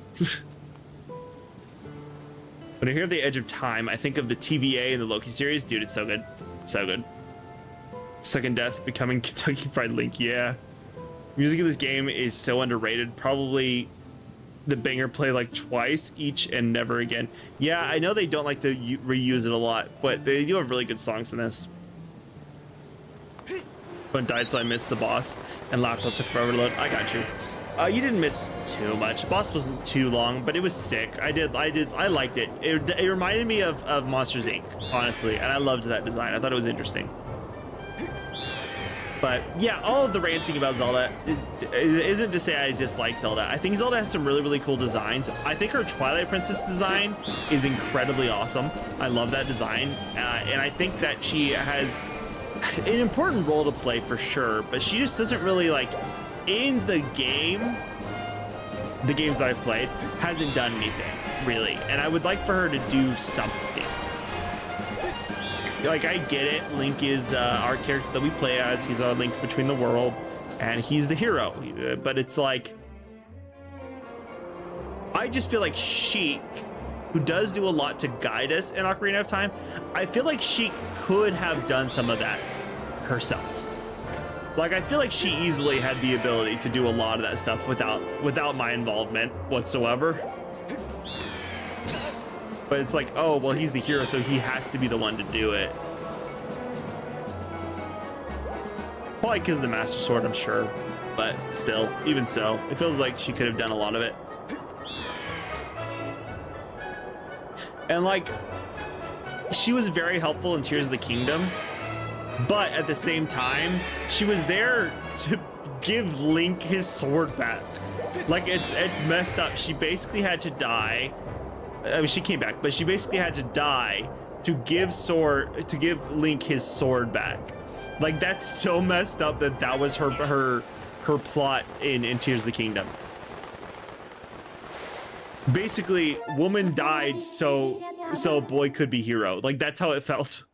When I hear of the Edge of Time, I think of the TVA and the Loki series. Dude, it's so good. So good. Second death becoming Kentucky Fried Link, yeah. Music in this game is so underrated. Probably the banger play like twice each and never again. Yeah, I know they don't like to reuse it a lot, but they do have really good songs in this. But died, so I missed the boss, and laptop took forever to load. I got you. You didn't miss too much. The boss wasn't too long, but it was sick. I liked it. It reminded me of Monsters Inc., honestly, and I loved that design. I thought it was interesting. But yeah, all of the ranting about Zelda isn't to say I dislike Zelda. I think Zelda has some really, really cool designs. I think her Twilight Princess design is incredibly awesome. I love that design. And I think that she has an important role to play for sure, but she just doesn't really, like, in the games that I've played, hasn't done anything, really. And I would like for her to do something. Like, I get it, Link is our character that we play as. He's our link between the world, and he's the hero. But it's like, I just feel like Sheik, who does do a lot to guide us in Ocarina of Time, I feel like Sheik could have done some of that herself. Like, I feel like she easily had the ability to do a lot of that stuff without my involvement whatsoever. But it's like, oh, well, he's the hero, so he has to be the one to do it. Probably because of the Master Sword, I'm sure. But still, even so, it feels like she could have done a lot of it. And, like, she was very helpful in Tears of the Kingdom. But at the same time, she was there to give Link his sword back. Like, it's messed up. She basically had to die. I mean, she came back, but she basically had to die to give Link his sword back. Like, that's so messed up that was her plot in Tears of the Kingdom. Basically, woman died so boy could be hero. Like, that's how it felt.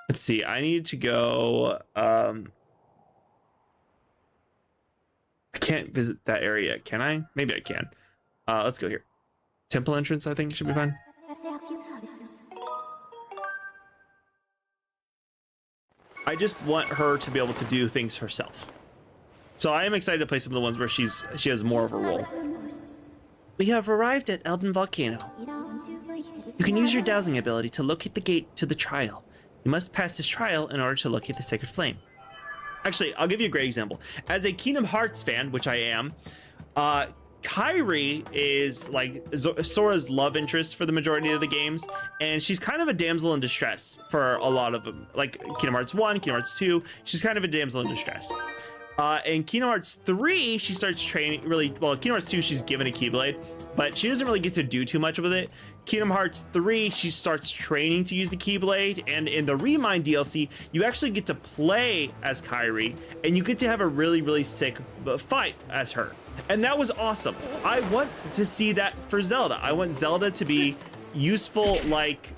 Let's see. I need to go. I can't visit that area, can I? Maybe I can. Let's go here. Temple entrance, I think, should be fine. I just want her to be able to do things herself. So I am excited to play some of the ones where she has more of a role. We have arrived at Elden Volcano. You can use your dowsing ability to locate the gate to the trial. You must pass this trial in order to locate the sacred flame. Actually, I'll give you a great example. As a Kingdom Hearts fan, which I am, Kairi is like Sora's love interest for the majority of the games, and she's kind of a damsel in distress for a lot of them. Like Kingdom Hearts 1, Kingdom Hearts 2, she's kind of a damsel in distress. In Kingdom Hearts 3, she starts training Kingdom Hearts 2, she's given a Keyblade, but she doesn't really get to do too much with it. Kingdom Hearts 3, she starts training to use the Keyblade, and in the Remind DLC, you actually get to play as Kairi, and you get to have a really, really sick fight as her. And that was awesome. I want to see that for Zelda. I want Zelda to be useful like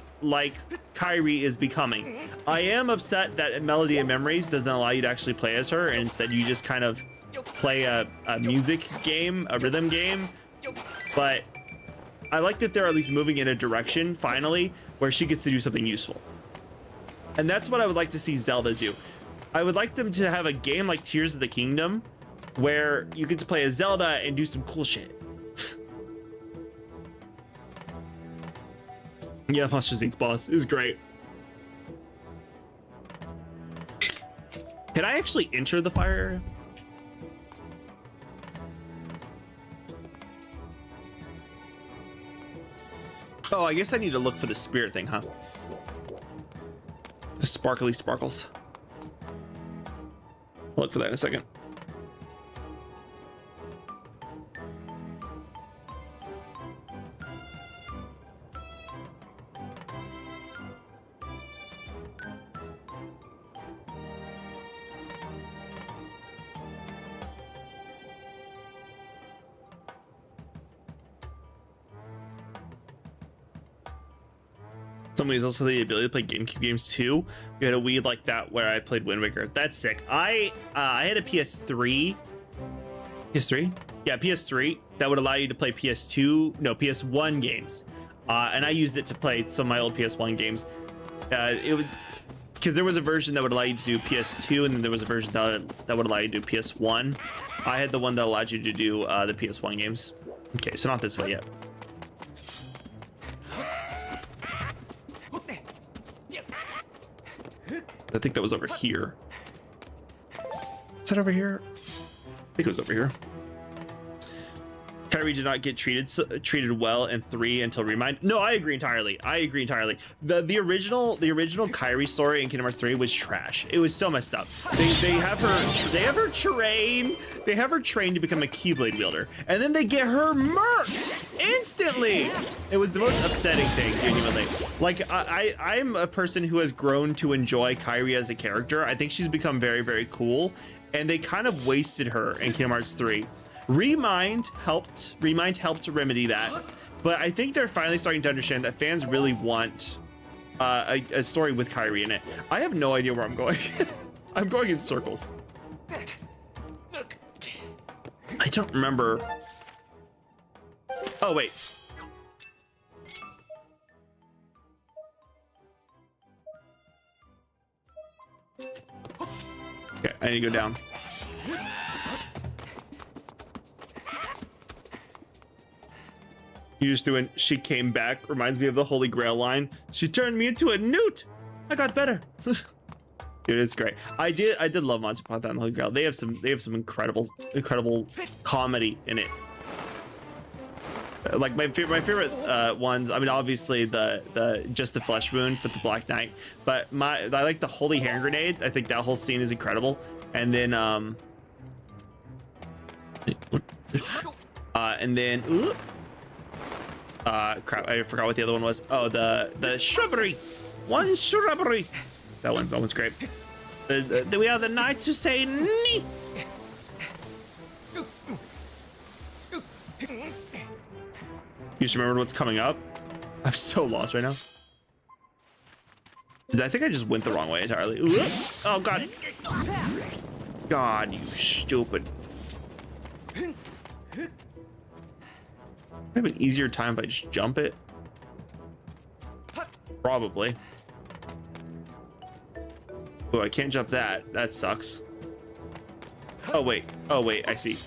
Kairi is becoming. I am upset that Melody of Memories doesn't allow you to actually play as her, and instead you just kind of play a music game, a rhythm game. But I like that they're at least moving in a direction, finally, where she gets to do something useful. And that's what I would like to see Zelda do. I would like them to have a game like Tears of the Kingdom, where you get to play as Zelda and do some cool shit. Yeah, Monsters Inc. boss is great. Can I actually enter the fire area? Oh, I guess I need to look for the spirit thing, huh? The sparkly sparkles. I'll look for that in a second. Somebody's also the ability to play GameCube games too. We had a Wii like that where I played Wind Waker. That's sick. I had a PS3. PS3? Yeah, PS3 that would allow you to play PS1 games. And I used it to play some of my old PS1 games. because there was a version that would allow you to do PS2, and then there was a version that would allow you to do PS1. I had the one that allowed you to do the PS1 games. Okay, so not this way yet. I think that was over here. Is that over here? I think it was over here. Kyrie did not get treated well in 3 until Remind. No, I agree entirely. The original Kyrie story in Kingdom Hearts 3 was trash. It was so messed up. They have her train to become a Keyblade wielder, and then they get her murked instantly. It was the most upsetting thing, genuinely. Like I'm a person who has grown to enjoy Kyrie as a character. I think she's become very, very cool, and they kind of wasted her in Kingdom Hearts 3. Remind helped remedy that, but I think they're finally starting to understand that fans really want a story with Kyrie in it. I have no idea where I'm going. I'm going in circles. I don't remember. Oh wait. Okay, I need to go down. You just doing she came back reminds me of the Holy Grail line. She turned me into a newt. I got better. Dude, it's great. I did love Monty Python and the Holy Grail. They have some incredible comedy in it. Like my favorite ones. I mean, obviously the Just a Flesh Wound for the Black Knight, but I like the Holy Hand Grenade. I think that whole scene is incredible. And then crap, I forgot what the other one was. Oh, the shrubbery. One shrubbery. That one's great. We are the knights who say nee. You just remembered what's coming up? I'm so lost right now. I think I just went the wrong way entirely. Ooh. Oh god. God, you stupid. I have an easier time if I just jump it. Probably. Oh, I can't jump that. That sucks. Oh wait, I see.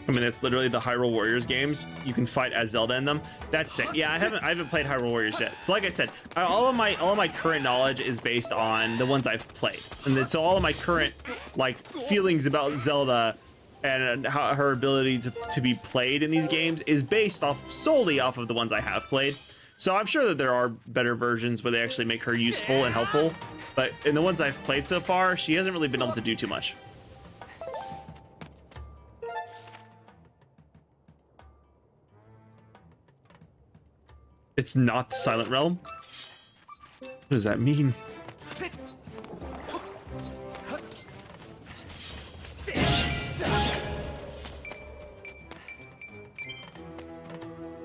I mean, it's literally the Hyrule Warriors games. You can fight as Zelda in them. That's it. Yeah, I haven't played Hyrule Warriors yet. So like I said, all of my current knowledge is based on the ones I've played. And then, so all of my current like feelings about Zelda and how her ability to be played in these games is based solely off of the ones I have played. So I'm sure that there are better versions where they actually make her useful and helpful. But in the ones I've played so far, she hasn't really been able to do too much. It's not the Silent Realm? What does that mean?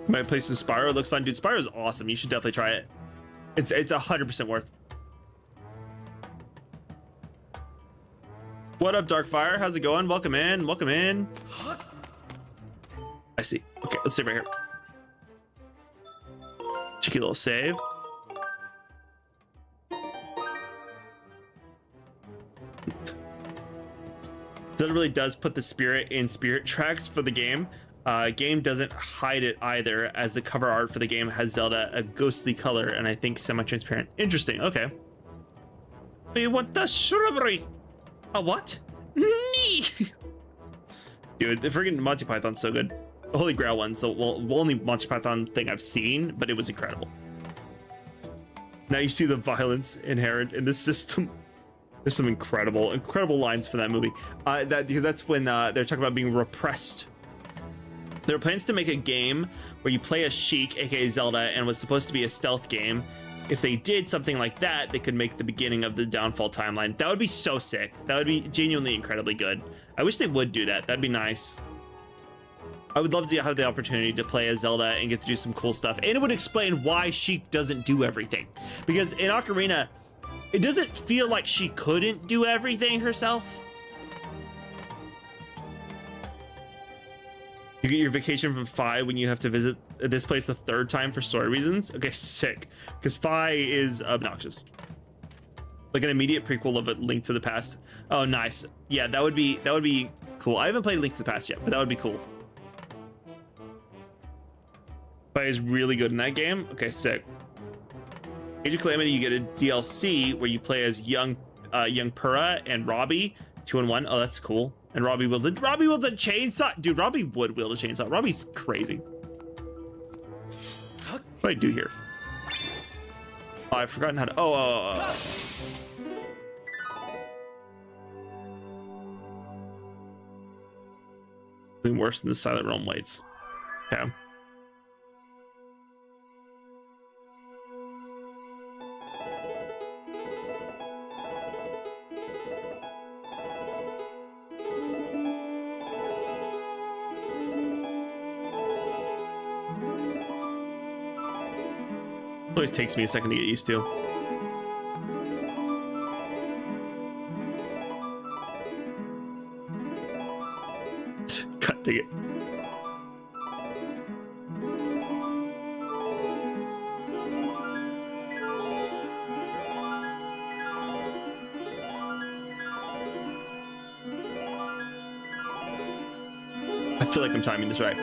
Might play some Spyro. It looks fun. Dude, Spyro is awesome. You should definitely try it. It's 100% worth. What up, Darkfire? How's it going? Welcome in. Welcome in. I see. Okay, let's save right here. Cheeky little save. That really does put the spirit in Spirit Tracks for the game. Game doesn't hide it either, as the cover art for the game has Zelda a ghostly color and I think semi-transparent. Interesting. Okay. We want the shrubbery. A what? Nee. Dude, the freaking Monty Python's so good. The Holy Grail one's the only Monty Python thing I've seen, but it was incredible. Now you see the violence inherent in this system. There's some incredible lines from that movie. Because that's when they're talking about being repressed. There are plans to make a game where you play as Sheik, aka Zelda, and was supposed to be a stealth game. If they did something like that, they could make the beginning of the Downfall timeline. That would be so sick. That would be genuinely incredibly good. I wish they would do that. That'd be nice. I would love to have the opportunity to play as Zelda and get to do some cool stuff. And it would explain why Sheik doesn't do everything. Because in Ocarina, It doesn't feel like she couldn't do everything herself. You get your vacation from Phi when you have to visit this place the third time for story reasons. Okay, sick. Because Phi is obnoxious. Like an immediate prequel of A Link to the Past. Oh, nice. Yeah, that would be cool. I haven't played Link to the Past yet, but that would be cool. Phi is really good in that game. Okay, sick. Age of Calamity, you get a DLC where you play as young Purah and Robbie, 2 in 1. Oh, that's cool. And Robbie wields a chainsaw. Dude, Robbie would wield a chainsaw. Robbie's crazy. What do I do here? Oh, I've forgotten how to. Oh. Doing worse than the Silent Realm waits. Okay. Always takes me a second to get used to. God dang it. I feel like I'm timing this right.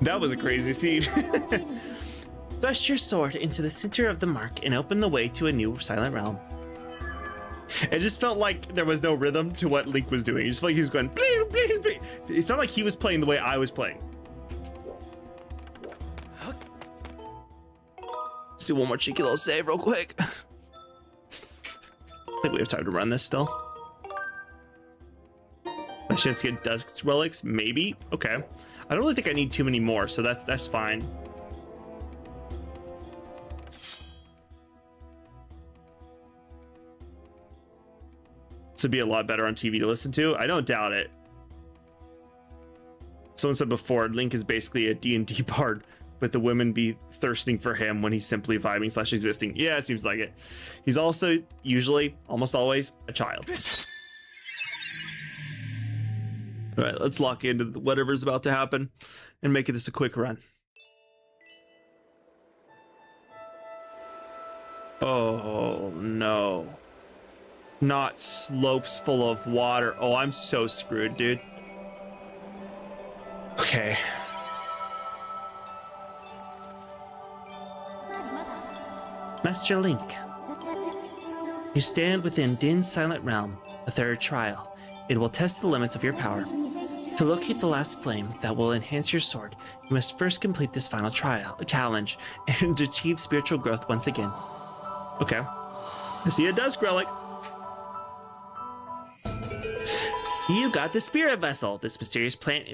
That was a crazy scene. Thrust your sword into the center of the mark and open the way to a new Silent Realm. It just felt like there was no rhythm to what Link was doing. It just felt like he was going. Bling, bling, bling. It sounded like he was playing the way I was playing. Let's do one more cheeky little save real quick. I think we have time to run this still. A chance to get Dusk relics, maybe. Okay. I don't really think I need too many more, so that's fine. This would be a lot better on TV to listen to. I don't doubt it. Someone said before, Link is basically a D&D bard, but the women be thirsting for him when he's simply vibing / existing. Yeah, it seems like it. He's also usually, almost always, a child. All right, let's lock into whatever's about to happen and make this a quick run. Oh, no. Not slopes full of water. Oh, I'm so screwed, dude. Okay. Master Link, you stand within Din's Silent Realm, a third trial. It will test the limits of your power. To locate the last flame that will enhance your sword, you must first complete this final challenge and achieve spiritual growth once again. Okay. I see a Dusk relic. You got the spirit vessel. This mysterious plant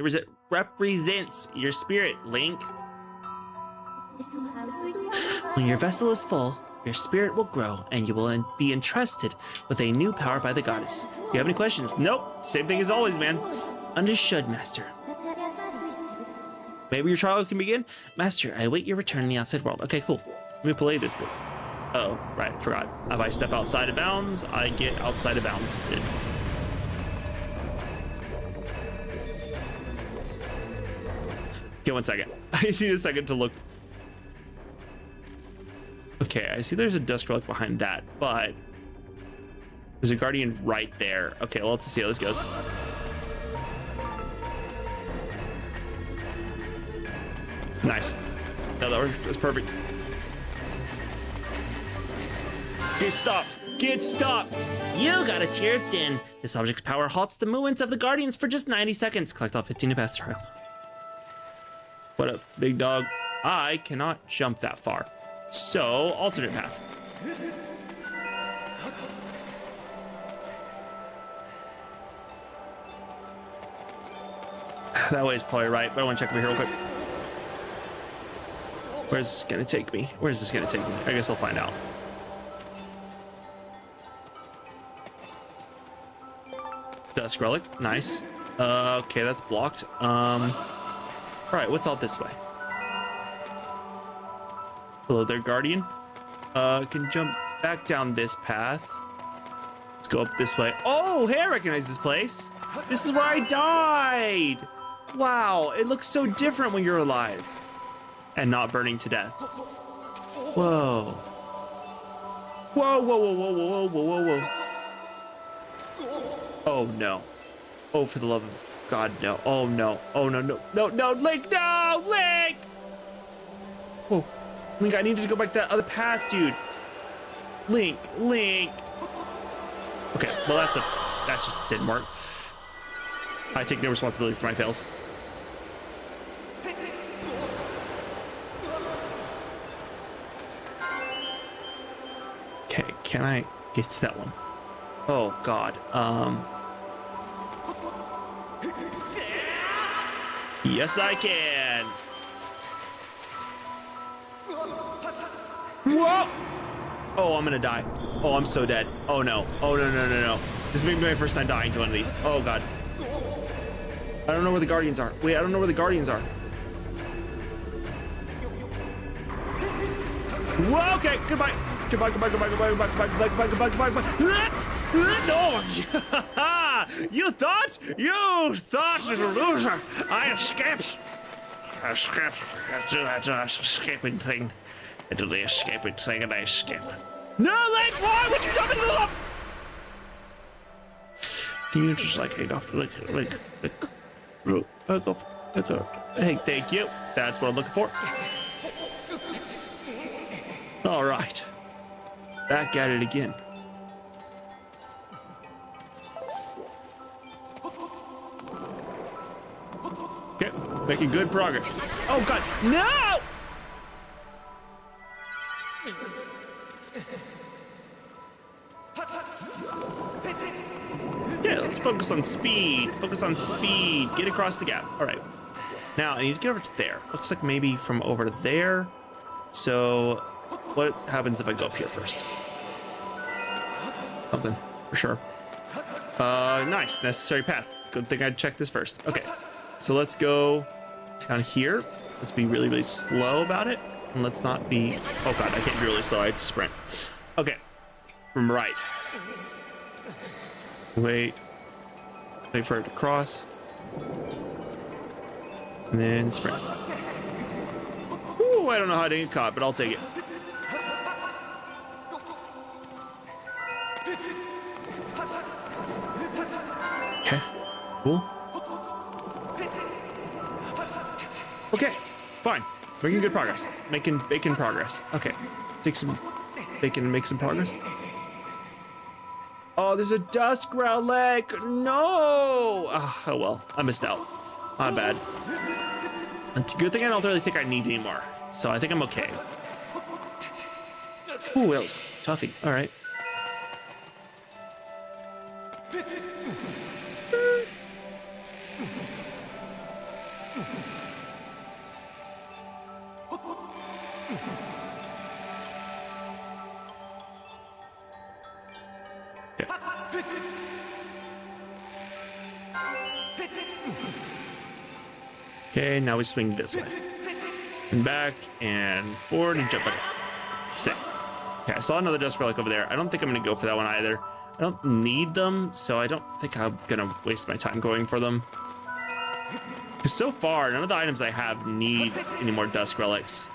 represents your spirit, Link. When your vessel is full, your spirit will grow and you will be entrusted with a new power by the goddess. Do you have any questions? Nope. Same thing as always, man. Understood, Master. Maybe your trial can begin? Master, I await your return in the outside world. Okay, cool. Let me play this thing. Oh, right, forgot. If I step outside of bounds, I get outside of bounds. Okay, 1 second. I just need a second to look. Okay, I see there's a Dusk relic behind that, but there's a Guardian right there. Okay, well, let's see how this goes. Nice. No, that works. That's perfect. Get stopped! Get stopped! You got a Tear of Din. This object's power halts the movements of the Guardians for just 90 seconds. Collect all 15 to pass the trial. What up, big dog? I cannot jump that far. So, alternate path. That way is probably right, but I want to check over here real quick. Where's this gonna take me? Where's this gonna take me? I guess I'll find out. Dusk relic, nice. Okay, that's blocked. All right, what's out this way? Hello there, Guardian. Can jump back down this path. Let's go up this way. Oh, hey, I recognize this place. This is where I died. Wow, it looks so different when you're alive and not burning to death. Whoa. Whoa, whoa, whoa, whoa, whoa, whoa, whoa, whoa. Oh, no. Oh, for the love of God, no. Oh, no. Oh, no, no, no, no, Link, no, Link! Oh, Link, I needed to go back that other path, dude. Link. Okay, well, that just didn't work. I take no responsibility for my fails. Okay, can I get to that one? Oh, God. Yes, I can. Whoa! Oh, I'm gonna die. Oh, I'm so dead. Oh, no. Oh, no, no, no, no. This may be my first time dying to one of these. Oh, God. I don't know where the Guardians are. Wait, I don't know where the Guardians are. Whoa, okay, goodbye. Goodbye. No! You thought, little loser, I escaped. I do that escaping thing. I do the escaping thing and I escape. No, Link, why would you jump into the... Can you just like hang off, like, hey, thank you. That's what I'm looking for. All right. Back at it again. Okay, making good progress. Oh, God, no! Yeah, let's focus on speed. Focus on speed. Get across the gap. All right. Now, I need to get over to there. Looks like maybe from over there. So, what happens if I go up here first? Something, for sure. Nice. Necessary path. Good thing I checked this first. Okay. So let's go down here. Let's be really, really slow about it. And let's not be... Oh, God, I can't be really slow. I have to sprint. Okay. From right. Wait for it to cross. And then sprint. Ooh, I don't know how to get caught, but I'll take it. Okay, cool. Okay, fine. Making good progress. Making progress. Okay, make some progress. Oh, there's a dusk relic. No. Oh well, I missed out. My bad. It's a good thing I don't really think I need any more. So I think I'm okay. Ooh, that was toughy. All right. Okay, now we swing this way. And back and forward and jump back up. Sick. Okay, I saw another dust relic over there. I don't think I'm gonna go for that one either. I don't need them, so I don't think I'm gonna waste my time going for them. Because so far, none of the items I have need any more dusk relics.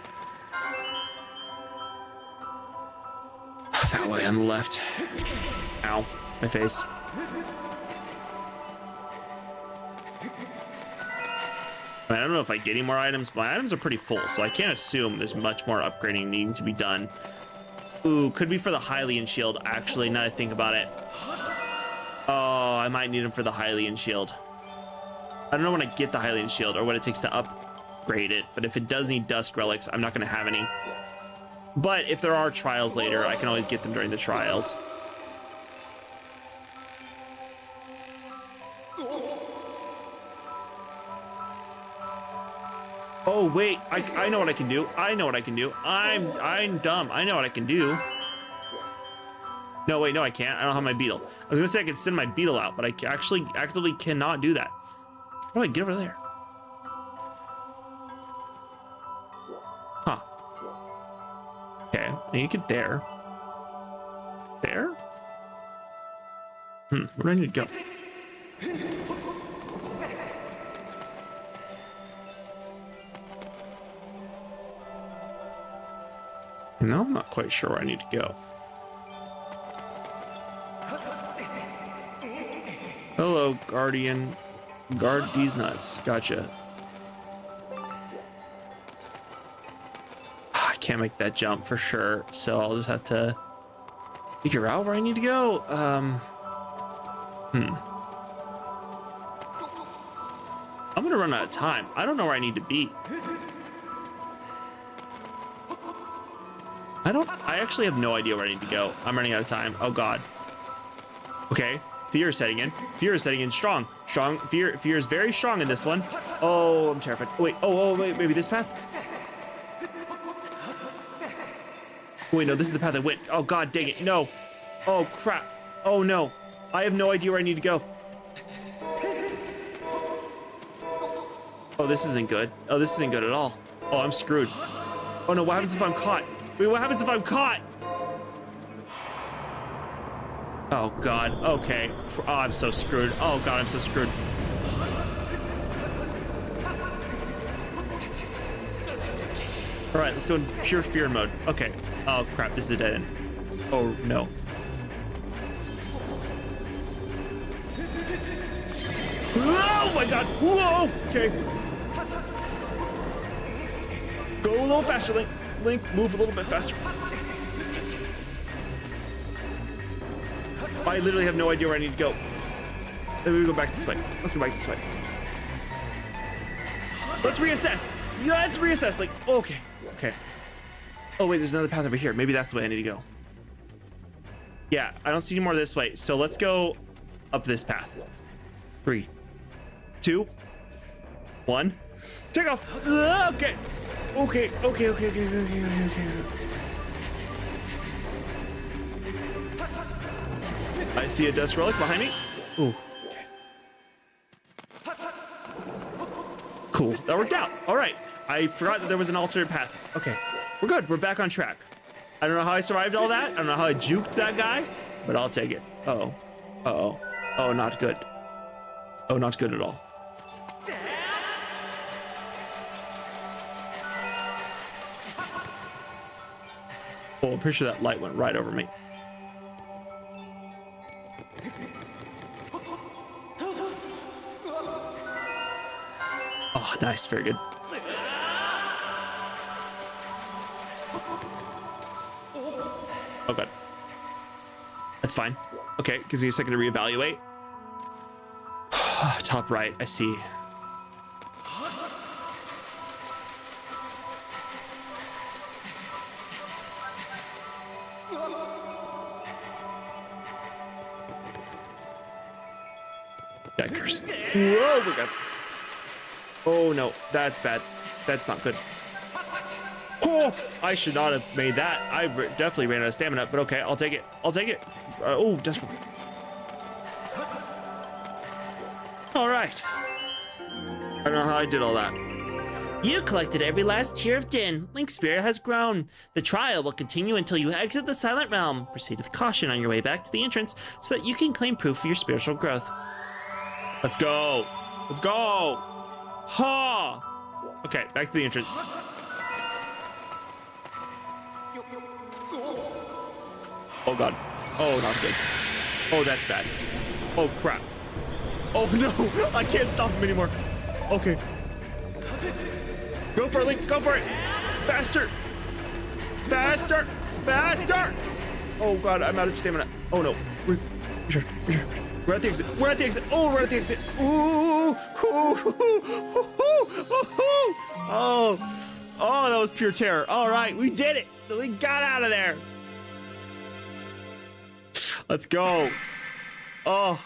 That way on the left. Ow, my face. I don't know if I get any more items. My items are pretty full, so I can't assume there's much more upgrading needing to be done. Ooh, could be for the Hylian shield, actually, now that I think about it. Oh, I might need them for the Hylian shield. I don't know when I get the Hylian shield or what it takes to upgrade it, but if it does need dusk relics, I'm not going to have any. But if there are trials later, I can always get them during the trials. Oh wait, I know what I can do. I know what I can do. I'm dumb. I know what I can do. No, wait, no, I can't. I don't have my beetle. I was gonna say I could send my beetle out, but I actually actively cannot do that. How do I get over there? Huh. Okay, I need to get there. There? Where do I need to go? No, I'm not quite sure where I need to go. Hello, Guardian. Guard these nuts. Gotcha. I can't make that jump for sure, so I'll just have to figure out where I need to go. I'm gonna run out of time. I don't know where I need to be. I actually have no idea where I need to go. I'm running out of time. Oh God. Okay, fear is setting in. Fear is setting in strong. Fear is very strong in this one. Oh, I'm terrified. Wait, wait, maybe this path? Wait, no, this is the path I went. Oh God, dang it, no. Oh crap, oh no. I have no idea where I need to go. Oh, this isn't good. Oh, this isn't good at all. Oh, I'm screwed. Oh no, what happens if I'm caught? Wait, what happens if I'm caught? Oh God, okay. Oh, I'm so screwed. Oh God, I'm so screwed. All right, let's go in pure fear mode. Okay. Oh crap, this is a dead end. Oh no. Oh my God, whoa, okay. Go a little faster, Link. Link, move a little bit faster. I literally have no idea where I need to go. Maybe we go back this way. Let's go back this way. Let's reassess. Yeah, let's reassess. Like, okay, okay. Oh wait, there's another path over here. Maybe that's the way I need to go. Yeah, I don't see any more this way. So let's go up this path. 3, 2, 1. Take off. Okay. Okay. I see a dust relic behind me. Ooh. Okay. Cool. That worked out. All right. I forgot that there was an alternate path. Okay. We're good. We're back on track. I don't know how I survived all that. I don't know how I juked that guy, but I'll take it. Uh-oh. Uh-oh. Oh, not good. Oh, not good at all. Oh, I'm pretty sure that light went right over me. Oh, nice. Very good. Oh, God. That's fine. Okay, gives me a second to reevaluate. Top right, I see. Yikers. Whoa, we got... Oh no, that's bad. That's not good. Oh, I should not have made that. I definitely ran out of stamina, but okay, I'll take it. I'll take it. Oh, desperately. All right. I don't know how I did all that. You collected every last tear of din. Link's spirit has grown. The trial will continue until you exit the Silent Realm. Proceed with caution on your way back to the entrance so that you can claim proof of your spiritual growth. Let's go. Let's go. Ha. Okay, back to the entrance. Oh God. Oh, not good. Oh, that's bad. Oh crap. Oh no, I can't stop him anymore. Okay. Go for it, Link, go for it. Faster. Faster. Faster. Oh God, I'm out of stamina. Oh no. We're at the exit. We're at the exit. Oh, we're at the exit. Ooh. Oh, that was pure terror. All right, we did it. We got out of there. Let's go. Oh.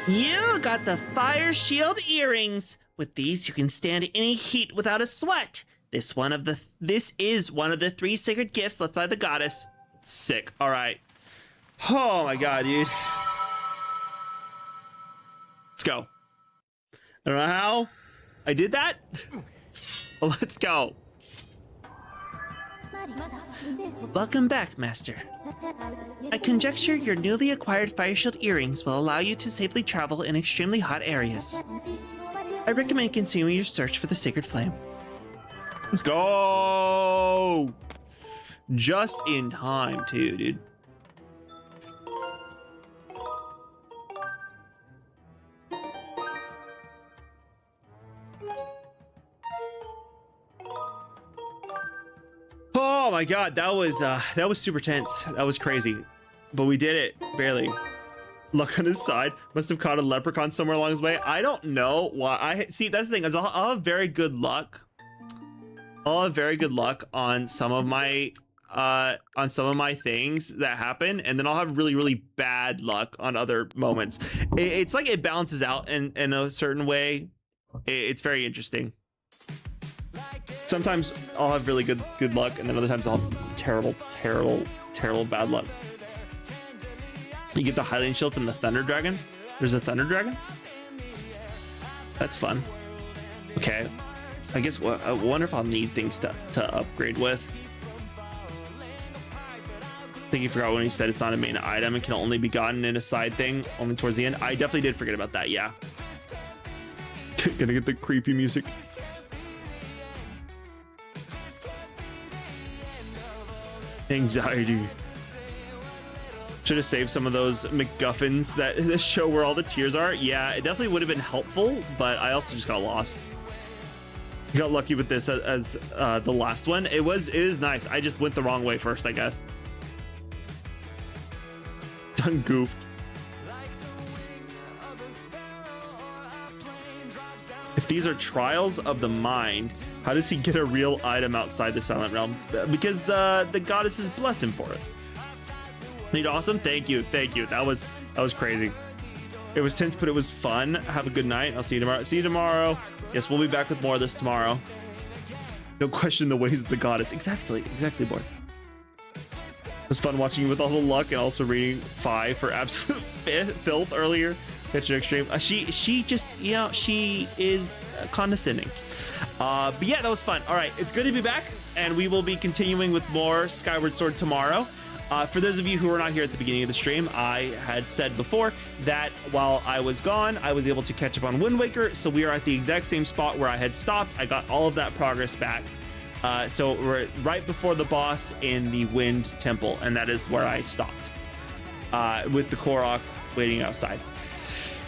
You got the Fire Shield earrings. With these, you can stand any heat without a sweat. This is one of the 3 sacred gifts left by the goddess. Sick. All right. Oh my god, dude. Let's go. I don't know how I did that. Let's go. Welcome back, Master. I conjecture your newly acquired Fire Shield earrings will allow you to safely travel in extremely hot areas. I recommend continuing your search for the Sacred Flame. Let's go. Just in time, too, dude. Oh my god, that was super tense. That was crazy. But we did it, barely. Luck on his side. Must have caught a leprechaun somewhere along his way. I don't know why. See, that's the thing, is I'll have very good luck. I'll have very good luck on some of my things that happen, and then I'll have really, really bad luck on other moments. It's like it balances out in a certain way. It's very interesting. Sometimes I'll have really good luck, and then other times I'll have terrible bad luck. You get the Hylian Shield from the Thunder Dragon. There's a Thunder Dragon? That's fun. Okay. I guess I wonder if I'll need things to upgrade with. I think you forgot when you said it's not a main item. It can only be gotten in a side thing, only towards the end. I definitely did forget about that, yeah. Gonna get the creepy music. Anxiety. Should have saved some of those MacGuffins that show where all the tears are. Yeah, it definitely would have been helpful, but I also just got lost. Got lucky with this as the last one. It is nice. I just went the wrong way first, I guess. Done goofed. If these are trials of the mind, how does he get a real item outside the Silent Realm? Because the goddesses bless him for it. Need awesome? Thank you. That was crazy. It was tense, but it was fun. Have a good night. I'll see you tomorrow. See you tomorrow. Yes, we'll be back with more of this tomorrow. Don't question the ways of the goddess. Exactly, boy. It was fun watching you with all the luck and also reading 5 for absolute filth earlier. Catch an extreme. She just, you know, she is condescending. But yeah, that was fun. All right, it's good to be back, and we will be continuing with more Skyward Sword tomorrow. For those of you who were not here at the beginning of the stream, I had said before that while I was gone, I was able to catch up on Wind Waker, so we are at the exact same spot where I had stopped. I got all of that progress back. So we're right before the boss in the Wind Temple, and that is where I stopped with the Korok waiting outside.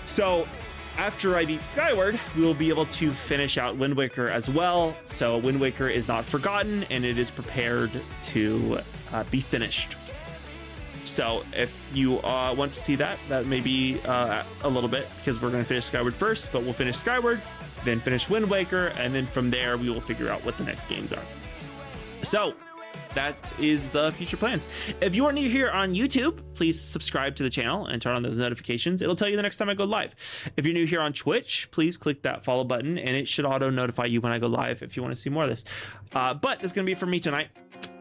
So after I beat Skyward, we will be able to finish out Wind Waker as well. So Wind Waker is not forgotten, and it is prepared to be finished. So if you want to see that may be a little bit, because we're going to finish Skyward first, but we'll finish Skyward, then finish Wind Waker, and then from there we will figure out what the next games are. So that is the future plans. If you are new here on YouTube, please subscribe to the channel and turn on those notifications. It'll tell you the next time I go live. If you're new here on Twitch, please click that follow button, and it should auto notify you when I go live if you want to see more of this. But that's going to be it for me tonight.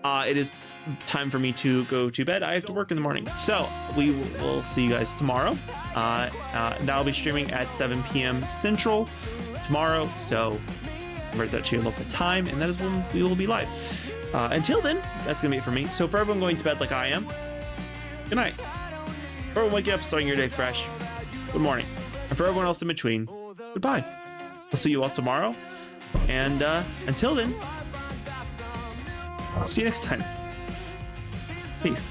It is time for me to go to bed. I have to work in the morning. So we will see you guys tomorrow. I'll be streaming at 7 p.m. Central tomorrow. So convert that to your local time, and that is when we will be live. Until then, that's going to be it for me. So for everyone going to bed like I am, good night. For everyone waking up, starting your day fresh, good morning. And for everyone else in between, goodbye. I'll see you all tomorrow. And until then, see you next time. Peace.